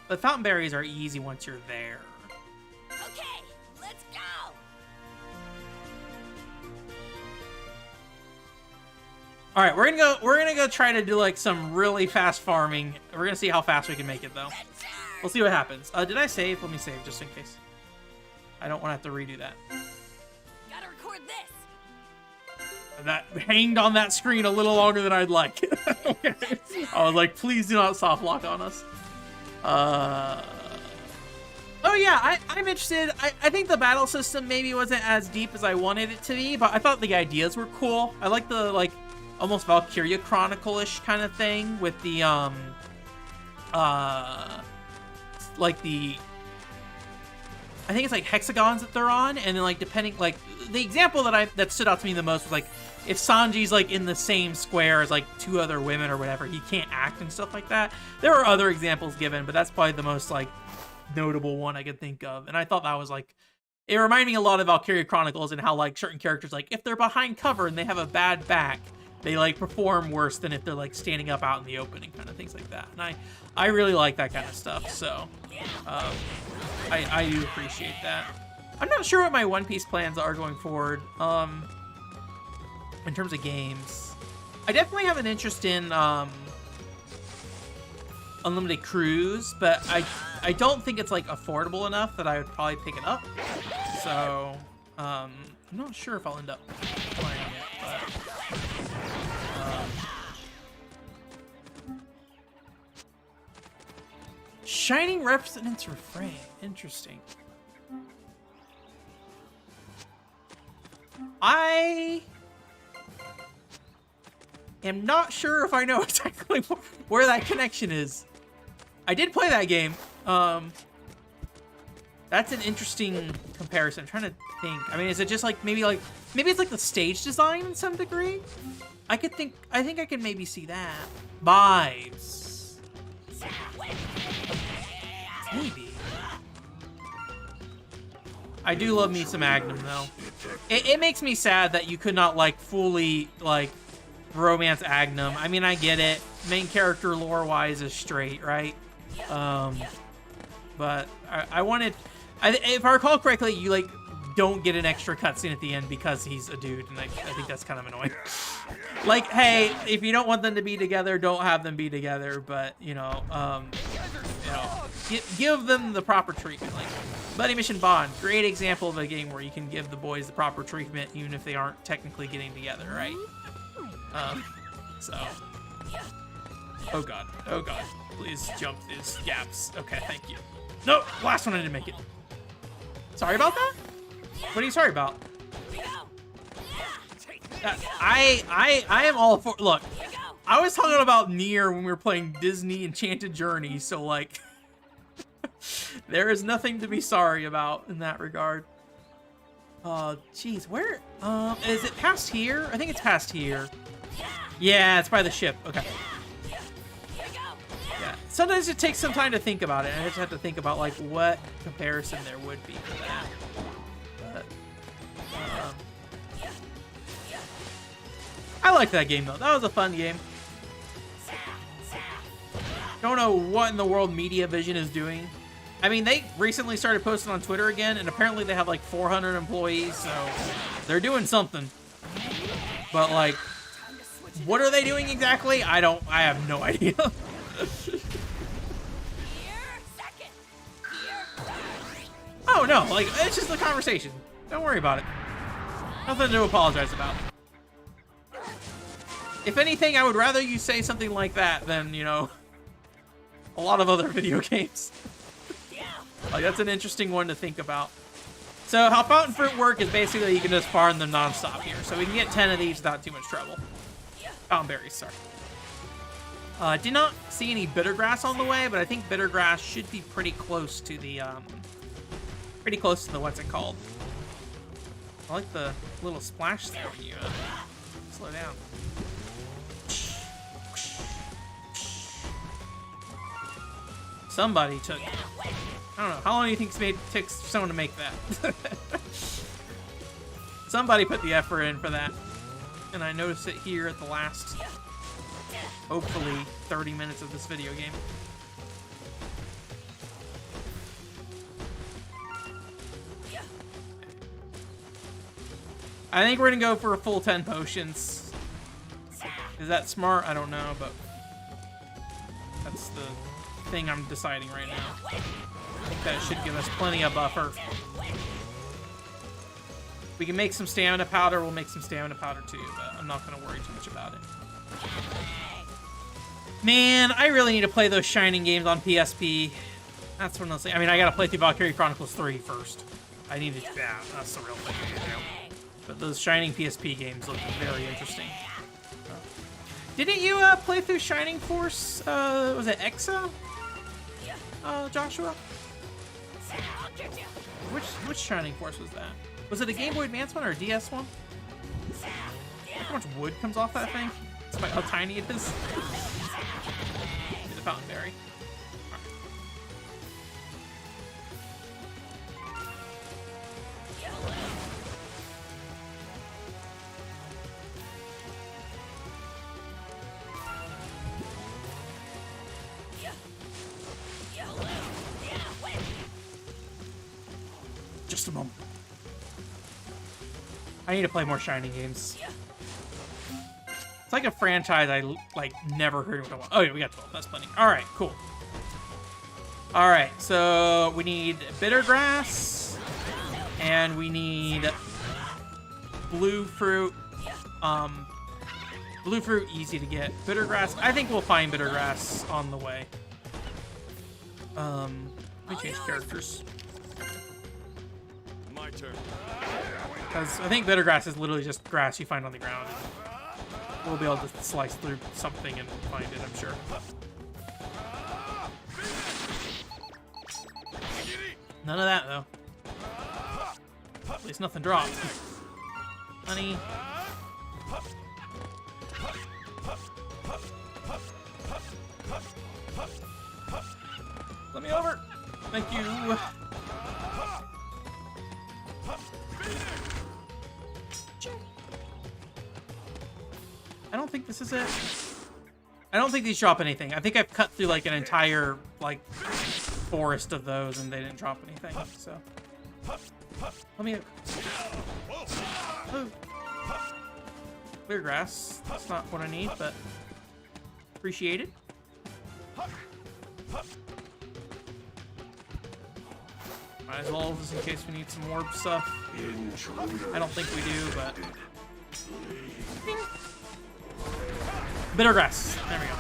But fountain berries are easy once you're there. Okay, let's go. All right, we're gonna go try to do like some really fast farming. We're gonna see how fast we can make it though. We'll see what happens. Did I save? Let me save just in case. I don't want to have to redo that. Gotta record this. That hanged on that screen a little longer than I'd like. Okay. I was like, please do not soft lock on us. Oh yeah, I'm interested. I think the battle system maybe wasn't as deep as I wanted it to be, but I thought the ideas were cool. I like the almost Valkyria Chronicle-ish kind of thing with the like the, I think it's like hexagons that they're on, and then like depending, like the example that stood out to me the most was like if Sanji's like in the same square as like two other women or whatever, he can't act and stuff like that. There are other examples given, but that's probably the most like notable one I could think of. And I thought that was like, it reminded me a lot of Valkyria Chronicles and how like certain characters, like if they're behind cover and they have a bad back, they like perform worse than if they're like standing up out in the open and kind of things like that. And I really like that kind of stuff. So I do appreciate that. I'm not sure what my One Piece plans are going forward. In terms of games, I definitely have an interest in unlimited cruise, but I don't think it's like affordable enough that I would probably pick it up. So I'm not sure if I'll end up playing it, but Shining Resonance Refrain. Interesting. I am not sure if I know exactly where that connection is. I did play that game. That's an interesting comparison. I'm trying to think. I mean, is it just like maybe it's like the stage design in some degree? I think I can maybe see that. Vibes. Maybe. I do love me some Magnum though. It makes me sad that you could not like fully like romance Agnum. I mean, I get it. Main character lore-wise is straight, right? But I wanted... if I recall correctly, you like don't get an extra cutscene at the end because he's a dude, and I think that's kind of annoying. Like, hey, if you don't want them to be together, don't have them be together. But give them the proper treatment. Like Buddy Mission Bond, great example of a game where you can give the boys the proper treatment even if they aren't technically getting together, right? So, oh god, please jump these gaps. Okay, thank you. No, last one I didn't make it. Sorry about that? What are you sorry about? I am all for... Look, I was talking about Nier when we were playing Disney Enchanted Journey, so, like... there is nothing to be sorry about in that regard. Jeez, where... is it past here? I think it's past here. Yeah, it's by the ship. Okay. Yeah. Sometimes it takes some time to think about it, and I just have to think about, like, what comparison there would be for that. But... I liked that game, though. That was a fun game. Don't know what in the world Media Vision is doing. I mean, they recently started posting on Twitter again, and apparently they have like 400 employees, so they're doing something. But like, what are they doing exactly? I have no idea. Oh no, like, it's just a conversation. Don't worry about it. Nothing to apologize about. If anything, I would rather you say something like that than, you know, a lot of other video games. Like, that's an interesting one to think about. So, how Fountain Fruit work is basically you can just farm them non-stop here. So we can get 10 of these without too much trouble. Fountain berries, sorry. Did not see any bitter grass on the way, but I think bitter grass should be pretty close to the, what's it called? I like the little splash there when you, slow down. Somebody took... I don't know. How long do you think it takes someone to make that? Somebody put the effort in for that. And I noticed it here at the last, hopefully, 30 minutes of this video game. I think we're going to go for a full 10 potions. Is that smart? I don't know, but that's the thing I'm deciding right now. I think that should give us plenty of buffer. We can make some stamina powder, we'll make some stamina powder too, but I'm not going to worry too much about it. Man, I really need to play those Shining games on PSP. That's one of those things. I mean, I got to play through Valkyrie Chronicles 3 first. I need to, yeah, that's the real thing. But those Shining PSP games look very interesting. Didn't you play through Shining Force, was it Exa? Joshua? Which Shining Force was that? Was it a Game Boy Advance one or a DS one? Look how much wood comes off that thing, despite how tiny it is. The Fountain Berry. Just a moment. I need to play more Shining games. It's like a franchise I like never heard of. Oh yeah, we got 12. That's plenty. All right, cool. All right, so we need bitter grass, and we need blue fruit. Blue fruit, easy to get. Bitter grass, I think we'll find bitter grass on the way. Let me change characters. My turn. Because I think bitter grass is literally just grass you find on the ground. We'll be able to slice through something and find it, I'm sure. None of that, though. At least nothing dropped. Honey. Let me over. Thank you. I don't think this is it. I don't think these drop anything. I think I've cut through like an entire like forest of those and they didn't drop anything. So let me. Oh. Clear grass. That's not what I need, but appreciated. Might as well, just in case we need some orb stuff. I don't think we do, but. Bitter grass. There we go.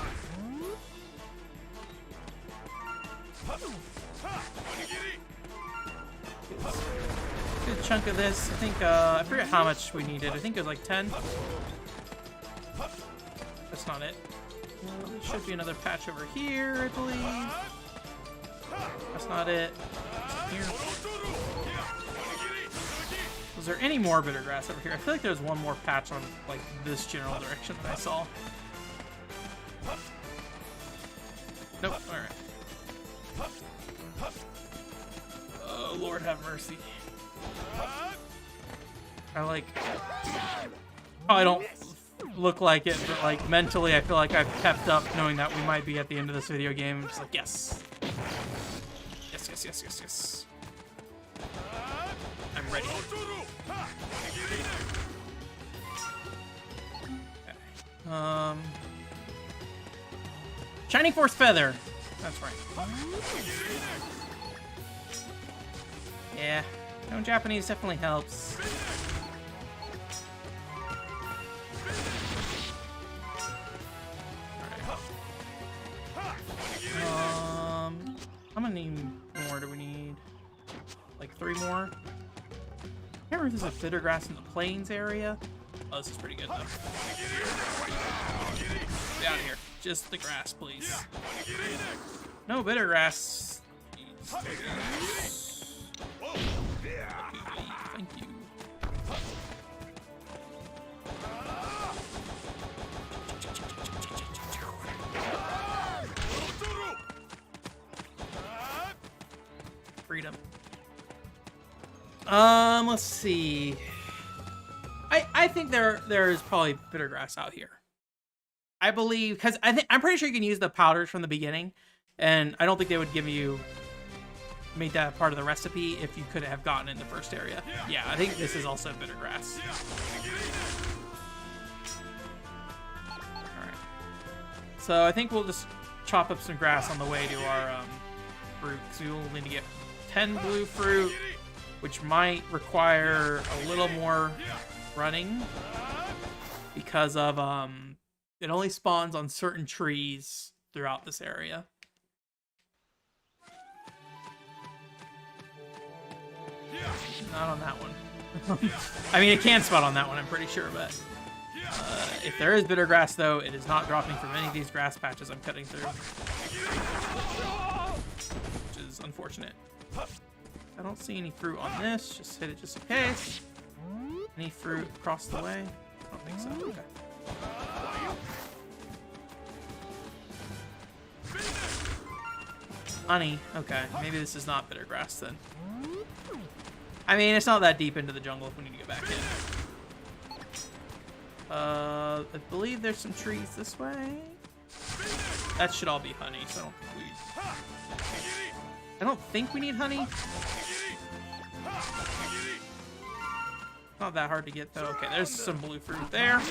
Good chunk of this. I think, I forget how much we needed. I think it was like 10. That's not it. There should be another patch over here, I believe. That's not it. Here. Was there any more bitter grass over here? I feel like there's one more patch on like this general direction that I saw. Nope. All right. Oh Lord, have mercy. I like. Oh, I don't look like it, but like mentally, I feel like I've kept up, knowing that we might be at the end of this video game. I'm just like, yes. Yes. I'm ready. Okay. Shining Force Feather. That's right. Yeah. No, Japanese definitely helps. How many more do we need? Like 3 more? I can't remember if there's a bitter grass in the plains area. Oh, this is pretty good though. Get out of here. Just the grass, please. No bitter grass. Thank you. Freedom. Let's see. I think there is probably bitter grass out here. I believe, because I'm pretty sure you can use the powders from the beginning, and I don't think they would made that part of the recipe if you could have gotten it in the first area. Yeah, I think this is also bitter grass. Alright. So I think we'll just chop up some grass on the way to our fruit, because we will need to get 10 blue fruit, which might require a little more running because of it only spawns on certain trees throughout this area. Not on that one. I mean, it can spawn on that one, I'm pretty sure, but if there is bitter grass, though, it is not dropping from any of these grass patches I'm cutting through, which is unfortunate. I don't see any fruit on this. Just hit it just in case. Any fruit across the way? I don't think so. Okay. Honey. Okay. Maybe this is not bitter grass then. I mean, it's not that deep into the jungle if we need to get back in. I believe there's some trees this way. That should all be honey, so I don't think we need honey. Not that hard to get though. Okay, there's some blue fruit there.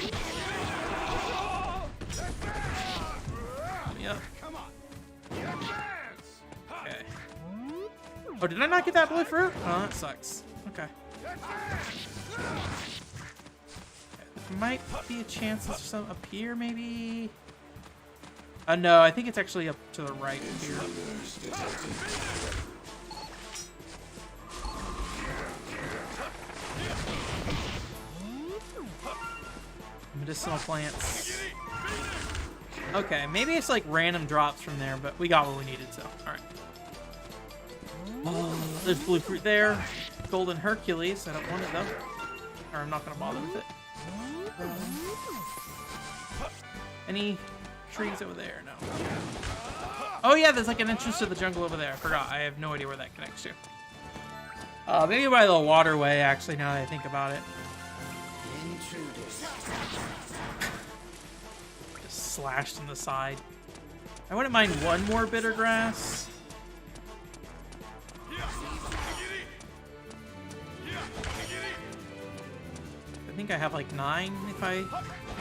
Yep. Okay. Oh, did I not get that blue fruit? Oh, that sucks. Okay. Might be a chance there's some up here, maybe? No, I think it's actually up to the right here. Medicinal plants. Okay, maybe it's like random drops from there, but we got what we needed, so alright. Oh, there's blue fruit there. Golden Hercules. I don't want it though. Or I'm not gonna bother with it. Any trees over there? No. Oh yeah, there's like an entrance to the jungle over there. I forgot. I have no idea where that connects to. Maybe by the waterway, actually, now that I think about it. Just slashed in the side. I wouldn't mind one more bitter grass. I think I have like 9 if I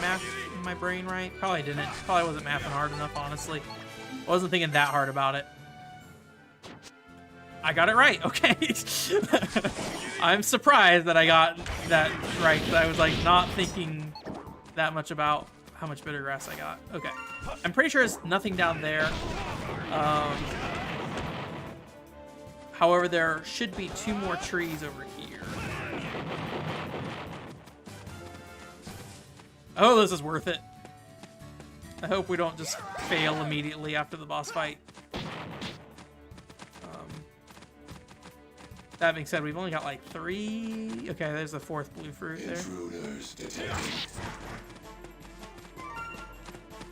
mathed in my brain right. Probably didn't. Probably wasn't mathing hard enough, honestly. I wasn't thinking that hard about it. I got it right. Okay. I'm surprised that I got that right, because I was like not thinking that much about how much bitter grass I got. Okay. I'm pretty sure there's nothing down there. However, there should be 2 more trees over here. Oh, this is worth it. I hope we don't just fail immediately after the boss fight. That being said, we've only got like 3. Okay, there's the 4th blue fruit there. Intruders detected.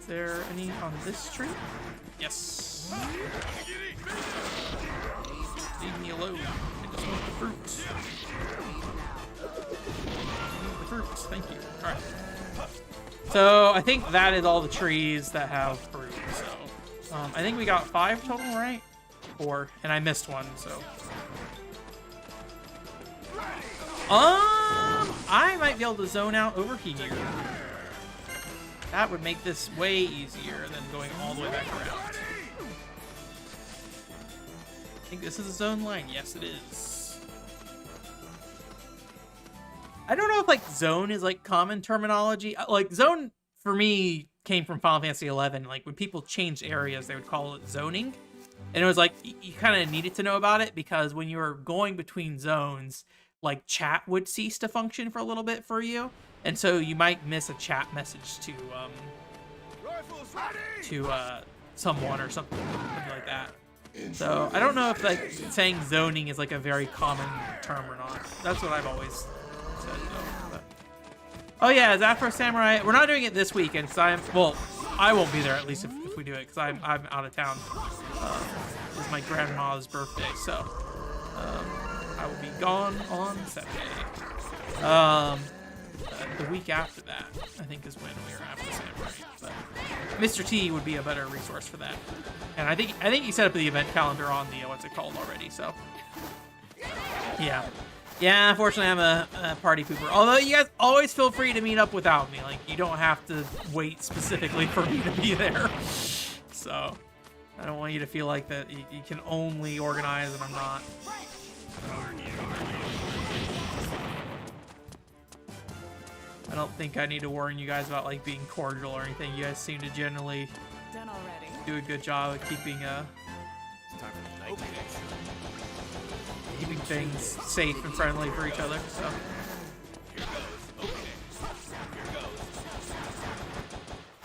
Is there any on this tree? Yes. Leave me alone. I just want the fruit. The fruit, thank you. Alright. So, I think that is all the trees that have fruit, so... I think we got 5 total, right? 4, and I missed one, so... I might be able to zone out over here. That would make this way easier than going all the way back around. I think this is a zone line. Yes, it is. I don't know if, like, zone is, like, common terminology. Like, zone, for me, came from Final Fantasy XI. Like, when people changed areas, they would call it zoning. And it was like, you kind of needed to know about it, because when you were going between zones, like, chat would cease to function for a little bit for you. And so you might miss a chat message to someone or something like that. So I don't know if, like, saying zoning is, like, a very common term or not. That's what I've always said, though. But... Oh, yeah, is Afro Samurai... We're not doing it this weekend, because well, I won't be there, at least, if we do it, because I'm out of town. It's my grandma's birthday, so... I will be gone on Saturday. The week after that, I think, is when we are after Samurai. But Mr. T would be a better resource for that. And I think he set up the event calendar on the what's it called already. So yeah. Unfortunately, I'm a party pooper. Although you guys always feel free to meet up without me. Like, you don't have to wait specifically for me to be there. So I don't want you to feel like that you can only organize and I'm not. I don't think I need to warn you guys about, like, being cordial or anything. You guys seem to generally Done already. do a good job of keeping keeping things safe and friendly for each other. So.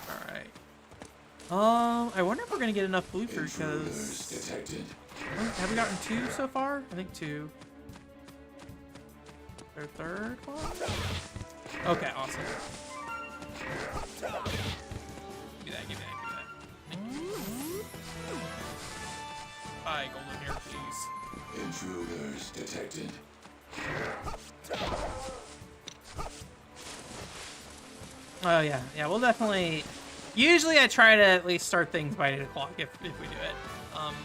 All right. I wonder if we're gonna get enough blue fruit, because have we gotten 2 so far? I think 2. Their 3rd one? Okay, awesome. Give me that, give me that, give me that. Hi, golden hair, please. Intruders detected. Oh, yeah. Yeah, we'll definitely... Usually I try to at least start things by 8 o'clock if we do it.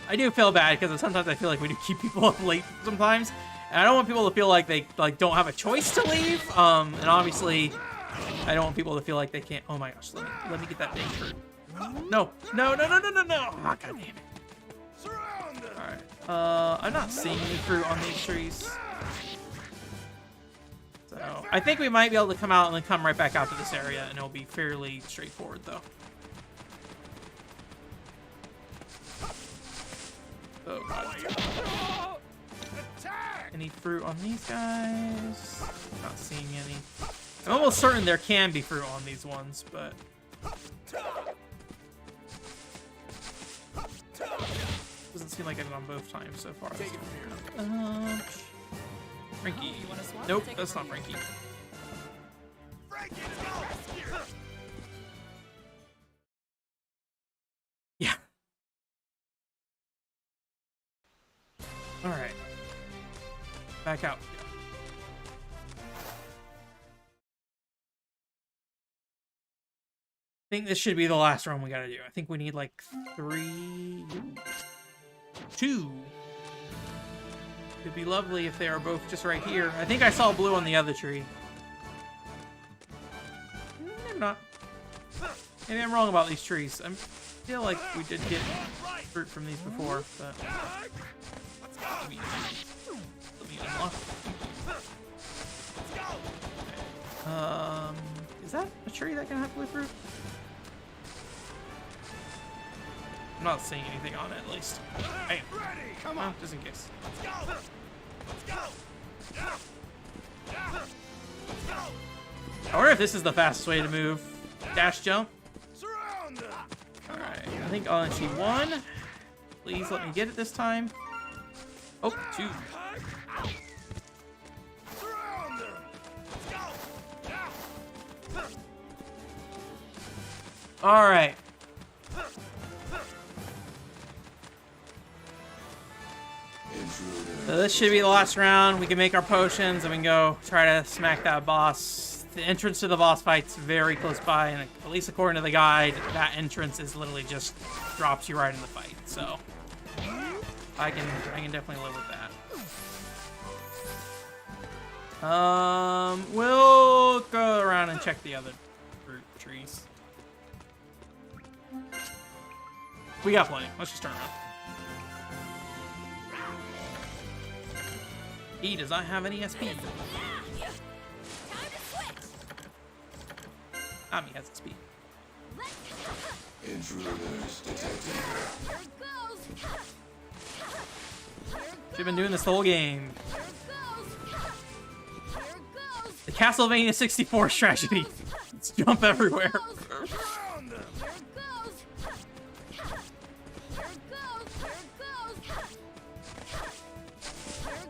I do feel bad, because sometimes I feel like we do keep people up late sometimes. And I don't want people to feel like they don't have a choice to leave. And obviously, I don't want people to feel like they can't. Oh my gosh, let me get that big fruit. No. Oh, god damn it. All right. I'm not seeing any fruit on these trees. So, I think we might be able to come out and then come right back out to this area, and it'll be fairly straightforward, though. Oh, God. Any fruit on these guys? Not seeing any. I'm almost certain there can be fruit on these ones, but... doesn't seem like it on both times so far. Frankie. Nope, that's not Frankie. Yeah. Alright. Back out. I think this should be the last run we gotta do. I think we need like 2. It'd be lovely if they are both just right here. I think I saw blue on the other tree. Maybe not. Maybe I'm wrong about these trees. I feel like we did get fruit from these before, but... Let me unlock. Is that a tree that can have blue fruit? I'm not seeing anything on it, at least. Hey, come on, just in case. I wonder if this is the fastest way to move. Dash jump. Alright, I think I'll achieve 1. Please let me get it this time. Oh, 2. Alright. So this should be the last round. We can make our potions and we can go try to smack that boss. The entrance to the boss fight's very close by, and at least according to the guide, that entrance is literally just drops you right in the fight. So I can definitely live with that. We'll go around and check the other fruit trees. We got plenty. Let's just turn around. He does not have any SP. Ami has SP. Intruders detected. Should've been doing this whole game. The Castlevania 64 strategy. Let's jump everywhere.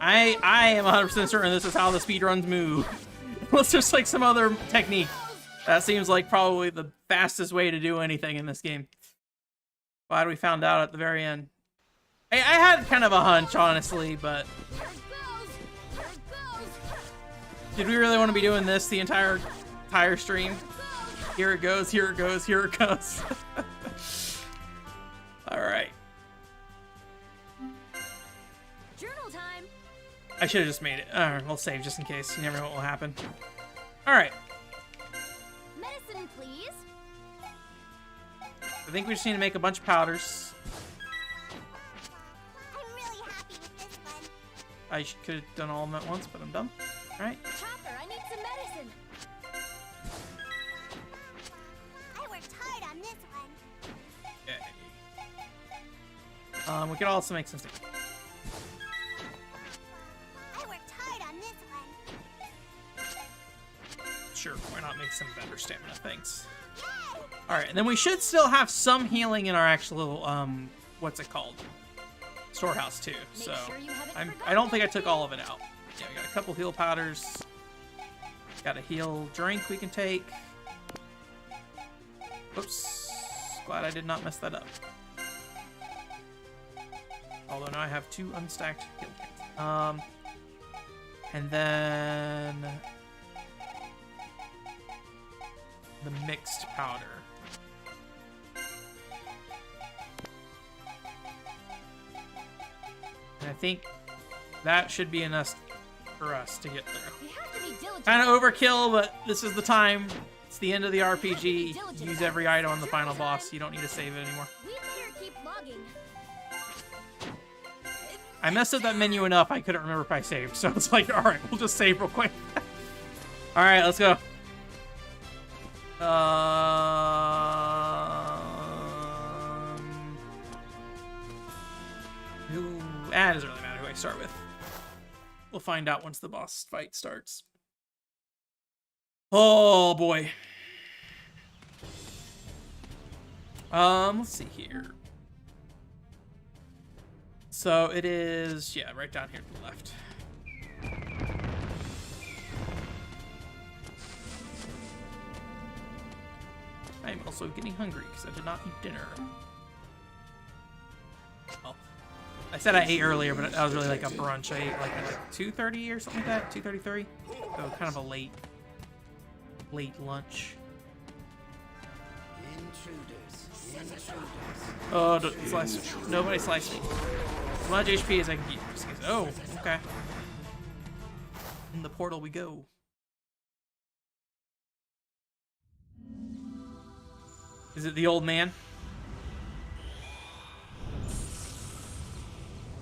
I am 100% certain this is how the speedruns move. Unless there's like some other technique. That seems like probably the fastest way to do anything in this game. Glad we found out at the very end. I had kind of a hunch, honestly, but... Did we really want to be doing this the entire stream? Here it goes, here it goes, here it goes. Alright. I should have just made it. Alright, we'll save just in case. You never know what will happen. Alright. Medicine, please. I think we just need to make a bunch of powders. I'm really happy with this one. I could have done all of them at once, but I'm dumb. Alright. Chopper, I need some medicine. I worked hard on this one. Okay. We could also make some sticks. Sure, why not make some better stamina? Thanks. Alright, and then we should still have some healing in our actual, what's it called? Storehouse, too. So, I don't think I took all of it out. Yeah, we got a couple heal powders. Got a heal drink we can take. Oops. Glad I did not mess that up. Although now I have 2 unstacked heal drinks. And then... the mixed powder. And I think that should be enough for us to get through. Kind of overkill, but this is the time. It's the end of the RPG. Use every item on the final boss. You don't need to save it anymore. We better keep logging. I messed up that menu enough, I couldn't remember if I saved. So it's like, alright, we'll just save real quick. Alright, let's go. It doesn't really matter who I start with. We'll find out once the boss fight starts. Oh boy. Let's see here. So it is, yeah, right down here to the left. I'm also getting hungry because I did not eat dinner. Well, I said I ate earlier, but that was really like a brunch. I ate like at 2:30 or something like that, 2:33. So kind of a late lunch. Oh, don't slice. Nobody slice me. As much HP as I can get. Oh, okay. In the portal we go. Is it the old man?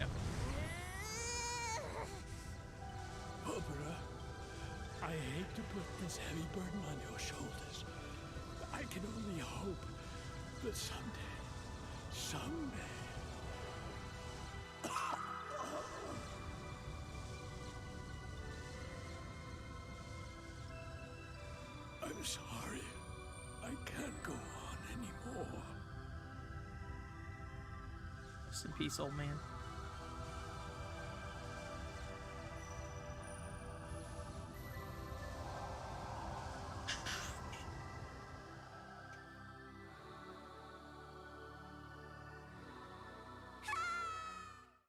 No. Barbara, I hate to put this heavy burden on your shoulders. I can only hope that someday, I'm sorry. I can't go on anymore. Rest in peace, old man.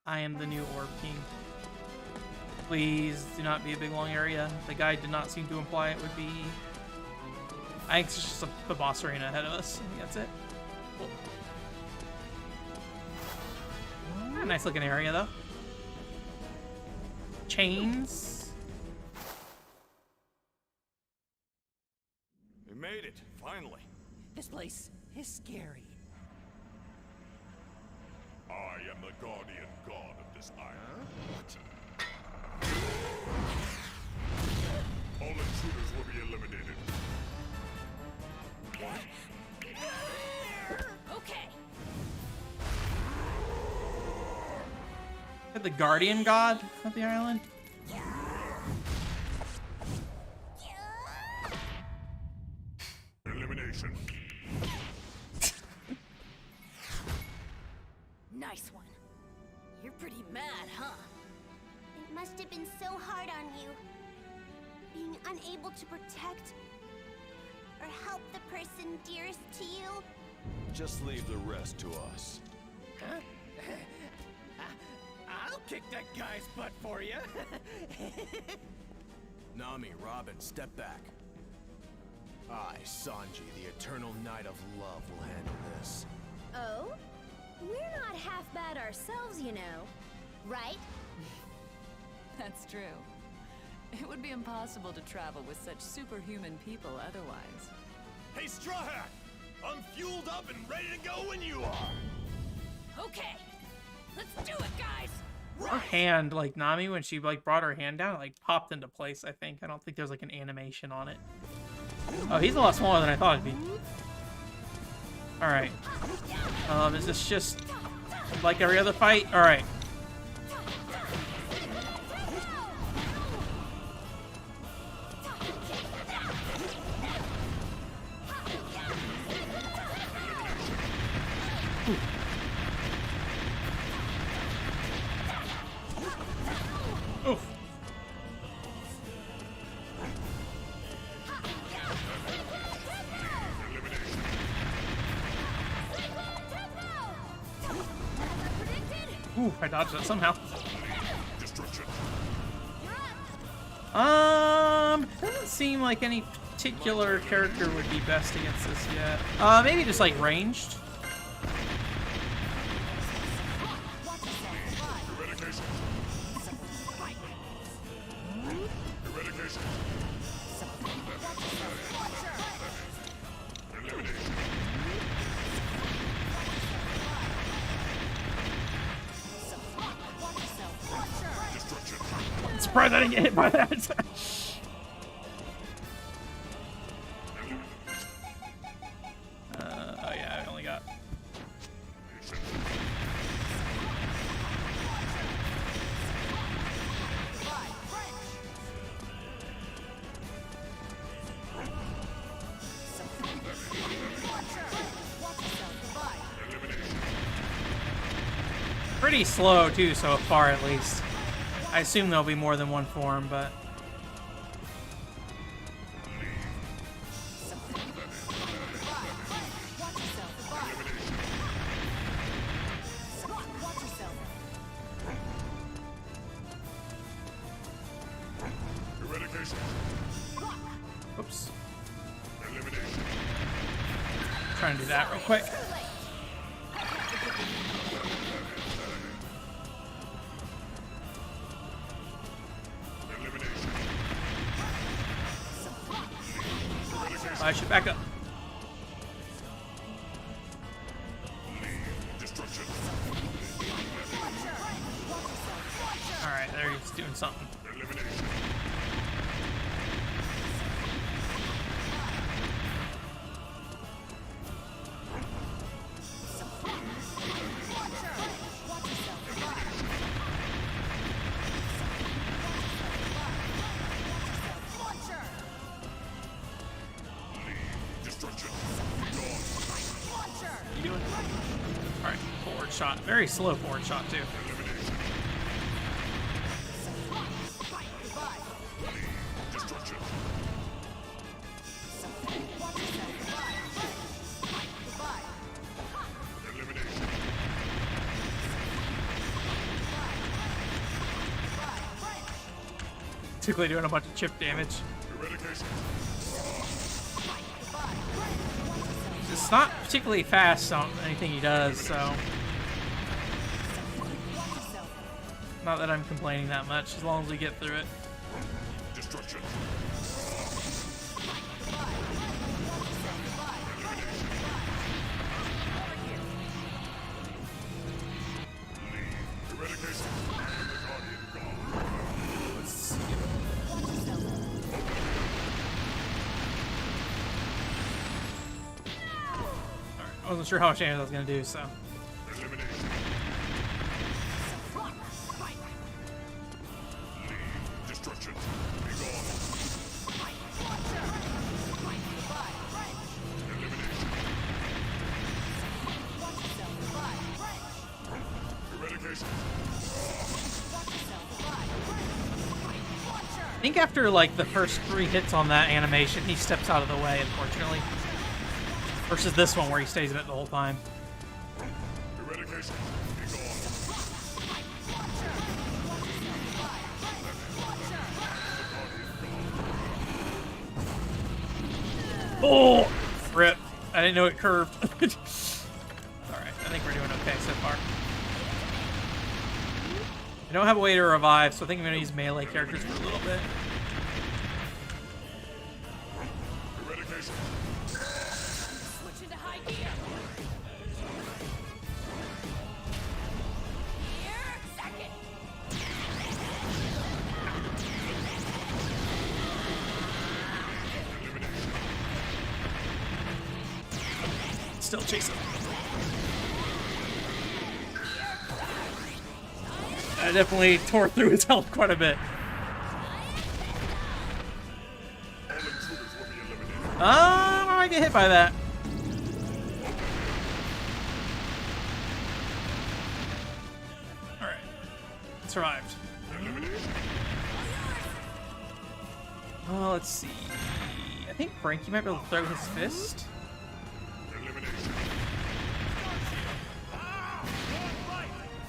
I am the new Orb King. Please do not be a big long area. The guide did not seem to imply it would be. I think it's just a boss arena ahead of us. I think that's it. Cool. Nice looking area though. Chains. We made it, finally. This place is scary. I am the guardian god of this island. What? All intruders will be eliminated. Okay. The guardian god of the island. Elimination. Nice one. You're pretty mad, huh? It must have been so hard on you. Being unable to protect or help the person dearest to you. Just leave the rest to us. I'll kick that guy's butt for you. Nami, Robin, step back. I, Sanji, the eternal knight of love, will handle this. Oh? We're not half bad ourselves, you know. Right? That's true. It would be impossible to travel with such superhuman people otherwise. Hey, Straw Hat! I'm fueled up and ready to go when you are! Okay. Let's do it, guys! Her hand, like Nami, when she like brought her hand down, it, like popped into place. I think. I don't think there's like an animation on it. Oh, he's a lot smaller than I thought it'd be. All right. Is this just like every other fight? All right. Oof. Ooh, I dodged that somehow. Destruction. Doesn't seem like any particular character would be best against this yet. Maybe just like ranged. Eradication. Eradication. Elimination. surprised I didn't get hit by that. Oh yeah, I only got... Pretty slow too, so far at least. I assume there'll be more than one form, but... Oops. Trying to do that real quick. I should back up. Alright, there he's doing something. Alright, forward shot. Very slow forward shot, too. Typically doing a bunch of chip damage. It's not particularly fast on anything he does, so... Not that I'm complaining that much, as long as we get through it. I wasn't sure how much damage I was going to do, so... I think after, like, the first 3 hits on that animation, he steps out of the way, unfortunately. Versus this one, where he stays in it the whole time. Oh! Rip. I didn't know it curved. Alright, I think we're doing okay so far. I don't have a way to revive, so I think I'm going to use melee characters for a little bit. Switch into high gear. Gear, second. Still chasing. I definitely tore through his health quite a bit. I get hit by that. Alright. Survived. Let's see. I think Frankie might be able to throw his fist.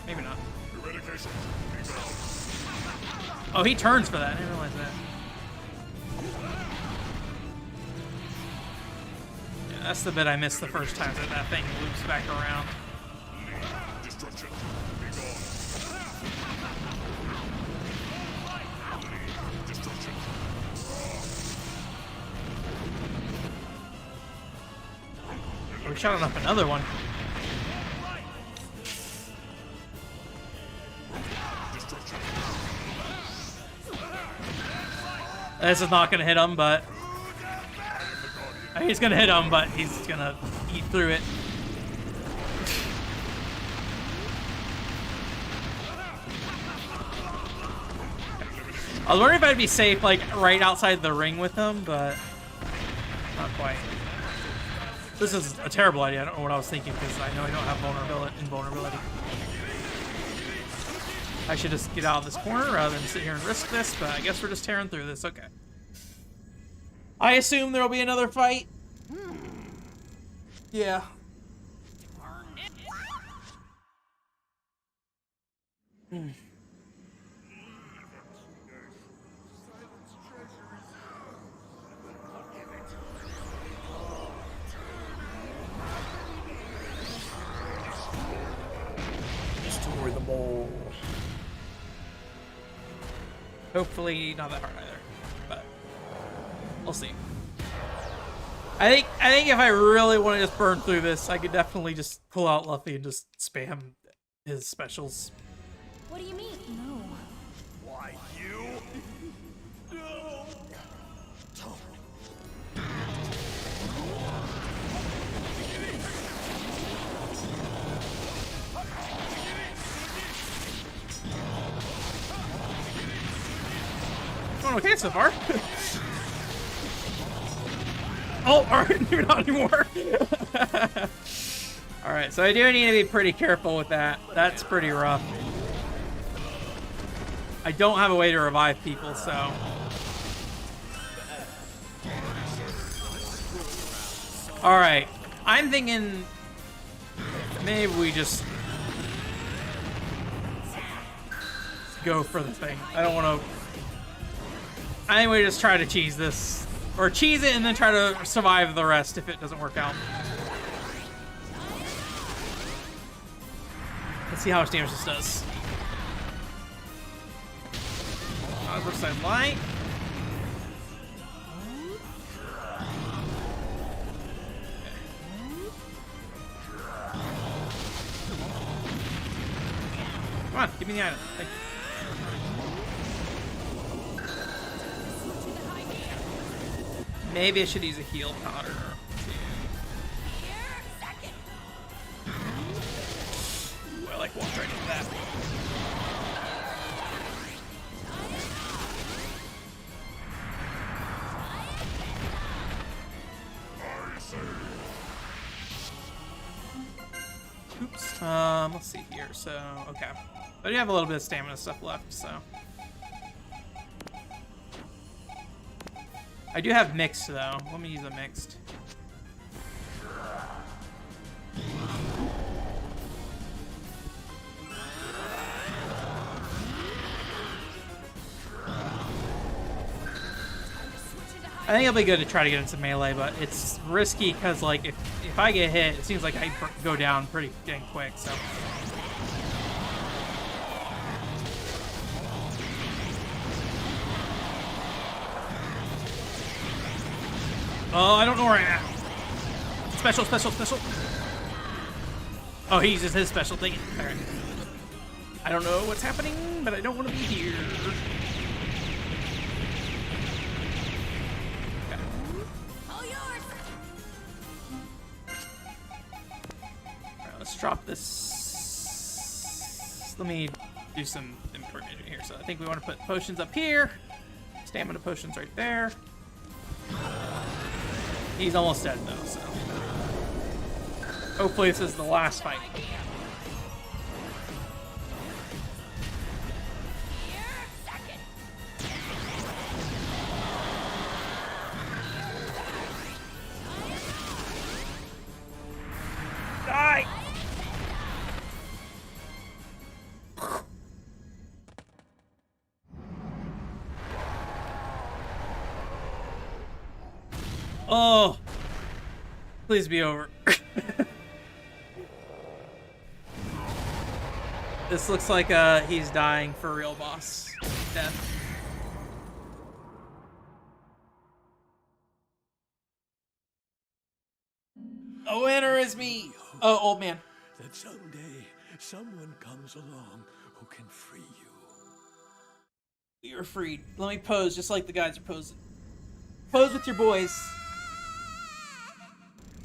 Maybe not. Oh, he turns for that. I didn't realize that. Yeah, that's the bit I missed the first time, that thing loops back around. Oh, we shot up another one. This is not gonna hit him, but he's gonna hit him, but he's gonna eat through it. I was wondering if I'd be safe, like, right outside the ring with him, but not quite. This is a terrible idea. I don't know what I was thinking, because I know I don't have invulnerability. I should just get out of this corner rather than sit here and risk this, but I guess we're just tearing through this. Okay. I assume there'll be another fight. Yeah. Destroy them all. Hopefully not that hard either, but we'll see. I think if I really want to just burn through this, I could definitely just pull out Luffy and just spam his specials. What do you mean? No. Why, you? No! Going okay so far. Oh, alright, maybe not anymore. Alright, so I do need to be pretty careful with that. That's pretty rough. I don't have a way to revive people, so. Alright, I'm thinking maybe we just go for the thing. I don't want to. I think we just try to cheese this. Or cheese it and then try to survive the rest if it doesn't work out. Let's see how much damage this does. Other side light. Come on, give me the item. Thank you. Maybe I should use a heal powder. Ooh, I like walked right into that. Oops. Let's see here. So, okay. I do have a little bit of stamina stuff left, so. I do have mixed though. Let me use a mixed. I think it'll be good to try to get into melee, but it's risky because, like, if I get hit, it seems like I go down pretty dang quick. So. Oh, I don't know where I'm at. Special, special, special. Oh, he uses his special thing. All right. I don't know what's happening, but I don't want to be here. Okay. All yours. All right, let's drop this. Let me do some information here. So I think we want to put potions up here. Stamina potions right there. He's almost dead though, so hopefully this is the last fight. Die! Oh, please be over. This looks like he's dying for real, boss. Death. The winner is me. Oh, old man. That someday someone comes along who can free you. You're freed. Let me pose just like the guys are posing. Pose with your boys.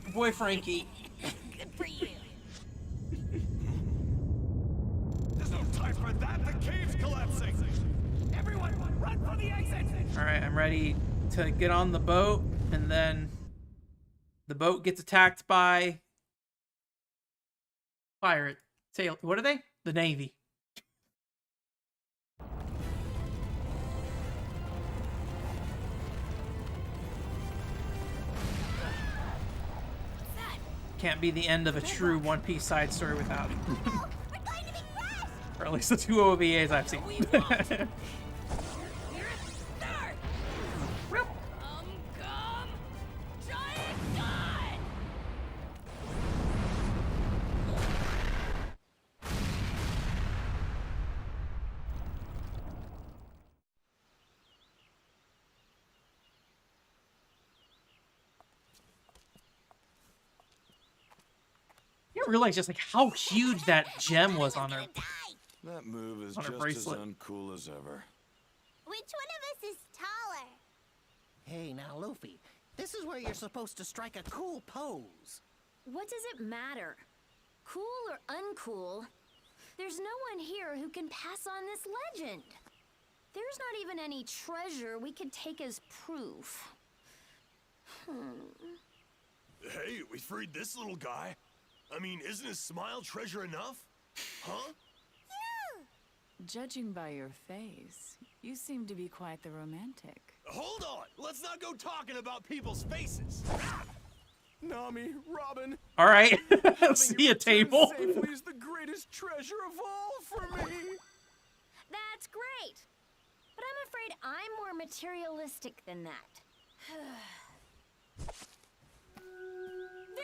Your boy Frankie. Good for you. There's no time for that! The cave's collapsing! Everyone, run for the exit! Alright, I'm ready to get on the boat, and then the boat gets attacked by pirate sail. What are they? The Navy. Can't be the end of a true One Piece side story without it. We're going to be crushed! Or at least the two OVAs I've seen. Giant gun! You don't realize just like how huge that gem was on her. That move is On her just bracelet. as uncool as ever. Which one of us is taller? Hey, now, Luffy, this is where you're supposed to strike a cool pose. What does it matter? Cool or uncool? There's no one here who can pass on this legend. There's not even any treasure we could take as proof. Hey, we freed this little guy. I mean, isn't his smile treasure enough? Huh? Judging by your face, you seem to be quite the romantic. Hold on! Let's not go talking about people's faces! Nami, Robin, Alright. having See you a return table. safely is the greatest treasure of all for me! That's great! But I'm afraid I'm more materialistic than that.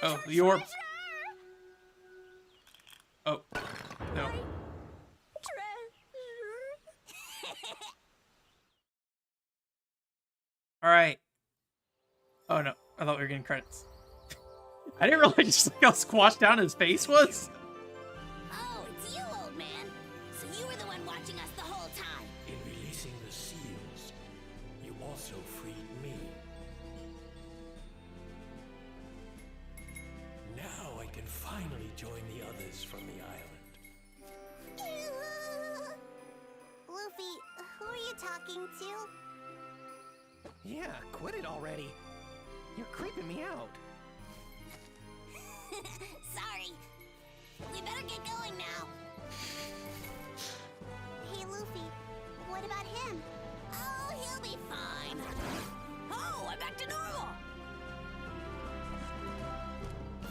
Oh, your. Oh. No. Alright. Oh no. I thought we were getting credits. I didn't realize just like how squashed down his face was. Oh, it's you, old man. So you were the one watching us the whole time. In releasing the seals, you also freed me. Now I can finally join the others from the island. Luffy, who are you talking to? Yeah, quit it already. You're creeping me out. Sorry. We better get going now. Hey, Luffy, what about him? Oh, he'll be fine. Oh, I'm back to normal.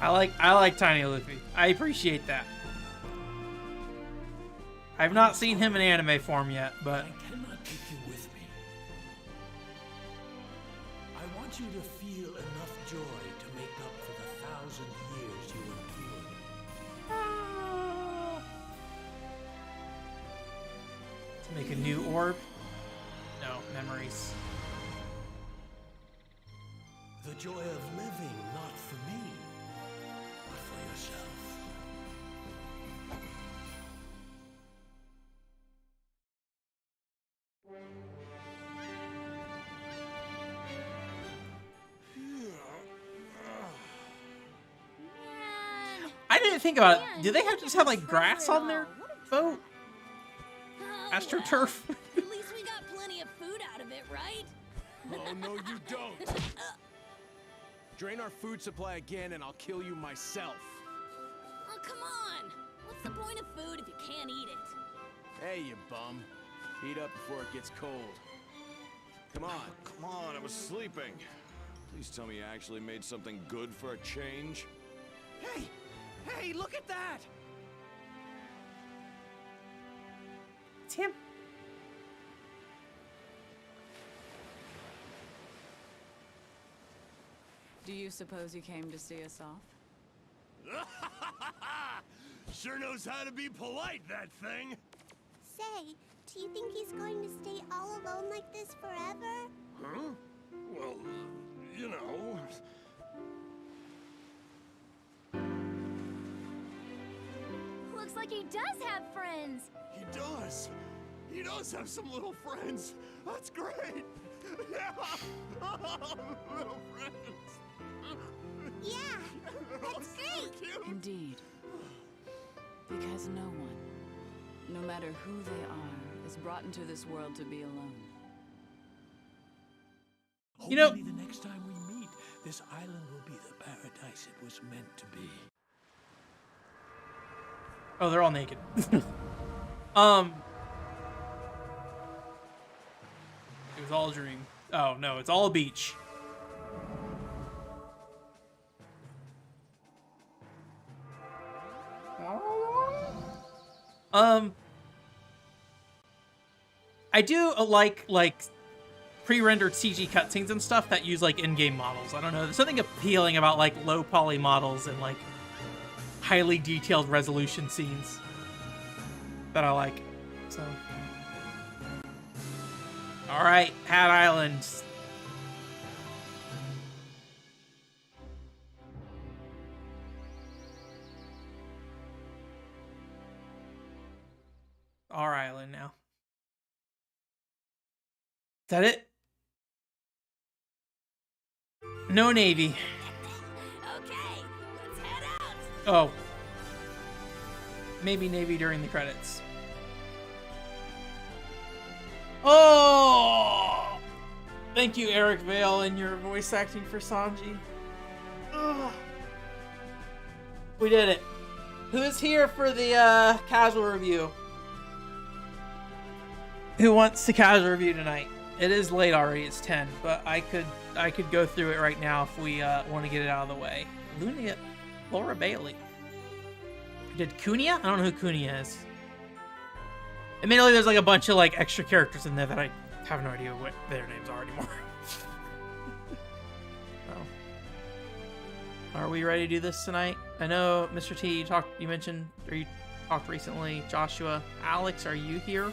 I like Tiny Luffy. I appreciate that. I've not seen him in anime form yet, but I cannot take you with me. I want you to feel enough joy to make up for the 1,000 years you endured. to make a new orb. No, memories. The joy of living, not for me, but for yourself. I didn't think about it. Do they have to just have like grass on their boat? Oh, AstroTurf? At least we got plenty of food out of it, right? Oh, no, you don't! Drain our food supply again and I'll kill you myself. Oh, come on. What's the point of food if you can't eat it? Hey, you bum. Heat up before it gets cold. Come on. Come on, I was sleeping. Please tell me you actually made something good for a change. Hey! Hey, look at that! It's him. Do you suppose you came to see us off? Sure knows how to be polite, that thing! Say, do you think he's going to stay all alone like this forever? Huh? Well, you know... Looks like he does have friends. He does! He does have some little friends. That's great. Yeah. Little friends. Yeah, that's great. Indeed. Because no one, no matter who they are, is brought into this world to be alone. You know- Hopefully the next time we meet, this island will be the paradise it was meant to be. Oh, they're all naked. It was all a dream. Oh, no, it's all a beach. I do like pre-rendered CG cutscenes and stuff that use like in-game models. I don't know. There's something appealing about like low poly models and like highly detailed resolution scenes that I like. So, all right, Hat Island. Our island now. Is that it? No Navy. Okay, let's head out. Oh. Maybe Navy during the credits. Oh! Thank you, Eric Vale, and your voice acting for Sanji. Ugh. We did it. Who's here for the casual review? Who wants the casual review tonight? It is late already. It's 10, but I could go through it right now if we want to get it out of the way. Laura Bailey. Did Kunia? I don't know who Kunia is. Admittedly, there's like a bunch of like extra characters in there that I have no idea what their names are anymore. Oh. Are we ready to do this tonight? I know, Mr. T, you mentioned, or you talked recently. Joshua, Alex, are you here?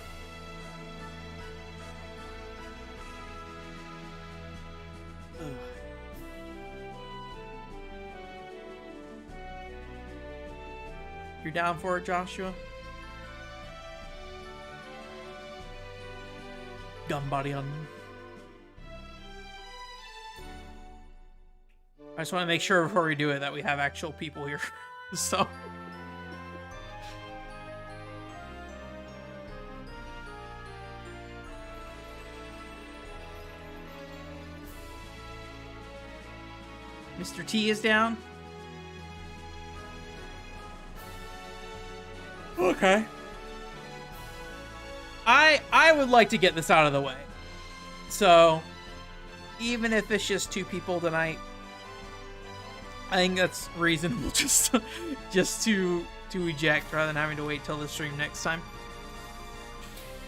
Ugh. You're down for it, Joshua? Ganbarion. I just want to make sure before we do it that we have actual people here. So. Mr. T is down. Okay. I would like to get this out of the way. So, even if it's just 2 people tonight, I think that's reasonable just to eject rather than having to wait till the stream next time.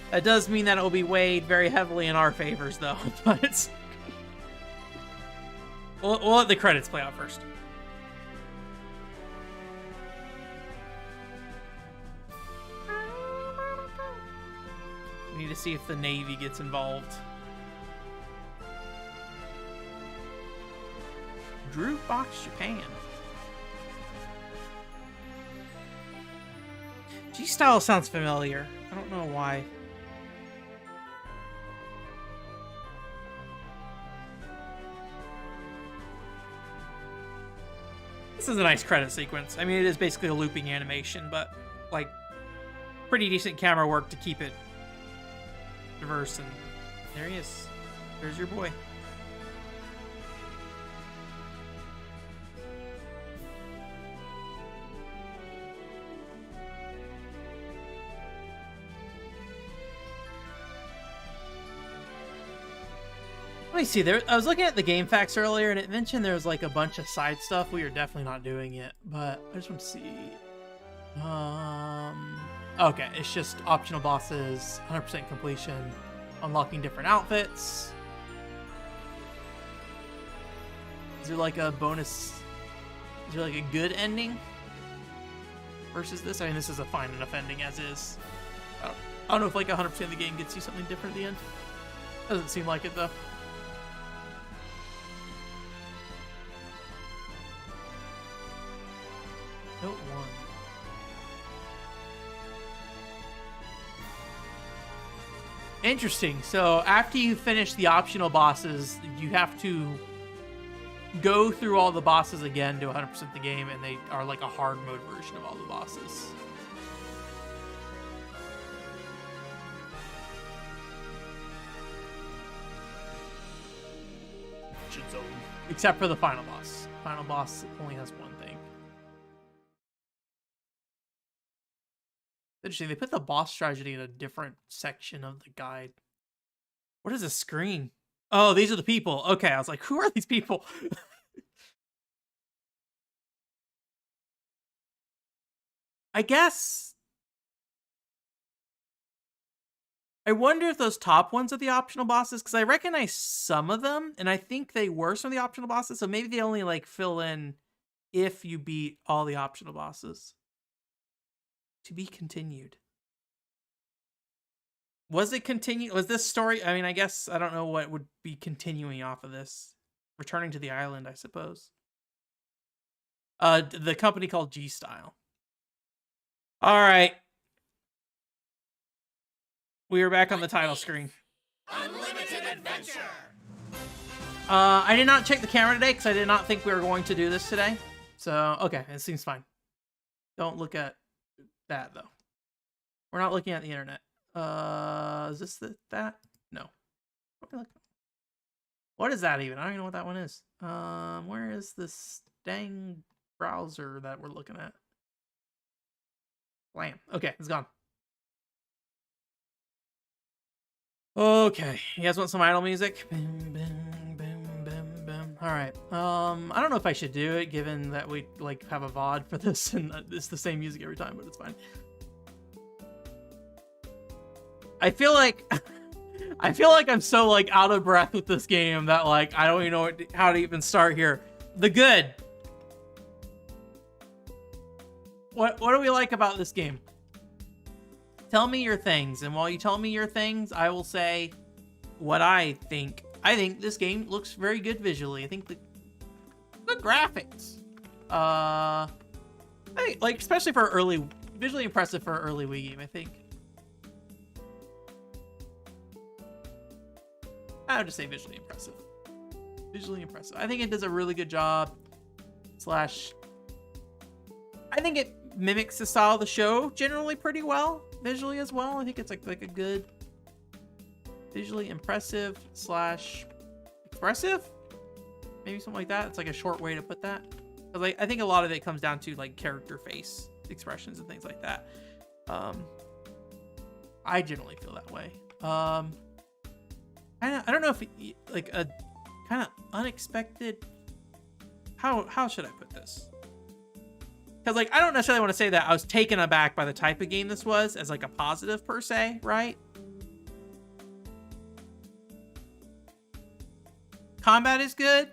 That does mean that it will be weighed very heavily in our favors, though. But we'll let the credits play out first. We need to see if the Navy gets involved. Drew Box Japan. G-Style sounds familiar. I don't know why. This is a nice credit sequence. I mean, it is basically a looping animation, but like pretty decent camera work to keep it diverse. And there he is. There's your boy. Let me see. I was looking at the game facts earlier, and it mentioned there was like a bunch of side stuff. We are definitely not doing it, but I just want to see. Okay, it's just optional bosses, 100% completion, unlocking different outfits. Is there like a bonus? Is there like a good ending versus this? I mean, this is a fine enough ending as is. I don't know if like 100% of the game gets you something different at the end. Doesn't seem like it though. Note 1. Interesting. So after you finish the optional bosses, you have to go through all the bosses again to 100% the game, and they are like a hard mode version of all the bosses. Except for the final boss. Final boss only has one thing. Interesting. They put the boss strategy in a different section of the guide. What is a screen? Oh, these are the people. Okay, I was like, who are these people? I guess. I wonder if those top ones are the optional bosses, because I recognize some of them, and I think they were some of the optional bosses, so maybe they only like fill in if you beat all the optional bosses. To be continued. Was it continue? Was this story? I mean, I guess I don't know what would be continuing off of this. Returning to the island, I suppose. The company called G-Style. All right. We are back on the title screen. Unlimited adventure. I did not check the camera today because I did not think we were going to do this today. So, okay, it seems fine. Don't look at that, though. We're not looking at the internet. Is this that? No. What is that even? I don't even know what that one is. Where is this dang browser that we're looking at? Blam. Okay, it's gone. Okay, you guys want some idle music? Boom, boom, boom, boom, boom. All right. I don't know if I should do it, given that we like have a VOD for this, and it's the same music every time, but it's fine. I feel like I'm so like out of breath with this game that like I don't even know how to even start here. The good. What do we like about this game? Tell me your things, and while you tell me your things, I will say what I think. I think this game looks very good visually. I think the graphics, I think, like, especially for visually impressive for an early Wii game, I think. I would just say visually impressive. Visually impressive. I think it does a really good job. I think it mimics the style of the show generally pretty well, visually as well. I think it's like a good visually impressive / expressive, maybe something like that. It's like a short way to put that, because like I think a lot of it comes down to like character face expressions and things like that. I generally feel that way. I don't know if like a kind of unexpected. How should I put this? Because, like, I don't necessarily want to say that I was taken aback by the type of game this was as, like, a positive per se, right? Combat is good.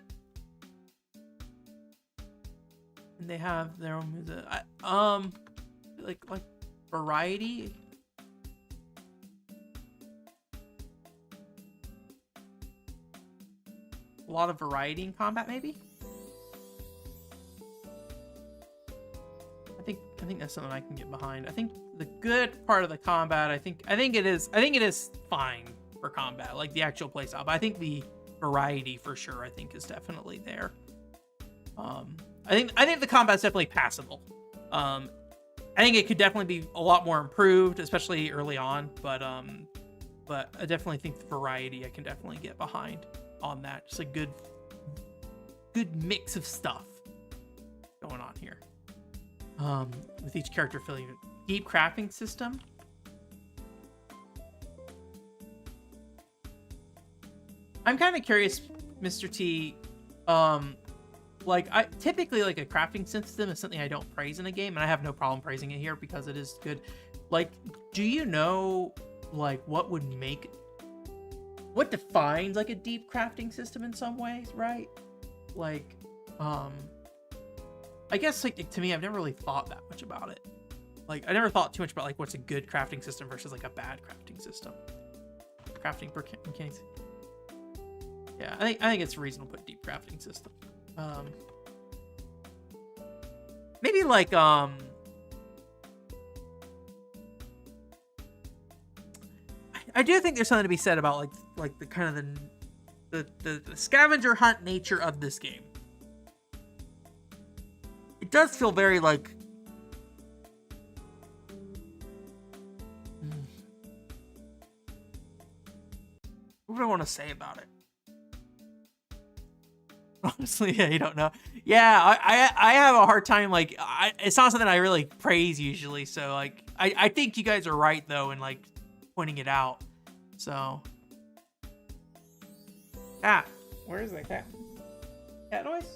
And they have their own music. Like variety. A lot of variety in combat, maybe? I think that's something I can get behind. I think the good part of the combat, I think it is fine for combat, like the actual playstyle. But I think the variety for sure, I think, is definitely there. I think the combat's definitely passable. I think it could definitely be a lot more improved, especially early on. But I definitely think the variety I can definitely get behind on that. Just a good mix of stuff going on here. With each character feeling deep crafting system. I'm kind of curious, Mr. T. Like typically like a crafting system is something I don't praise in a game, and I have no problem praising it here because it is good. Like, do you know like what defines like a deep crafting system in some ways, right? Like, I guess, like, to me, I've never really thought that much about it. Like, I never thought too much about, like, what's a good crafting system versus, like, a bad crafting system. Crafting mechanics. Yeah, I think it's reasonable to put deep crafting system. Maybe, like, I I do think there's something to be said about like the kind of the scavenger hunt nature of this game. It does feel very like what do I want to say about it? Honestly, yeah, you don't know. Yeah, I have a hard time, like, it's not something I really praise usually, so, like, I think you guys are right, though, in, like, pointing it out, so. Cat. Where is that cat? Cat noise?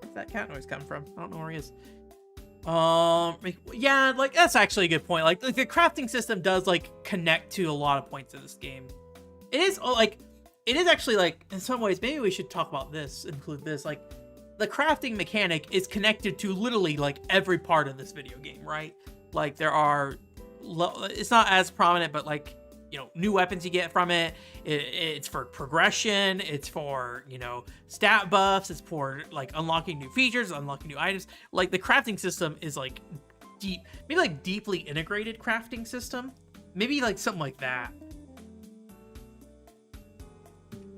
Where's that cat noise come from? I don't know where he is. Yeah, like, that's actually a good point. Like the crafting system does, like, connect to a lot of points of this game. It is, like, it is actually, like, in some ways, maybe we should talk about this, include this, like, the crafting mechanic is connected to literally, like, every part of this video game, right? Like, there are, it's not as prominent, but, like, you know, new weapons you get from it. It's for progression. It's for, you know, stat buffs. It's for, like, unlocking new features, unlocking new items. Like, the crafting system is, like, maybe, like, deeply integrated crafting system. Maybe, like, something like that.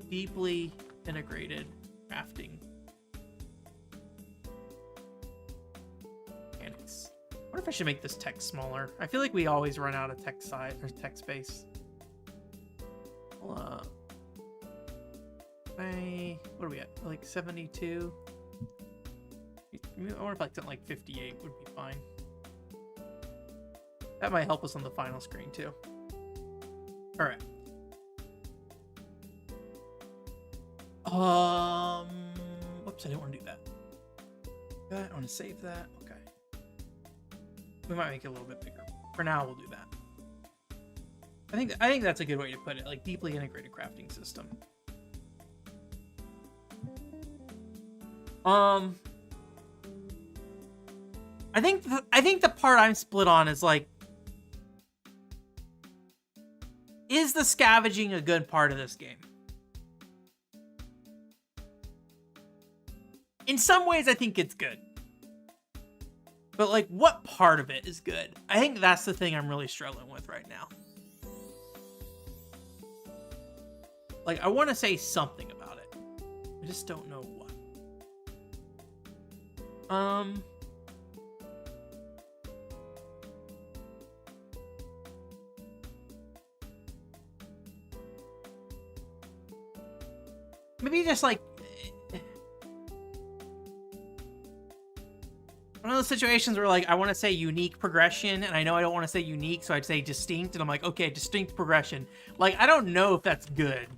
Deeply integrated crafting mechanics. I wonder if I should make this text smaller. I feel like we always run out of text size or text space. What are we at? Like 72? I wonder if like something like 58 would be fine. That might help us on the final screen too. All right. Whoops, I didn't want to do that. I want to save that. Okay. We might make it a little bit bigger. For now, we'll do that. I think that's a good way to put it, like deeply integrated crafting system. I think the part I'm split on is like, is the scavenging a good part of this game? In some ways, I think it's good. But, like, what part of it is good? I think that's the thing I'm really struggling with right now. Like, I want to say something about it. I just don't know what. Maybe just, like, one of those situations where, like, I want to say unique progression, and I know I don't want to say unique, so I'd say distinct, and I'm like, okay, distinct progression. Like, I don't know if that's good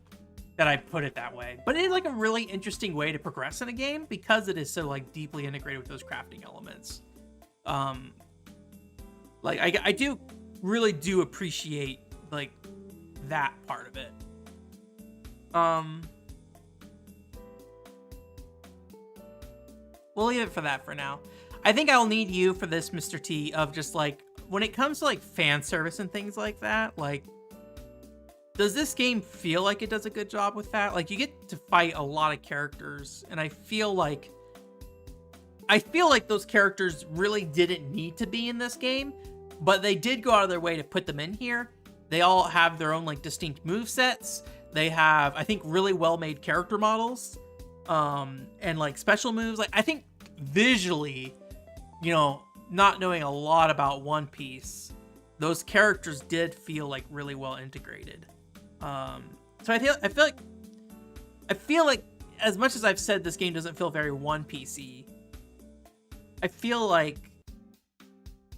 that I put it that way, but it is, like, a really interesting way to progress in a game because it is so, like, deeply integrated with those crafting elements. Like, I do really do appreciate, like, that part of it. We'll leave it for that for now. I think I'll need you for this, Mr. T, of just, like, when it comes to, like, fan service and things like that, like, does this game feel like it does a good job with that? Like, you get to fight a lot of characters, and I feel like those characters really didn't need to be in this game, but they did go out of their way to put them in here. They all have their own, like, distinct movesets. They have, I think, really well-made character models, and, like, special moves. Like, I think visually, you know, not knowing a lot about One Piece, those characters did feel like really well integrated. So I feel like as much as I've said this game doesn't feel very One Piece-y, I feel like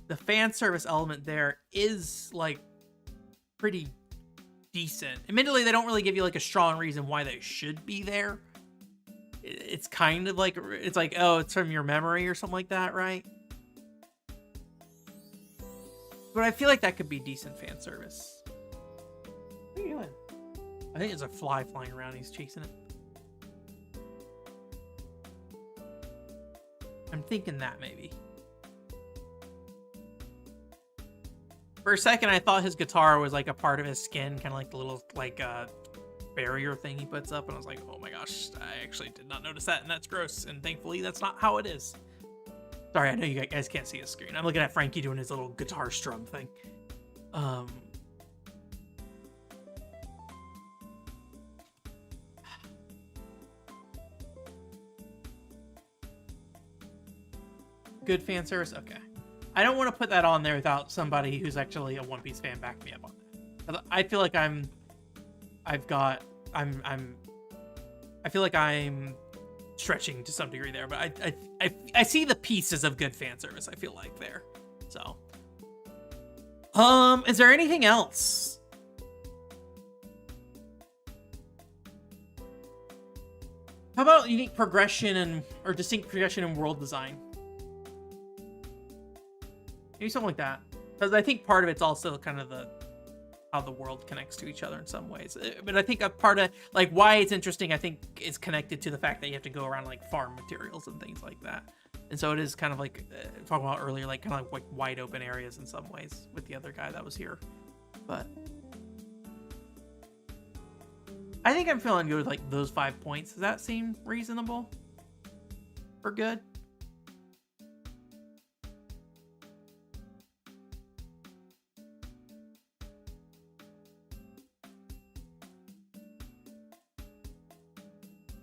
the fan service element there is, like, pretty decent. Admittedly, they don't really give you, like, a strong reason why they should be there. It's kind of like, it's like, oh, it's from your memory or something like that, right? But I feel like that could be decent fan service. What are you doing? I think there's a fly flying around. He's chasing it. I'm thinking that maybe. For a second, I thought his guitar was like a part of his skin, kind of like the little, like, barrier thing he puts up, and I was like, oh my gosh, I actually did not notice that, and that's gross, and thankfully that's not how it is. Sorry, I know you guys can't see his screen. I'm looking at Frankie doing his little guitar strum thing. good fan service? Okay. I don't want to put that on there without somebody who's actually a One Piece fan back me up on that. I feel like I feel like I'm stretching to some degree there, but I see the pieces of good fan service, I feel like, there. So, is there anything else? How about unique progression or distinct progression in world design? Maybe something like that. Because I think part of it's also kind of how the world connects to each other in some ways. But I think a part of, like, why it's interesting, I think, is connected to the fact that you have to go around, like, farm materials and things like that. And so it is kind of like, talking about earlier, like, kind of like wide open areas in some ways with the other guy that was here. But I think I'm feeling good with, like, those 5 points. Does that seem reasonable? Or good?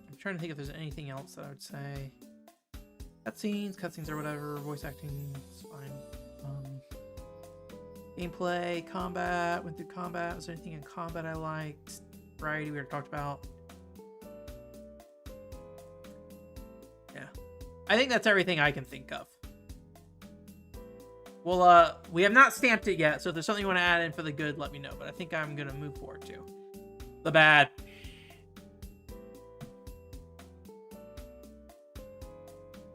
I'm trying to think if there's anything else that I would say. Cutscenes or whatever. Voice acting is fine. Gameplay, combat. Went through combat. Was there anything in combat I liked? Variety we already talked about. Yeah, I think that's everything I can think of. Well, we have not stamped it yet, so if there's something you want to add in for the good, let me know. But I think I'm gonna move forward to the bad.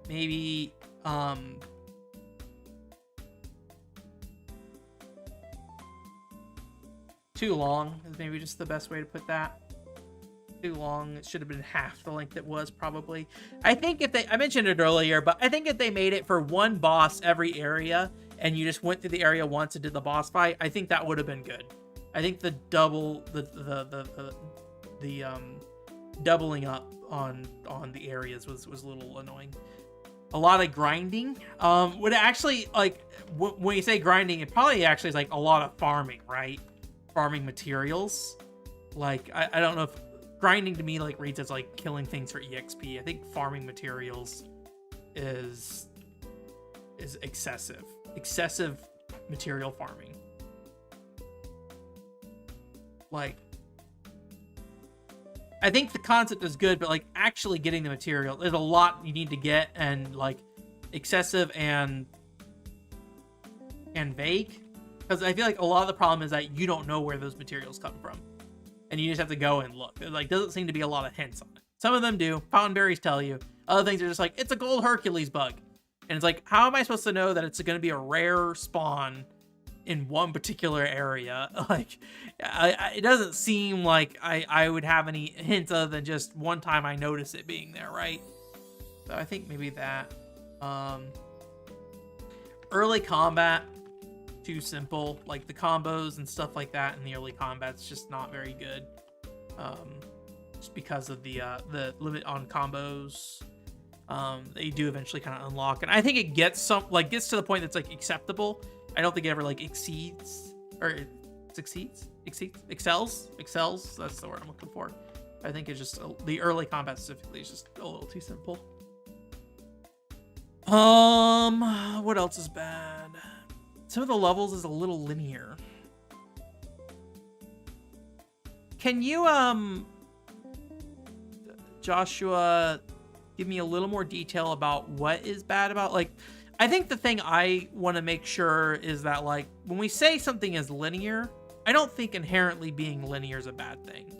Maybe too long is maybe just the best way to put that. Too long. It should have been half the length it was, probably. I think if I mentioned it earlier, but I think if they made it for one boss every area and you just went through the area once and did the boss fight, I think that would have been good. I think the doubling up on the areas was a little annoying. A lot of grinding. Would actually, like, when you say grinding, it probably actually is like a lot of farming, right? Farming materials. Like, I don't know if grinding to me like reads as like killing things for EXP. I think farming materials is excessive material farming. Like, I think the concept is good, but like actually getting the material, there's a lot you need to get, and like excessive and vague. Because I feel like a lot of the problem is that you don't know where those materials come from. And you just have to go and look. There like doesn't seem to be a lot of hints on it. Some of them do. Fountain berries tell you. Other things are just like, it's a gold Hercules bug. And it's like, how am I supposed to know that it's going to be a rare spawn in one particular area? Like, it doesn't seem like I would have any hints other than just one time I notice it being there, right? So I think maybe that. Early combat, too simple. Like the combos and stuff like that in the early combat's just not very good. Just because of the limit on combos. They do eventually kind of unlock, and I think it gets to the point that's like acceptable. I don't think it ever like excels. That's the word I'm looking for. I think it's just the early combat specifically is just a little too simple. What else is bad? Some of the levels is a little linear. Can you Joshua, give me a little more detail about what is bad about, like, I think the thing I want to make sure is that, like, when we say something is linear, I don't think inherently being linear is a bad thing.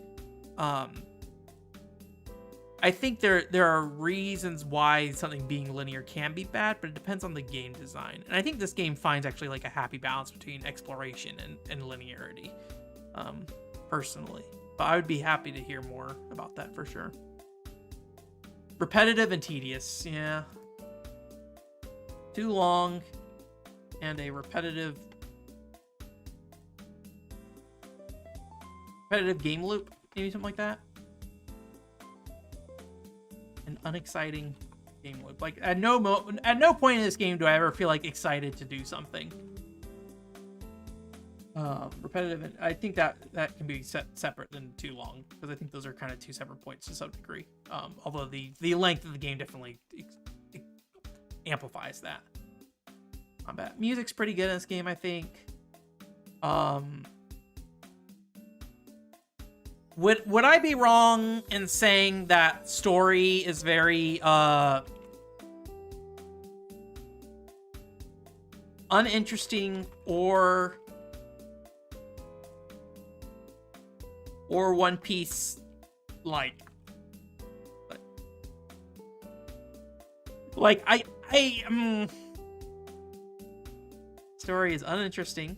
I think there are reasons why something being linear can be bad, but it depends on the game design. And I think this game finds actually like a happy balance between exploration and linearity, personally. But I would be happy to hear more about that for sure. Repetitive and tedious, yeah. Too long and a repetitive game loop, maybe something like that. An unexciting game loop. Like at no point in this game do I ever feel like excited to do something. Repetitive, and I think that can be separate than too long, because I think those are kind of two separate points to some degree. Although the length of the game definitely amplifies that. combat. Music's pretty good in this game, I think. Would I be wrong in saying that story is very uninteresting or One Piece like story is uninteresting.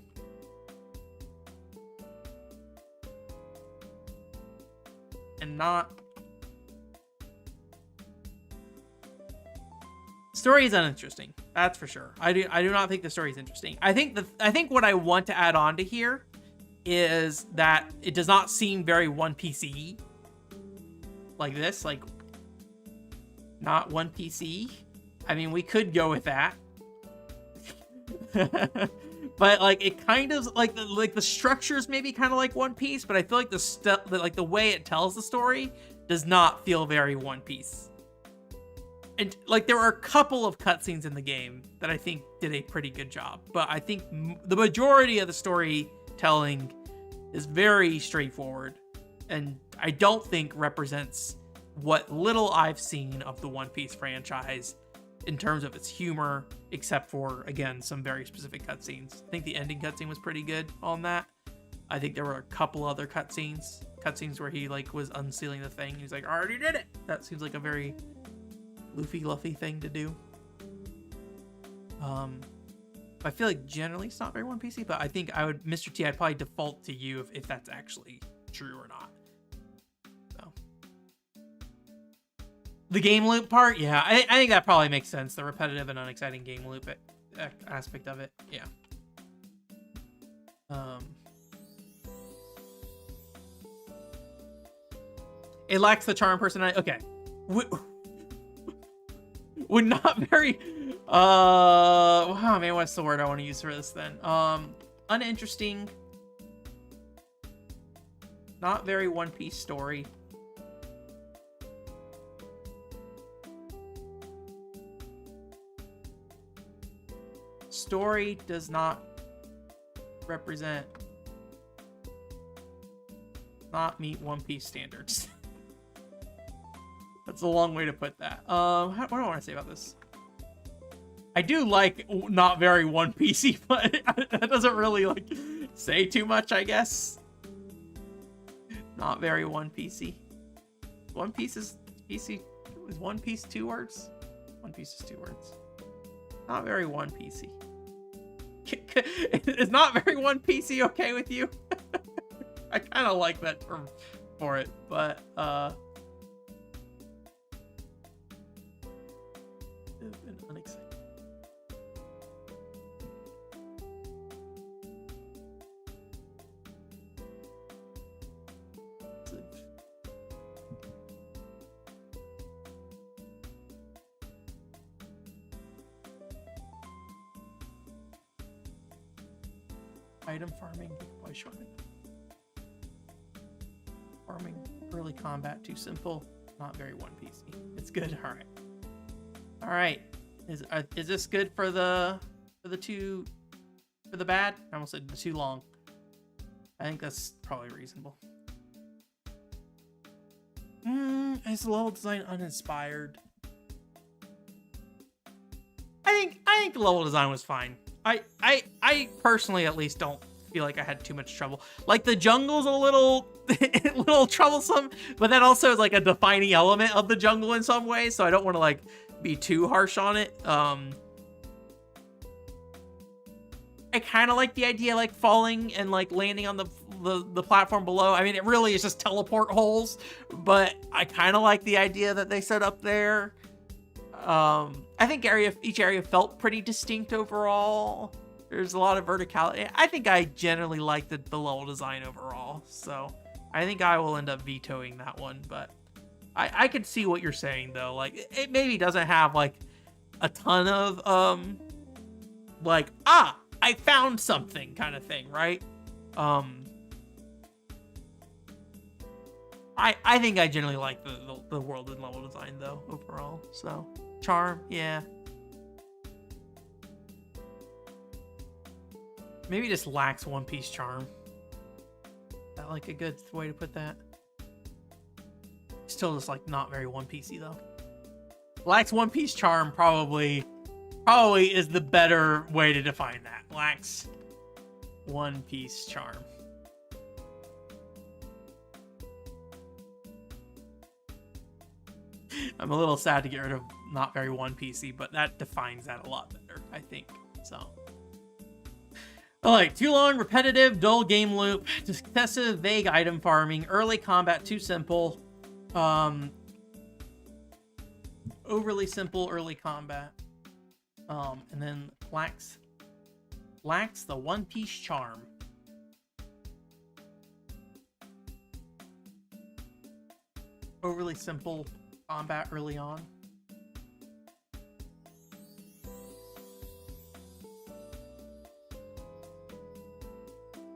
And not story is uninteresting. That's for sure. I do not think the story is interesting. I think what I want to add on to here is that it does not seem very One Piece-y. Like this, like not One Piece-y. I mean, we could go with that. But like it kind of like the structures maybe kind of like One Piece, but I feel like the way it tells the story does not feel very One Piece. And like there are a couple of cutscenes in the game that I think did a pretty good job, but I think the majority of the storytelling is very straightforward, and I don't think represents what little I've seen of the One Piece franchise in terms of its humor, except for, again, some very specific cutscenes. I think the ending cutscene was pretty good on that. I think there were a couple other cutscenes where he like was unsealing the thing. He's like, I already did it. That seems like a very Luffy thing to do. I feel like generally it's not very One Piece-y, but I think Mr. T, I'd probably default to you if that's actually true or not. So the game loop part, yeah, I think that probably makes sense. The repetitive and unexciting game loop aspect of it, yeah. It lacks the charm personality. Okay, would not very. Oh man, what's the word I want to use for this then? Uninteresting. Not very One Piece story. Story does not meet One Piece standards. That's a long way to put that. What do I want to say about this? I do like not very One Piece-y, but that doesn't really like say too much, I guess. Not very One Piece-y. One Piece is PC. Is One Piece 2 words? One Piece is 2 words. Not very One Piece-y. Is not very One Piece-y okay with you? I kind of like that term for it, but unexciting. Item farming, why shorten? Farming, early combat, too simple. Not very One Piece-y. It's good. All right. All right. Is this good for the bad? I almost said too long. I think that's probably reasonable. Is the level design uninspired? I think the level design was fine. I personally at least don't feel like I had too much trouble. Like the jungle's a little troublesome, but that also is like a defining element of the jungle in some ways, so I don't want to like be too harsh on it. I kind of like the idea like falling and like landing on the platform below. I mean, it really is just teleport holes, but I kind of like the idea that they set up there. I think each area felt pretty distinct overall. There's a lot of verticality. I think I generally like the level design overall, so I think I will end up vetoing that one, but I could see what you're saying though. Like it maybe doesn't have like a ton of like I found something kind of thing, right? I think I generally like the world and level design though overall. So charm, yeah. Maybe just lacks One Piece charm. Is that like a good way to put that? Still just like not very One Piecey though. Lacks One Piece charm probably is the better way to define that. Lacks One Piece charm. I'm a little sad to get rid of not very One Piecey, but that defines that a lot better, I think. So, alright, too long, repetitive, dull game loop, excessive, vague item farming, early combat too simple, overly simple early combat, and then lacks the One Piece charm. Overly simple combat early on.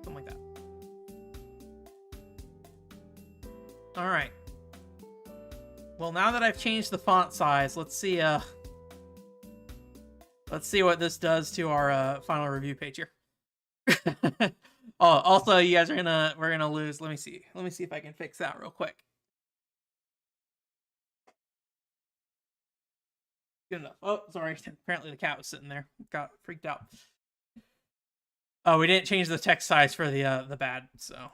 Something like that. All right. Well, now that I've changed the font size, let's see what this does to our final review page here. Oh, also you guys we're gonna lose. Let me see if I can fix that real quick. Good enough. Oh, sorry. Apparently the cat was sitting there. Got freaked out. Oh, we didn't change the text size for the bad. So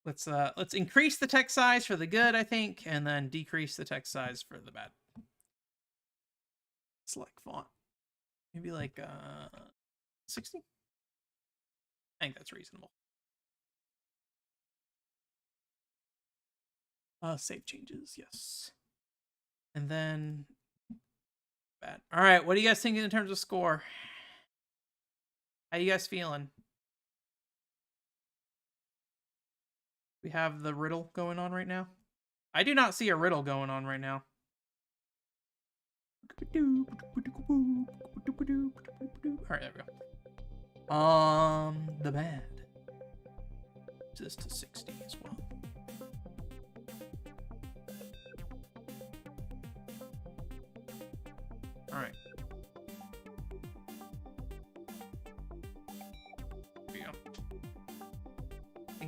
let's increase the text size for the good, I think, and then decrease the text size for the bad. Select font. Maybe like 60? I think that's reasonable. Save changes, yes. And then bad. All right, what are you guys thinking in terms of score? How you guys feeling? We have the riddle going on right now. I do not see a riddle going on right now. All right, there we go. The bad. Just to 60 as well. All right. There we go.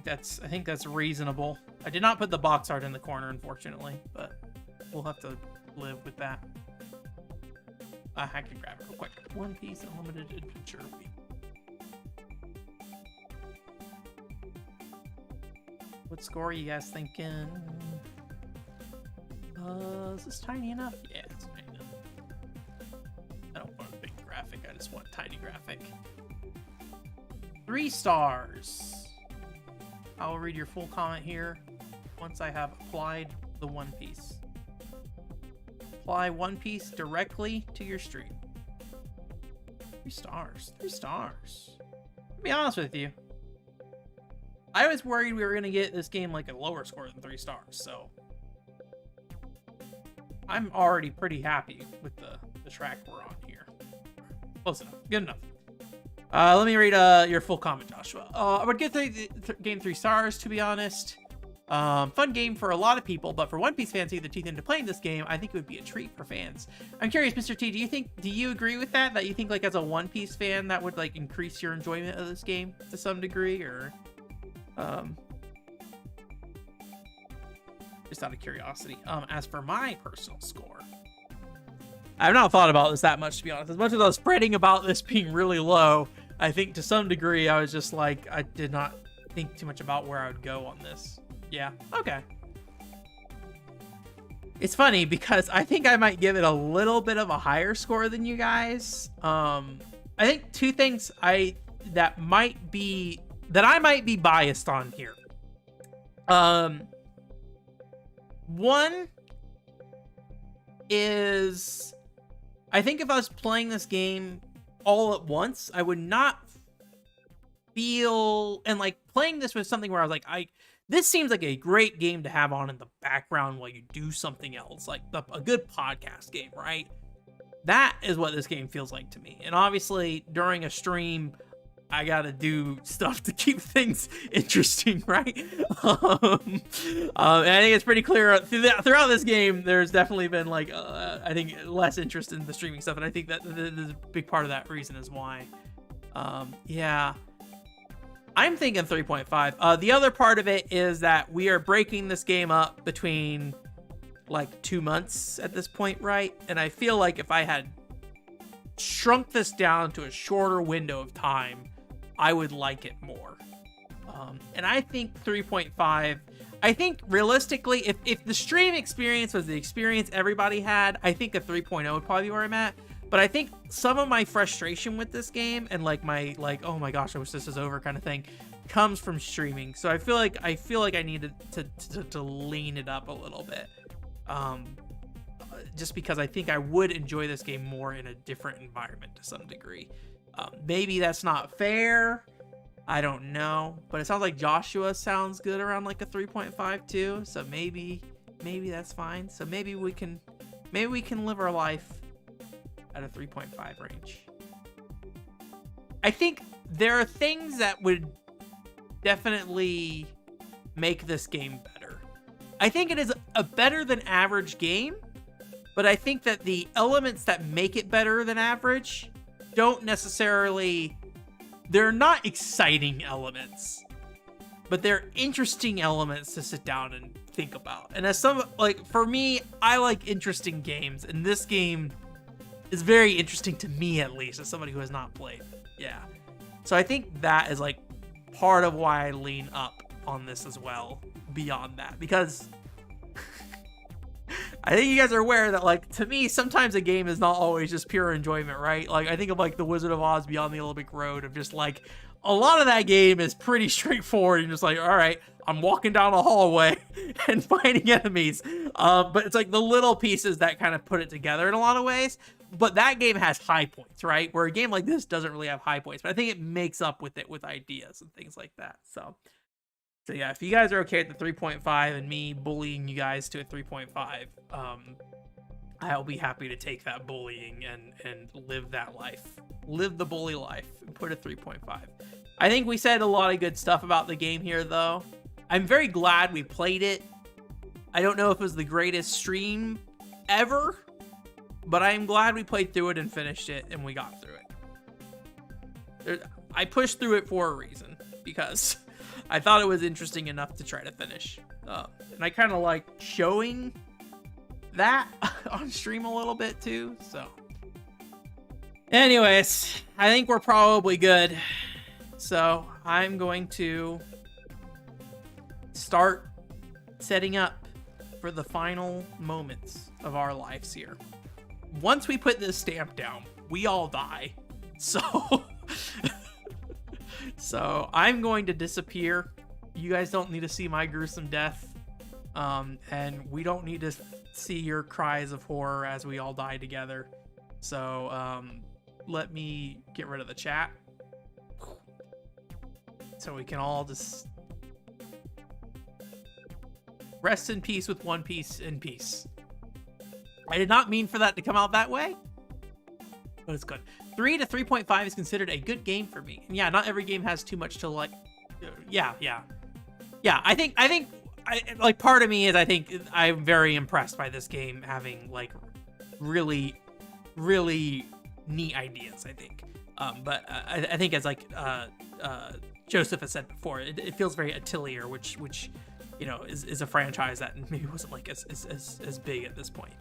I think that's reasonable. I did not put the box art in the corner, unfortunately, but we'll have to live with that. I can grab it real quick. One Piece Unlimited Adventure. What score are you guys thinking? Is this tiny enough? Yeah, it's tiny enough. I don't want a big graphic, I just want a tiny graphic. 3 stars. I'll read your full comment here once I have applied the One Piece. Apply One Piece directly to your stream. 3 stars. 3 stars. To be honest with you, I was worried we were going to get this game like a lower score than 3 stars, so I'm already pretty happy with the track we're on here. Close enough. Good enough. Let me read your full comment, Joshua. I would give the game 3 stars, to be honest. Fun game for a lot of people, but for One Piece fans who have the teeth into playing this game, I think it would be a treat for fans. I'm curious, Mr. T, do you agree with that? That you think, like, as a One Piece fan, that would, like, increase your enjoyment of this game to some degree, or just out of curiosity. As for my personal score, I've not thought about this that much, to be honest. As much as I was spreading about this being really low, I think to some degree I was just like, I did not think too much about where I would go on this. Yeah, okay. It's funny because I think I might give it a little bit of a higher score than you guys. I think 2 things that I might be biased on here. One is, I think if I was playing this game all at once, I would not feel, and like playing this was something where I was like, this seems like a great game to have on in the background while you do something else, like a good podcast game, right? That is what this game feels like to me. And obviously during a stream, I gotta do stuff to keep things interesting, right? And I think it's pretty clear throughout this game, there's definitely been like, I think less interest in the streaming stuff. And I think that is a big part of that reason is why. Yeah. I'm thinking 3.5. The other part of it is that we are breaking this game up between like 2 months at this point, right? And I feel like if I had shrunk this down to a shorter window of time, I would like it more. And I think 3.5, I think realistically, if the stream experience was the experience everybody had, I think a 3.0 would probably be where I'm at. But I think some of my frustration with this game and like my oh my gosh, I wish this was over kind of thing comes from streaming. So I feel like I needed to lean it up a little bit. Just because I think I would enjoy this game more in a different environment to some degree. Maybe that's not fair. I don't know, but it sounds like Joshua sounds good around like a 3.5 too. So maybe that's fine. So maybe we can live our life at a 3.5 range. I think there are things that would definitely make this game better. I think it is a better than average game, but I think that the elements that make it better than average don't necessarily, they're not exciting elements, but they're interesting elements to sit down and think about. And as some, like, for me, I like interesting games, and this game is very interesting to me, at least, as somebody who has not played. Yeah. So I think that is, like, part of why I lean up on this as well, beyond that. Because I think you guys are aware that, like, to me, sometimes a game is not always just pure enjoyment, right? Like, I think of, like, The Wizard of Oz Beyond the Olympic Road, of just, like, a lot of that game is pretty straightforward. You're just like, all right, I'm walking down a hallway and fighting enemies. But it's, like, the little pieces that kind of put it together in a lot of ways. But that game has high points, right? Where a game like this doesn't really have high points. But I think it makes up with it with ideas and things like that. So yeah, if you guys are okay with the 3.5 and me bullying you guys to a 3.5, I'll be happy to take that bullying and live that life. Live the bully life and put a 3.5. I think we said a lot of good stuff about the game here, though. I'm very glad we played it. I don't know if it was the greatest stream ever, but I am glad we played through it and finished it and we got through it. I pushed through it for a reason, because I thought it was interesting enough to try to finish. And I kind of like showing that on stream a little bit too, so. Anyways, I think we're probably good. So I'm going to start setting up for the final moments of our lives here. Once we put this stamp down, we all die. So I'm going to disappear. You guys don't need to see my gruesome death. And we don't need to see your cries of horror as we all die together. So let me get rid of the chat, so we can all just rest in peace with One Piece in peace. I did not mean for that to come out that way, but it's good. 3 to 3.5 is considered a good game for me. And yeah, not every game has too much to like. Yeah. I think like part of me is I think I'm very impressed by this game having like really, really neat ideas. I think, but I think as like Joseph has said before, it feels very Atelier, which you know is a franchise that maybe wasn't like as big at this point.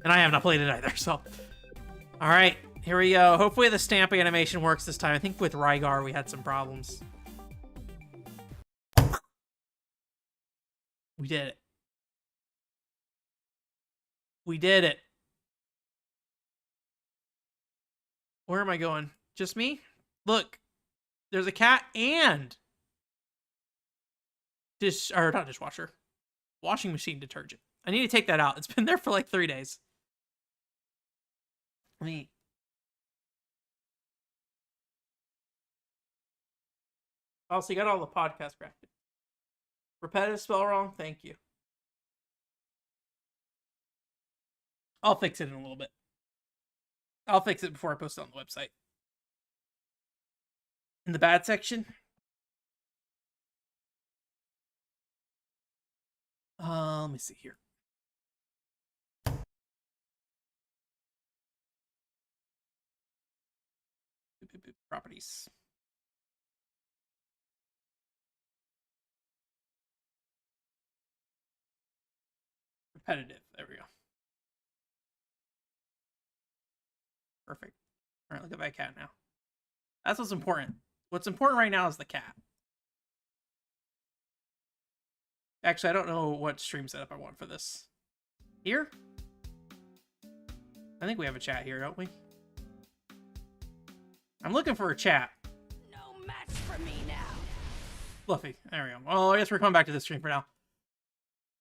And I have not played it either. So, all right, here we go. Hopefully the stamp animation works this time. I think with Rygar we had some problems. We did it. We did it. Where am I going? Just me? Look, there's a cat and not dishwasher, washing machine detergent. I need to take that out. It's been there for like 3 days. Let me. Also, you got all the podcast graphics. Repetitive spell wrong? Thank you. I'll fix it in a little bit. I'll fix it before I post it on the website. In the bad section? Let me see here. Properties. repetitive. There we go. Perfect. All right, look at that cat now. That's what's important. What's important right now is the cat. Actually, I don't know what stream setup I want for this. Here? I think we have a chat here, don't we? I'm looking for a chat. No match for me now. Fluffy. There we go. Well, I guess we're coming back to this stream for now.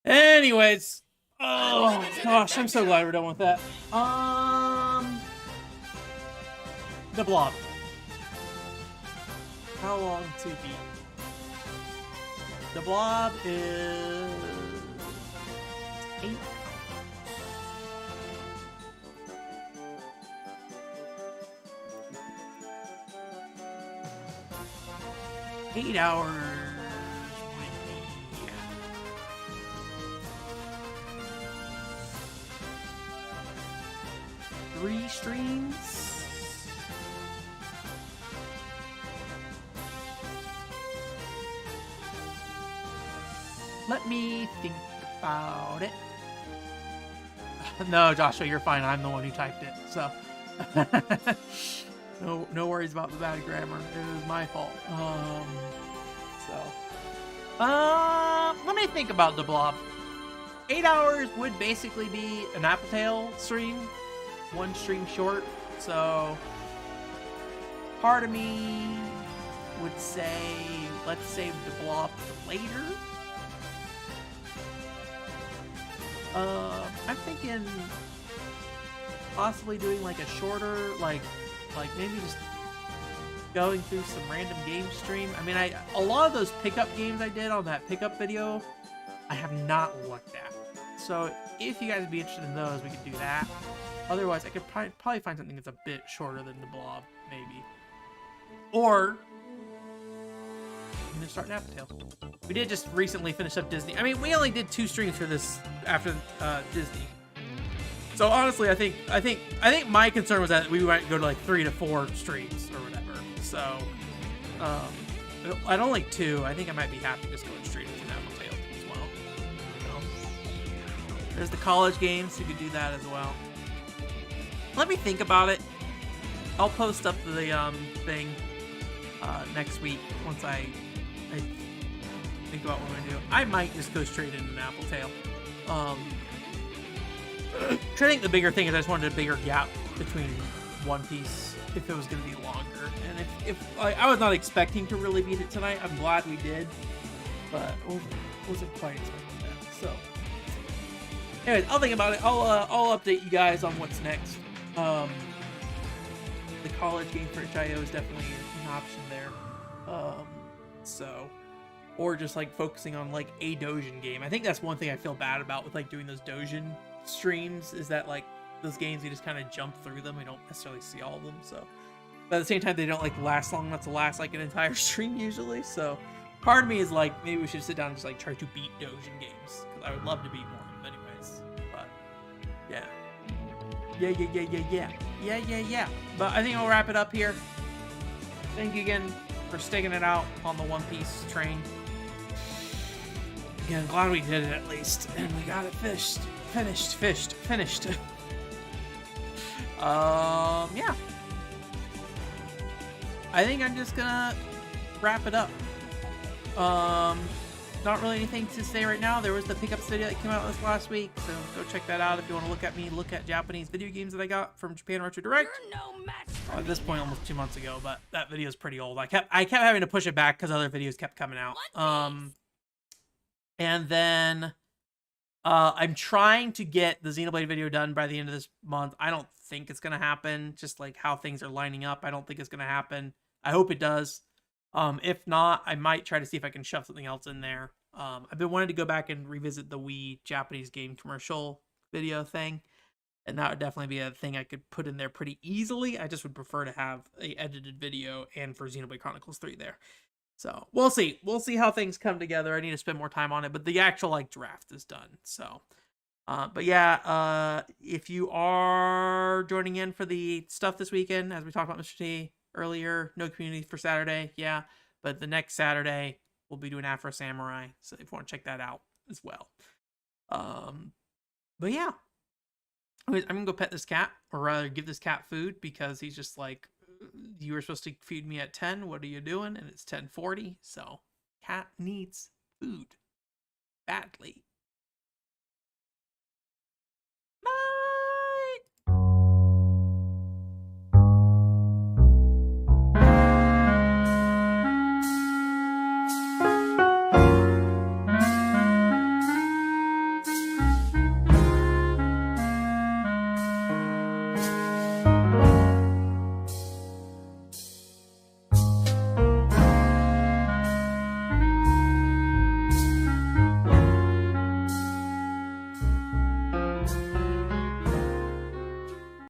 Anyways. Oh, gosh. I'm so glad we're done with that. The Blob. How long to beat? The Blob is 8. Eight hours would be 3 streams. Let me think about it. No, Joshua, you're fine. I'm the one who typed it, so no worries about the bad grammar. It was my fault. Let me think about the Blob. 8 hours would basically be an Apple Tail stream, 1 stream short. So part of me would say let's save the Blob for later. I'm thinking possibly doing like a shorter, like maybe just going through some random game stream. I mean, a lot of those pickup games I did on that pickup video, I have not looked at. So if you guys would be interested in those, we could do that. Otherwise, I could probably find something that's a bit shorter than the Blob, maybe. Or I'm gonna start an Apple Tail. We did just recently finish up Disney. I mean, we only did 2 streams for this after Disney. So honestly, I think my concern was that we might go to like 3 to 4 streams or whatever. So I don't like 2. I think I might be happy just going straight into an Apple Tail as well. So, there's the college games. You could do that as well. Let me think about it. I'll post up the thing next week once I think about what I'm gonna do. I might just go straight into an Apple Tail. I think the bigger thing is I just wanted a bigger gap between One Piece if it was going to be longer. And if I was not expecting to really beat it tonight, I'm glad we did, but wasn't quite expecting that. So, anyways, I'll think about it. I'll update you guys on what's next. The college game for itch.io is definitely an option there. Or just like focusing on like a Dojin game. I think that's one thing I feel bad about with like doing those Dojin streams, is that like those games we just kind of jump through them. We don't necessarily see all of them. So, but at the same time, they don't like last long enough to last like an entire stream usually. So, part of me is like, maybe we should sit down and just like try to beat Dojin games, because I would love to beat more of them anyways. But yeah. But I think I'll wrap it up here. Thank you again for sticking it out on the One Piece train. Again, glad we did it at least, and we got it finished. Yeah. I think I'm just gonna wrap it up. Not really anything to say right now. There was the pickup video that came out this last week, so go check that out if you want to look at me. Look at Japanese video games that I got from Japan Retro Direct. At this point, almost 2 months ago, but that video is pretty old. I kept having to push it back because other videos kept coming out. And then I'm trying to get the Xenoblade video done by the end of this month. I don't think it's gonna happen. Just like how things are lining up, I don't think it's gonna happen. I hope it does. If not, I might try to see if I can shove something else in there. I've been wanting to go back and revisit the Wii Japanese game commercial video thing, and that would definitely be a thing I could put in there pretty easily. I just would prefer to have a edited video and for Xenoblade Chronicles 3 there. So we'll see. We'll see how things come together. I need to spend more time on it, but the actual like draft is done. So, but yeah, if you are joining in for the stuff this weekend, as we talked about Mr. T earlier, no community for Saturday. Yeah, but the next Saturday we'll be doing Afro Samurai. So if you want to check that out as well. But yeah. I'm gonna go pet this cat, or rather give this cat food, because he's just like, you were supposed to feed me at 10, what are you doing? And it's 10:40, so cat needs food badly.